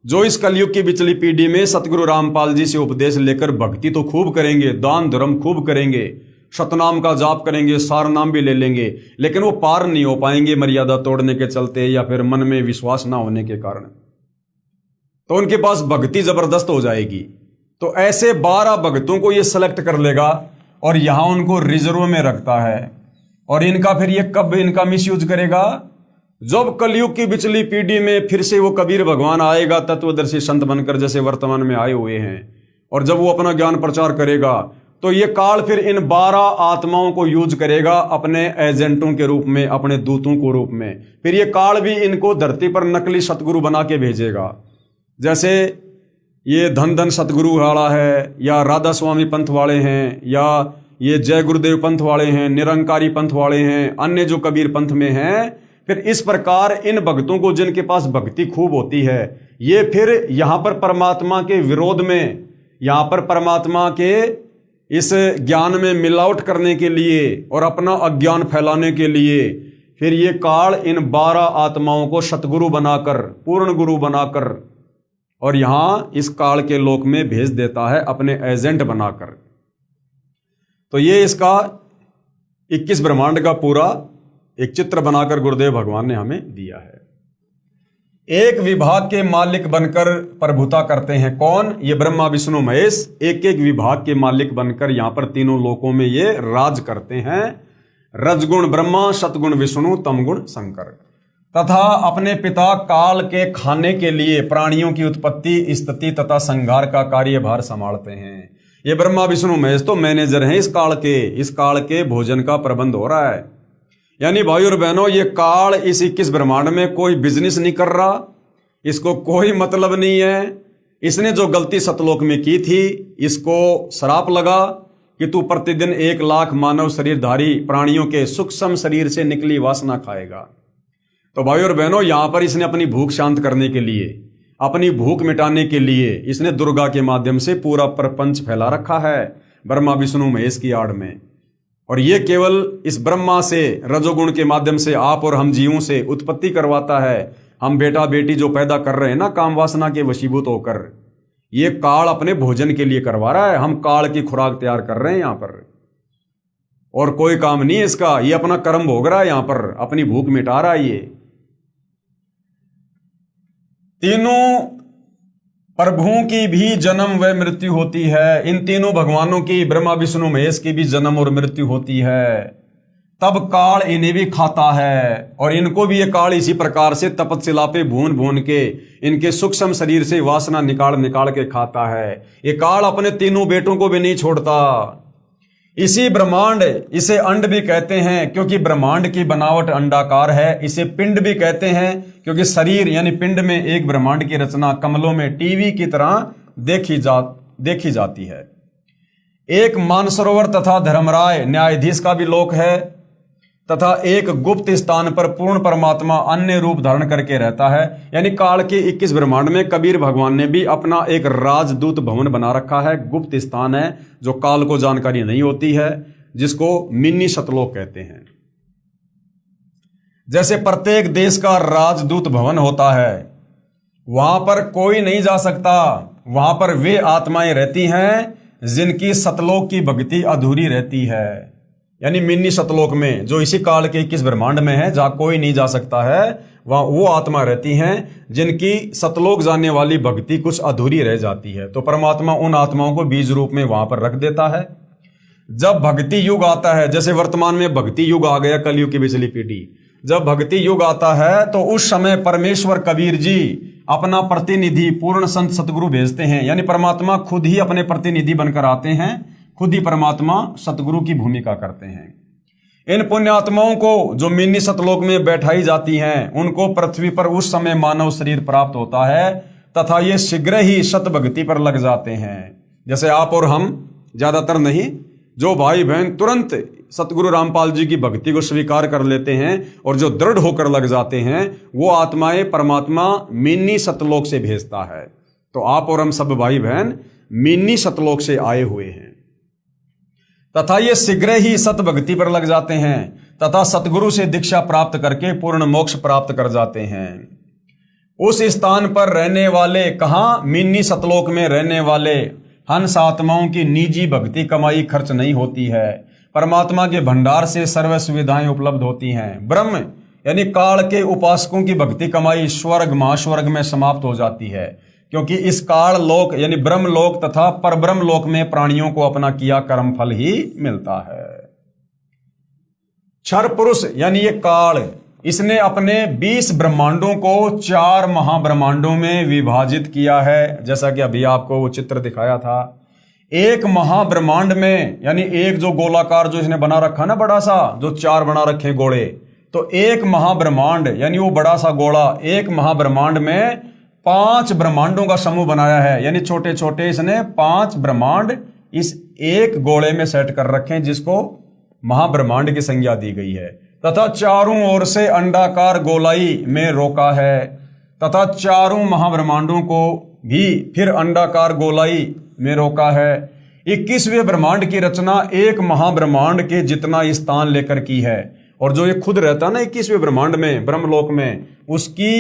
Speaker 1: जो इस कलयुग की बिचली पीढ़ी में सतगुरु रामपाल जी से उपदेश लेकर भक्ति तो खूब करेंगे, दान धर्म खूब करेंगे, सतनाम का जाप करेंगे, सार नाम भी ले लेंगे, लेकिन वो पार नहीं हो पाएंगे मर्यादा तोड़ने के चलते या फिर मन में विश्वास ना होने के कारण। तो उनके पास भक्ति जबरदस्त हो जाएगी। तो ऐसे 12 भक्तों को ये सेलेक्ट कर लेगा और यहां उनको रिजर्व में रखता है। और इनका फिर ये कब इनका मिसयूज करेगा? जब कलयुग की बिचली पीढ़ी में फिर से वो कबीर भगवान आएगा तत्वदर्शी संत बनकर, जैसे वर्तमान में आए हुए हैं, और जब वो अपना ज्ञान प्रचार करेगा तो ये काल फिर इन 12 आत्माओं को यूज करेगा अपने एजेंटों के रूप में, अपने दूतों के रूप में। फिर ये काल भी इनको धरती पर नकली सतगुरु बना के भेजेगा। जैसे ये धन धन सतगुरु वाला है, या राधा स्वामी पंथ वाले हैं, या ये जय गुरुदेव पंथ वाले हैं, निरंकारी पंथ वाले हैं, अन्य जो कबीर पंथ में हैं, फिर इस प्रकार इन भक्तों को जिनके पास भक्ति खूब होती है, ये फिर यहाँ पर परमात्मा के विरोध में, यहाँ पर परमात्मा के इस ज्ञान में मिलावट करने के लिए और अपना अज्ञान फैलाने के लिए फिर ये काल इन 12 आत्माओं को सतगुरु बनाकर, पूर्ण गुरु बनाकर और यहां इस काल के लोक में भेज देता है अपने एजेंट बनाकर। तो ये इसका 21 ब्रह्मांड का पूरा एक चित्र बनाकर गुरुदेव भगवान ने हमें दिया है। एक विभाग के मालिक बनकर प्रभुता करते हैं कौन? ये ब्रह्मा विष्णु महेश एक एक विभाग के मालिक बनकर यहां पर तीनों लोकों में ये राज करते हैं। रजगुण ब्रह्मा, सतगुण विष्णु, तमगुण शंकर। तथा अपने पिता काल के खाने के लिए प्राणियों की उत्पत्ति, स्थिति तथा संहार का कार्यभार संभालते हैं। ये ब्रह्मा विष्णु महेश तो मैनेजर हैं इस काल के भोजन का प्रबंध हो रहा है। यानी भाई और बहनों, ये काल इस 21 ब्रह्मांड में कोई बिजनेस नहीं कर रहा, इसको कोई मतलब नहीं है। इसने जो गलती सतलोक में की थी, इसको श्राप लगा कि तू प्रतिदिन 1 लाख मानव शरीरधारी प्राणियों के सूक्ष्म शरीर से निकली वासना खाएगा। तो भाई और बहनों, यहां पर इसने अपनी भूख शांत करने के लिए, अपनी भूख मिटाने के लिए इसने दुर्गा के माध्यम से पूरा प्रपंच फैला रखा है ब्रह्मा विष्णु महेश की आड़ में। और ये केवल इस ब्रह्मा से रजोगुण के माध्यम से आप और हम जीवों से उत्पत्ति करवाता है। हम बेटा बेटी जो पैदा कर रहे हैं ना काम वासना के वशीभूत होकर, ये काल अपने भोजन के लिए करवा रहा है। हम काल की खुराक तैयार कर रहे हैं यहां पर, और कोई काम नहीं है इसका। ये अपना कर्म भोग रहा है यहां पर, अपनी भूख मिटा रहा है। ये तीनों प्रभुओं की भी जन्म व मृत्यु होती है। इन तीनों भगवानों की, ब्रह्मा विष्णु महेश की भी जन्म और मृत्यु होती है। तब काल इन्हें भी खाता है और इनको भी ये काल इसी प्रकार से तपस्या पे भून भून के इनके सूक्ष्म शरीर से वासना निकाल निकाल के खाता है। ये काल अपने तीनों बेटों को भी नहीं छोड़ता। इसी ब्रह्मांड, इसे अंड भी कहते हैं क्योंकि ब्रह्मांड की बनावट अंडाकार है। इसे पिंड भी कहते हैं क्योंकि शरीर यानी पिंड में एक ब्रह्मांड की रचना कमलों में टीवी की तरह देखी जाती है। एक मानसरोवर तथा धर्मराय न्यायाधीश का भी लोक है तथा एक गुप्त स्थान पर पूर्ण परमात्मा अन्य रूप धारण करके रहता है। यानी काल के 21 ब्रह्मांड में कबीर भगवान ने भी अपना एक राजदूत भवन बना रखा है। गुप्त स्थान है जो काल को जानकारी नहीं होती है, जिसको मिनी सतलोक कहते हैं। जैसे प्रत्येक देश का राजदूत भवन होता है, वहां पर कोई नहीं जा सकता। वहां पर वे आत्माएं रहती हैं जिनकी सतलोक की भक्ति अधूरी रहती है। यानी मिनी सतलोक में, जो इसी काल के 21 ब्रह्मांड में है, जहां कोई नहीं जा सकता है, वहां वो आत्मा रहती हैं जिनकी सतलोक जाने वाली भक्ति कुछ अधूरी रह जाती है। तो परमात्मा उन आत्माओं को बीज रूप में वहां पर रख देता है। जब भक्ति युग आता है, जैसे वर्तमान में भक्ति युग आ गया, कलयुग की पिछली पीढ़ी, जब भक्ति युग आता है तो उस समय परमेश्वर कबीर जी अपना प्रतिनिधि पूर्ण संत सतगुरु भेजते हैं। यानी परमात्मा खुद ही अपने प्रतिनिधि बनकर आते हैं, खुद ही परमात्मा सतगुरु की भूमिका करते हैं। इन पुण्यात्माओं को जो मिनी सतलोक में बैठाई जाती हैं, उनको पृथ्वी पर उस समय मानव शरीर प्राप्त होता है तथा ये शीघ्र ही सत भक्ति पर लग जाते हैं। जैसे आप और हम, ज्यादातर नहीं, जो भाई बहन तुरंत सतगुरु रामपाल जी की भक्ति को स्वीकार कर लेते हैं और जो दृढ़ होकर लग जाते हैं, वो आत्माएं परमात्मा मिनी सतलोक से भेजता है। तो आप और हम सब भाई बहन मिनी सतलोक से आए हुए हैं तथा ये शीघ्र ही सत भक्ति पर लग जाते हैं तथा सतगुरु से दीक्षा प्राप्त करके पूर्ण मोक्ष प्राप्त कर जाते हैं। उस स्थान पर रहने वाले, कहां? मिनी सतलोक में रहने वाले हंस आत्माओं की निजी भक्ति कमाई खर्च नहीं होती है। परमात्मा के भंडार से सर्व सुविधाएं उपलब्ध होती हैं। ब्रह्म यानी काल के उपासकों की भक्ति कमाई स्वर्ग महास्वर्ग में समाप्त हो जाती है, क्योंकि इस काल लोक यानी ब्रह्म लोक तथा परब्रह्म लोक में प्राणियों को अपना किया कर्म फल ही मिलता है। क्षर पुरुष यानी ये काल, इसने अपने 20 ब्रह्मांडों को 4 महाब्रह्मांडों में विभाजित किया है। जैसा कि अभी आपको वो चित्र दिखाया था, एक महाब्रह्मांड में यानी एक जो गोलाकार जो इसने बना रखा ना बड़ा सा, जो 4 बना रखे गोले, तो एक महाब्रह्मांड यानी वो बड़ा सा गोला, एक महाब्रह्मांड में 5 ब्रह्मांडों का समूह बनाया है। यानी छोटे छोटे इसने 5 ब्रह्मांड इस एक गोले में सेट कर रखे हैं, जिसको महाब्रह्मांड की संज्ञा दी गई है। तथा चारों ओर से अंडाकार गोलाई में रोका है तथा चारों महाब्रह्मांडों को भी फिर अंडाकार गोलाई में रोका है। 21वें ब्रह्मांड की रचना एक महाब्रह्मांड के जितना स्थान लेकर की है। और जो ये खुद रहता है ना 21वें ब्रह्मांड में, ब्रह्मलोक में, उसकी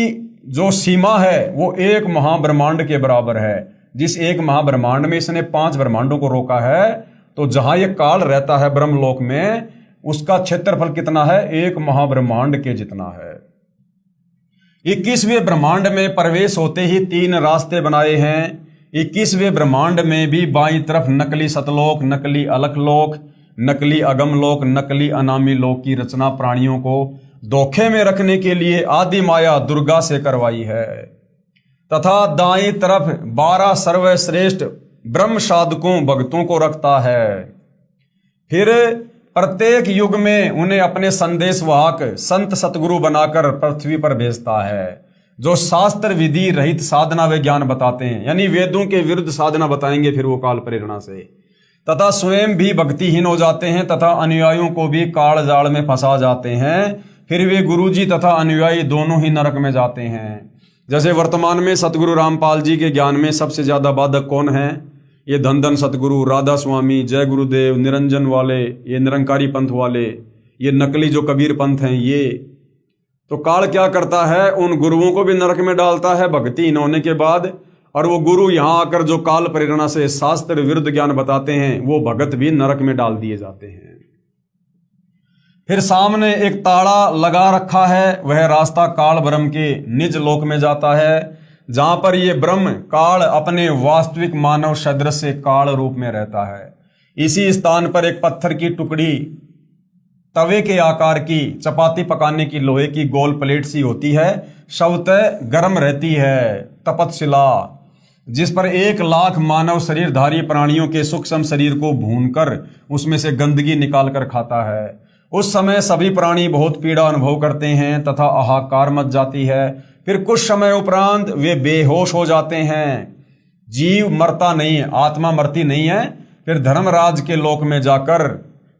Speaker 1: जो सीमा है वो एक महाब्रह्मांड के बराबर है। जिस एक महाब्रह्मांड में इसने 5 ब्रह्मांडों को रोका है, तो जहां ये काल रहता है ब्रह्मलोक में, उसका क्षेत्रफल कितना है? एक महाब्रह्मांड के जितना है। 21वें ब्रह्मांड में प्रवेश होते ही 3 रास्ते बनाए हैं। 21वें ब्रह्मांड में भी बाईं तरफ नकली सतलोक, नकली अलखलोक, नकली अगमलोक, नकली अनामी लोक की रचना प्राणियों को धोखे में रखने के लिए आदि माया दुर्गा से करवाई है। तथा दाईं तरफ 12 सर्वश्रेष्ठ ब्रह्म साधकों भक्तों को रखता है। फिर प्रत्येक युग में उन्हें अपने संदेशवाहक संत सतगुरु बनाकर पृथ्वी पर भेजता है, जो शास्त्र विधि रहित साधना व ज्ञान बताते हैं, यानी वेदों के विरुद्ध साधना बताएंगे फिर वो काल प्रेरणा से, तथा स्वयं भी भक्तिहीन हो जाते हैं तथा अनुयायियों को भी काल जाल में फंसा जाते हैं। फिर वे गुरुजी तथा अनुयायी दोनों ही नरक में जाते हैं। जैसे वर्तमान में सतगुरु रामपाल जी के ज्ञान में सबसे ज्यादा बाधक कौन है? ये धन धन सतगुरु, राधा स्वामी, जय गुरुदेव, निरंजन वाले, ये निरंकारी पंथ वाले, ये नकली जो कबीर पंथ हैं, ये तो काल क्या करता है? उन गुरुओं को भी नरक में डालता है भक्तिहीन होने के बाद, और वो गुरु यहां आकर जो काल प्रेरणा से शास्त्र विरुद्ध ज्ञान बताते हैं, वो भगत भी नरक में डाल दिए जाते हैं। फिर सामने एक ताला लगा रखा है, वह रास्ता काल ब्रह्म के निज लोक में जाता है, जहां पर ये ब्रह्म काल अपने वास्तविक मानव सदृश से काल रूप में रहता है। इसी स्थान पर एक पत्थर की टुकड़ी तवे के आकार की चपाती पकाने की लोहे की गोल प्लेट सी होती है, स्वतः गर्म रहती है, तपतशिला, जिस पर 1 लाख मानव शरीरधारी प्राणियों के सूक्ष्म शरीर को भूनकर उसमें से गंदगी निकाल कर खाता है। उस समय सभी प्राणी बहुत पीड़ा अनुभव करते हैं तथा हाहाकार मच जाती है। फिर कुछ समय उपरांत वे बेहोश हो जाते हैं। जीव मरता नहीं है, आत्मा मरती नहीं है। फिर धर्मराज के लोक में जाकर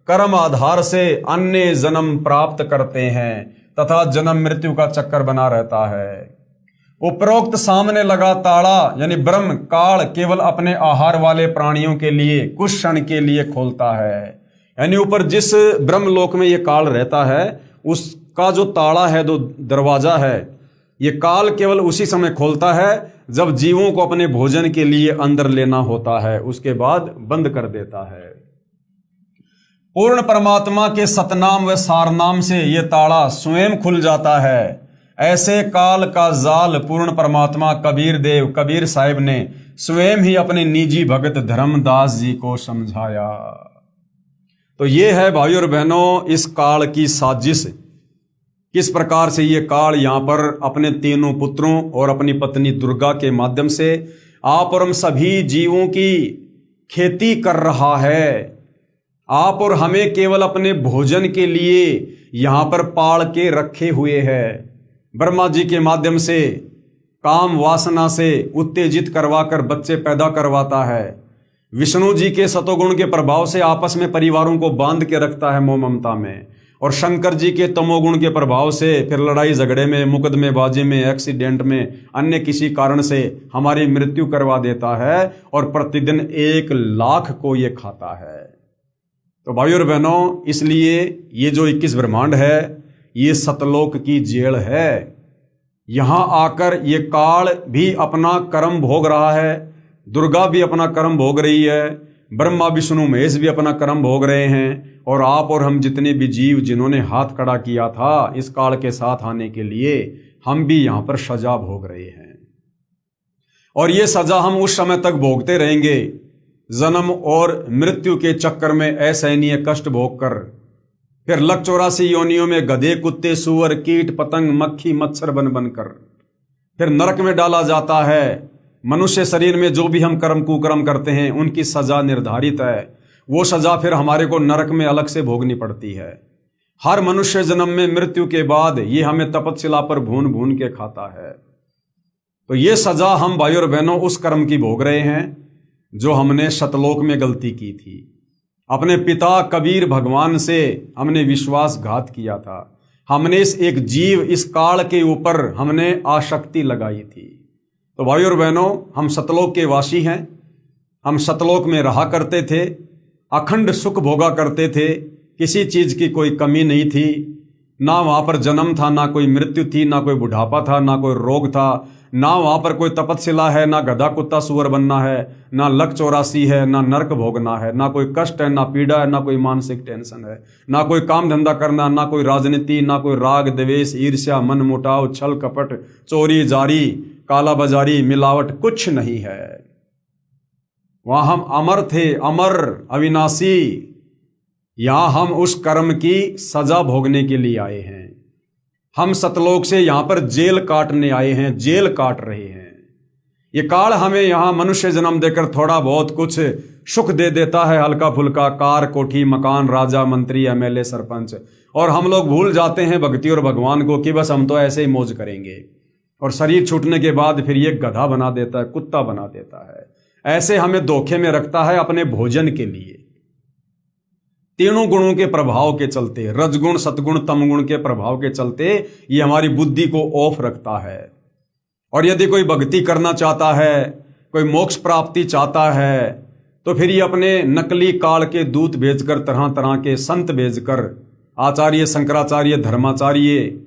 Speaker 1: कर्म आधार से अन्य जन्म प्राप्त करते हैं तथा जन्म मृत्यु का चक्कर बना रहता है। उपरोक्त सामने लगा ताला यानी ब्रह्म काल केवल अपने आहार वाले प्राणियों के लिए कुछ क्षण के लिए खोलता है। यानी ऊपर जिस ब्रह्म लोक में ये काल रहता है, उसका जो ताला है, जो दरवाजा है, ये काल केवल उसी समय खोलता है जब जीवों को अपने भोजन के लिए अंदर लेना होता है, उसके बाद बंद कर देता है। पूर्ण परमात्मा के सतनाम व सारनाम से यह ताला स्वयं खुल जाता है। ऐसे काल का जाल पूर्ण परमात्मा कबीर साहिब ने स्वयं ही अपने निजी भगत धर्मदास जी को समझाया। तो ये है भाइयों और बहनों इस काल की साजिश, किस प्रकार से ये काल यहाँ पर अपने 3 पुत्रों और अपनी पत्नी दुर्गा के माध्यम से आप और हम सभी जीवों की खेती कर रहा है। आप और हमें केवल अपने भोजन के लिए यहाँ पर पाल के रखे हुए है। ब्रह्मा जी के माध्यम से काम वासना से उत्तेजित करवाकर बच्चे पैदा करवाता है। विष्णु जी के सतोगुण के प्रभाव से आपस में परिवारों को बांध के रखता है मोह ममता में, और शंकर जी के तमोगुण के प्रभाव से फिर लड़ाई झगड़े में, मुकदमेबाजी में, एक्सीडेंट में, अन्य किसी कारण से हमारी मृत्यु करवा देता है और प्रतिदिन 1 लाख को ये खाता है। तो भाइयों और बहनों, इसलिए ये जो 21 ब्रह्मांड है ये सतलोक की जेल है। यहां आकर ये काल भी अपना कर्म भोग रहा है, दुर्गा भी अपना कर्म भोग रही है, ब्रह्मा विष्णु महेश भी अपना कर्म भोग रहे हैं, और आप और हम जितने भी जीव जिन्होंने हाथ खड़ा किया था इस काल के साथ आने के लिए, हम भी यहाँ पर सजा भोग रहे हैं। और ये सजा हम उस समय तक भोगते रहेंगे, जन्म और मृत्यु के चक्कर में असहनीय कष्ट भोग कर, फिर 184 योनियों में गधे, कुत्ते, सूअर, कीट, पतंग, मक्खी, मच्छर बन बनकर फिर नरक में डाला जाता है। मनुष्य शरीर में जो भी हम कर्म कुकर्म करते हैं उनकी सजा निर्धारित है। वो सजा फिर हमारे को नरक में अलग से भोगनी पड़ती है। हर मनुष्य जन्म में मृत्यु के बाद ये हमें तपतशिला पर भून भून के खाता है। तो ये सजा हम भाइयों और बहनों उस कर्म की भोग रहे हैं जो हमने सतलोक में गलती की थी। अपने पिता कबीर भगवान से हमने विश्वासघात किया था। हमने इस एक जीव, इस काल के ऊपर हमने आसक्ति लगाई थी। तो भाइयों और बहनों, हम सतलोक के वासी हैं। हम सतलोक में रहा करते थे, अखंड सुख भोगा करते थे, किसी चीज की कोई कमी नहीं थी। ना वहां पर जन्म था, ना कोई मृत्यु थी, ना कोई बुढ़ापा था, ना कोई रोग था, ना वहां पर कोई तपस्या है, ना गधा कुत्ता सुअर बनना है, ना लक 84 है, ना नरक भोगना है, ना कोई कष्ट है, ना पीड़ा है, ना कोई मानसिक टेंशन है, ना कोई काम धंधा करना, ना कोई राजनीति, ना कोई राग द्वेष ईर्ष्या मन मुटाव छल कपट चोरी जारी काला बाजारी मिलावट, कुछ नहीं है। वहां हम अमर थे, अमर अविनाशी। यहां हम उस कर्म की सजा भोगने के लिए आए हैं। हम सतलोक से यहां पर जेल काटने आए हैं, जेल काट रहे हैं। ये काल हमें यहां मनुष्य जन्म देकर थोड़ा बहुत कुछ सुख दे देता है, हल्का फुल्का कार कोठी मकान राजा मंत्री एमएलए सरपंच, और हम लोग भूल जाते हैं भक्ति और भगवान को कि बस हम तो ऐसे ही मौज करेंगे। और शरीर छूटने के बाद फिर ये गधा बना देता है, कुत्ता बना देता है, ऐसे हमें धोखे में रखता है अपने भोजन के लिए। तीनों गुणों के प्रभाव के चलते, रजगुण सतगुण तमगुण के प्रभाव के चलते ये हमारी बुद्धि को ऑफ रखता है। और यदि कोई भक्ति करना चाहता है, कोई मोक्ष प्राप्ति चाहता है, तो फिर ये अपने नकली काल के दूत भेजकर, तरह तरह के संत भेजकर, आचार्य शंकराचार्य धर्माचार्य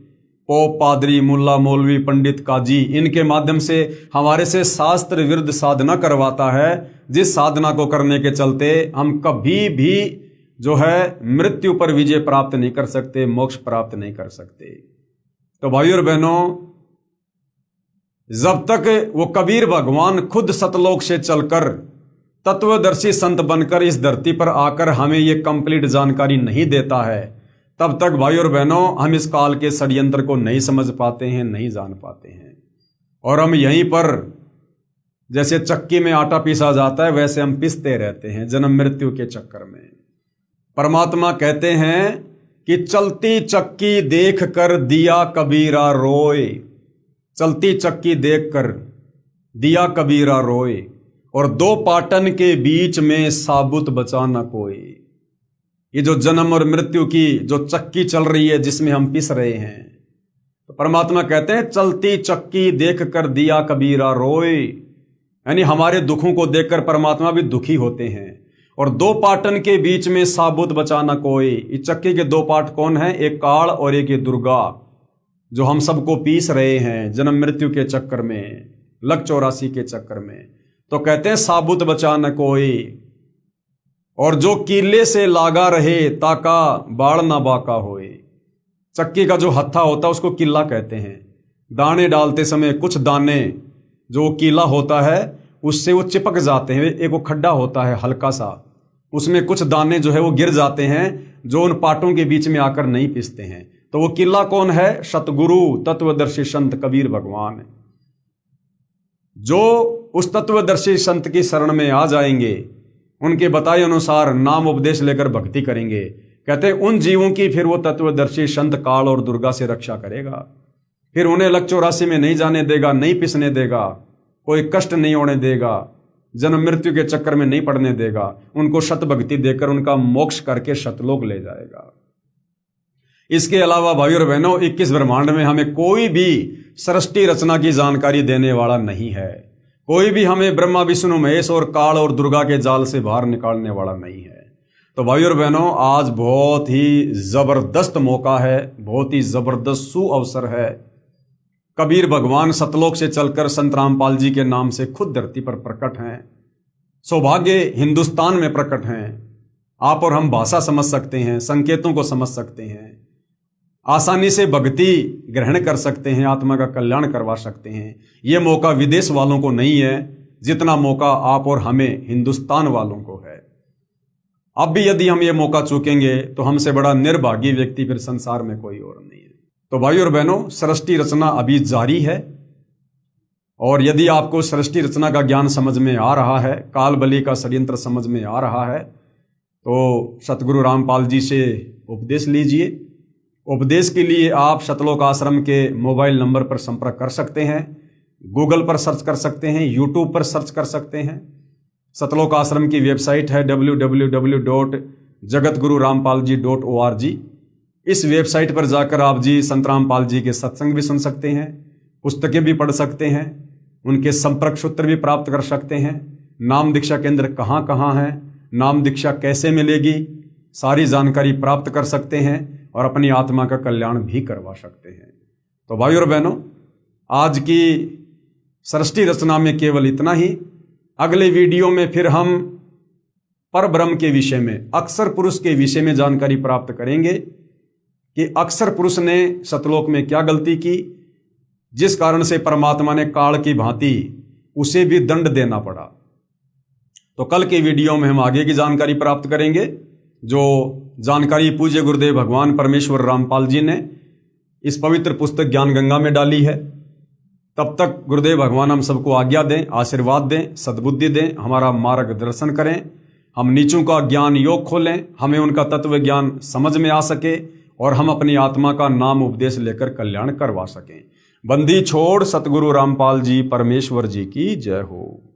Speaker 1: पोप पादरी मुल्ला मौलवी पंडित काजी, इनके माध्यम से हमारे से शास्त्र विरुद्ध साधना करवाता है, जिस साधना को करने के चलते हम कभी भी जो है मृत्यु पर विजय प्राप्त नहीं कर सकते, मोक्ष प्राप्त नहीं कर सकते। तो भाइयों और बहनों, जब तक वो कबीर भगवान खुद सतलोक से चलकर तत्वदर्शी संत बनकर इस धरती पर आकर हमें ये कंप्लीट जानकारी नहीं देता है, तब तक भाइयों और बहनों हम इस काल के षड्यंत्र को नहीं समझ पाते हैं, नहीं जान पाते हैं। और हम यहीं पर जैसे चक्की में आटा पीसा जाता है वैसे हम पिसते रहते हैं जन्म मृत्यु के चक्कर में। परमात्मा कहते हैं कि चलती चक्की देख कर दिया कबीरा रोए, चलती चक्की देख कर दिया कबीरा रोए, और दो पाटन के बीच में साबुत बचा न कोई। ये जो जन्म और मृत्यु की जो चक्की चल रही है जिसमें हम पिस रहे हैं, तो परमात्मा कहते हैं चलती चक्की देख कर दिया कबीरा रोए, यानी हमारे दुखों को देखकर परमात्मा भी दुखी होते हैं। और दो पाटन के बीच में साबुत बचाना कोई। इस चक्की के दो पाट कौन है? एक काल और एक ये दुर्गा, जो हम सबको पीस रहे हैं जन्म मृत्यु के चक्कर में, लक 84 के चक्कर में। तो कहते हैं साबुत बचाना कोई, और जो कीले से लागा रहे ताका बाढ़ ना बाका होए। चक्की का जो हत्था होता है उसको किला कहते हैं। दाने डालते समय कुछ दाने जो कीला होता है उससे वो चिपक जाते हैं। एक वो खड्डा होता है हल्का सा, उसमें कुछ दाने जो है वो गिर जाते हैं, जो उन पाटों के बीच में आकर नहीं पिसते हैं। तो वो किला कौन है? सतगुरु तत्वदर्शी संत कबीर भगवान। जो उस तत्वदर्शी संत की शरण में आ जाएंगे, उनके बताए अनुसार नाम उपदेश लेकर भक्ति करेंगे, कहते हैं उन जीवों की फिर वो तत्वदर्शी संत काल और दुर्गा से रक्षा करेगा। फिर उन्हें लक 84 में नहीं जाने देगा, नहीं पिसने देगा, कोई कष्ट नहीं होने देगा, जन्म मृत्यु के चक्कर में नहीं पड़ने देगा। उनको शत भक्ति देकर उनका मोक्ष करके शतलोक ले जाएगा। इसके अलावा भाइयों और बहनों, 21 ब्रह्मांड में हमें कोई भी सृष्टि रचना की जानकारी देने वाला नहीं है। कोई भी हमें ब्रह्मा विष्णु महेश और काल और दुर्गा के जाल से बाहर निकालने वाला नहीं है। तो भाइयों और बहनों, आज बहुत ही जबरदस्त मौका है, बहुत ही जबरदस्त सुअवसर है। कबीर भगवान सतलोक से चलकर संत रामपाल जी के नाम से खुद धरती पर प्रकट हैं। सौभाग्य हिंदुस्तान में प्रकट हैं। आप और हम भाषा समझ सकते हैं, संकेतों को समझ सकते हैं, आसानी से भक्ति ग्रहण कर सकते हैं, आत्मा का कल्याण करवा सकते हैं। ये मौका विदेश वालों को नहीं है जितना मौका आप और हमें हिंदुस्तान वालों को है। अब भी यदि हम ये मौका चूकेंगे तो हमसे बड़ा निर्भागी व्यक्ति फिर संसार में कोई और नहीं है। तो भाइयों और बहनों, सृष्टि रचना अभी जारी है, और यदि आपको सृष्टि रचना का ज्ञान समझ में आ रहा है, काल बलि का षड्यंत्र समझ में आ रहा है, तो सतगुरु रामपाल जी से उपदेश लीजिए। उपदेश के लिए आप सतलोक आश्रम के मोबाइल नंबर पर संपर्क कर सकते हैं, गूगल पर सर्च कर सकते हैं, यूट्यूब पर सर्च कर सकते हैं। सतलोक आश्रम की वेबसाइट है www.jagatgururampalji.org। इस वेबसाइट पर जाकर आप जी संत रामपाल जी के सत्संग भी सुन सकते हैं, पुस्तकें भी पढ़ सकते हैं, उनके संपर्क सूत्र भी प्राप्त कर सकते हैं। नाम दीक्षा केंद्र कहाँ कहाँ है, नाम दीक्षा कैसे मिलेगी, सारी जानकारी प्राप्त कर सकते हैं और अपनी आत्मा का कल्याण भी करवा सकते हैं। तो भाइयों और बहनों, आज की सृष्टि रचना में केवल इतना ही। अगले वीडियो में फिर हम परब्रह्म के विषय में, अक्षर पुरुष के विषय में जानकारी प्राप्त करेंगे कि अक्षर पुरुष ने सतलोक में क्या गलती की, जिस कारण से परमात्मा ने काल की भांति उसे भी दंड देना पड़ा। तो कल के वीडियो में हम आगे की जानकारी प्राप्त करेंगे, जो जानकारी पूज्य गुरुदेव भगवान परमेश्वर रामपाल जी ने इस पवित्र पुस्तक ज्ञान गंगा में डाली है। तब तक गुरुदेव भगवान हम सबको आज्ञा दें, आशीर्वाद दें, सद्बुद्धि दें, हमारा मार्गदर्शन करें, हम नीचों का ज्ञान योग खोलें, हमें उनका तत्व ज्ञान समझ में आ सके और हम अपनी आत्मा का नाम उपदेश लेकर कल्याण करवा सकें। बंदी छोड़ सतगुरु रामपाल जी परमेश्वर जी की जय हो।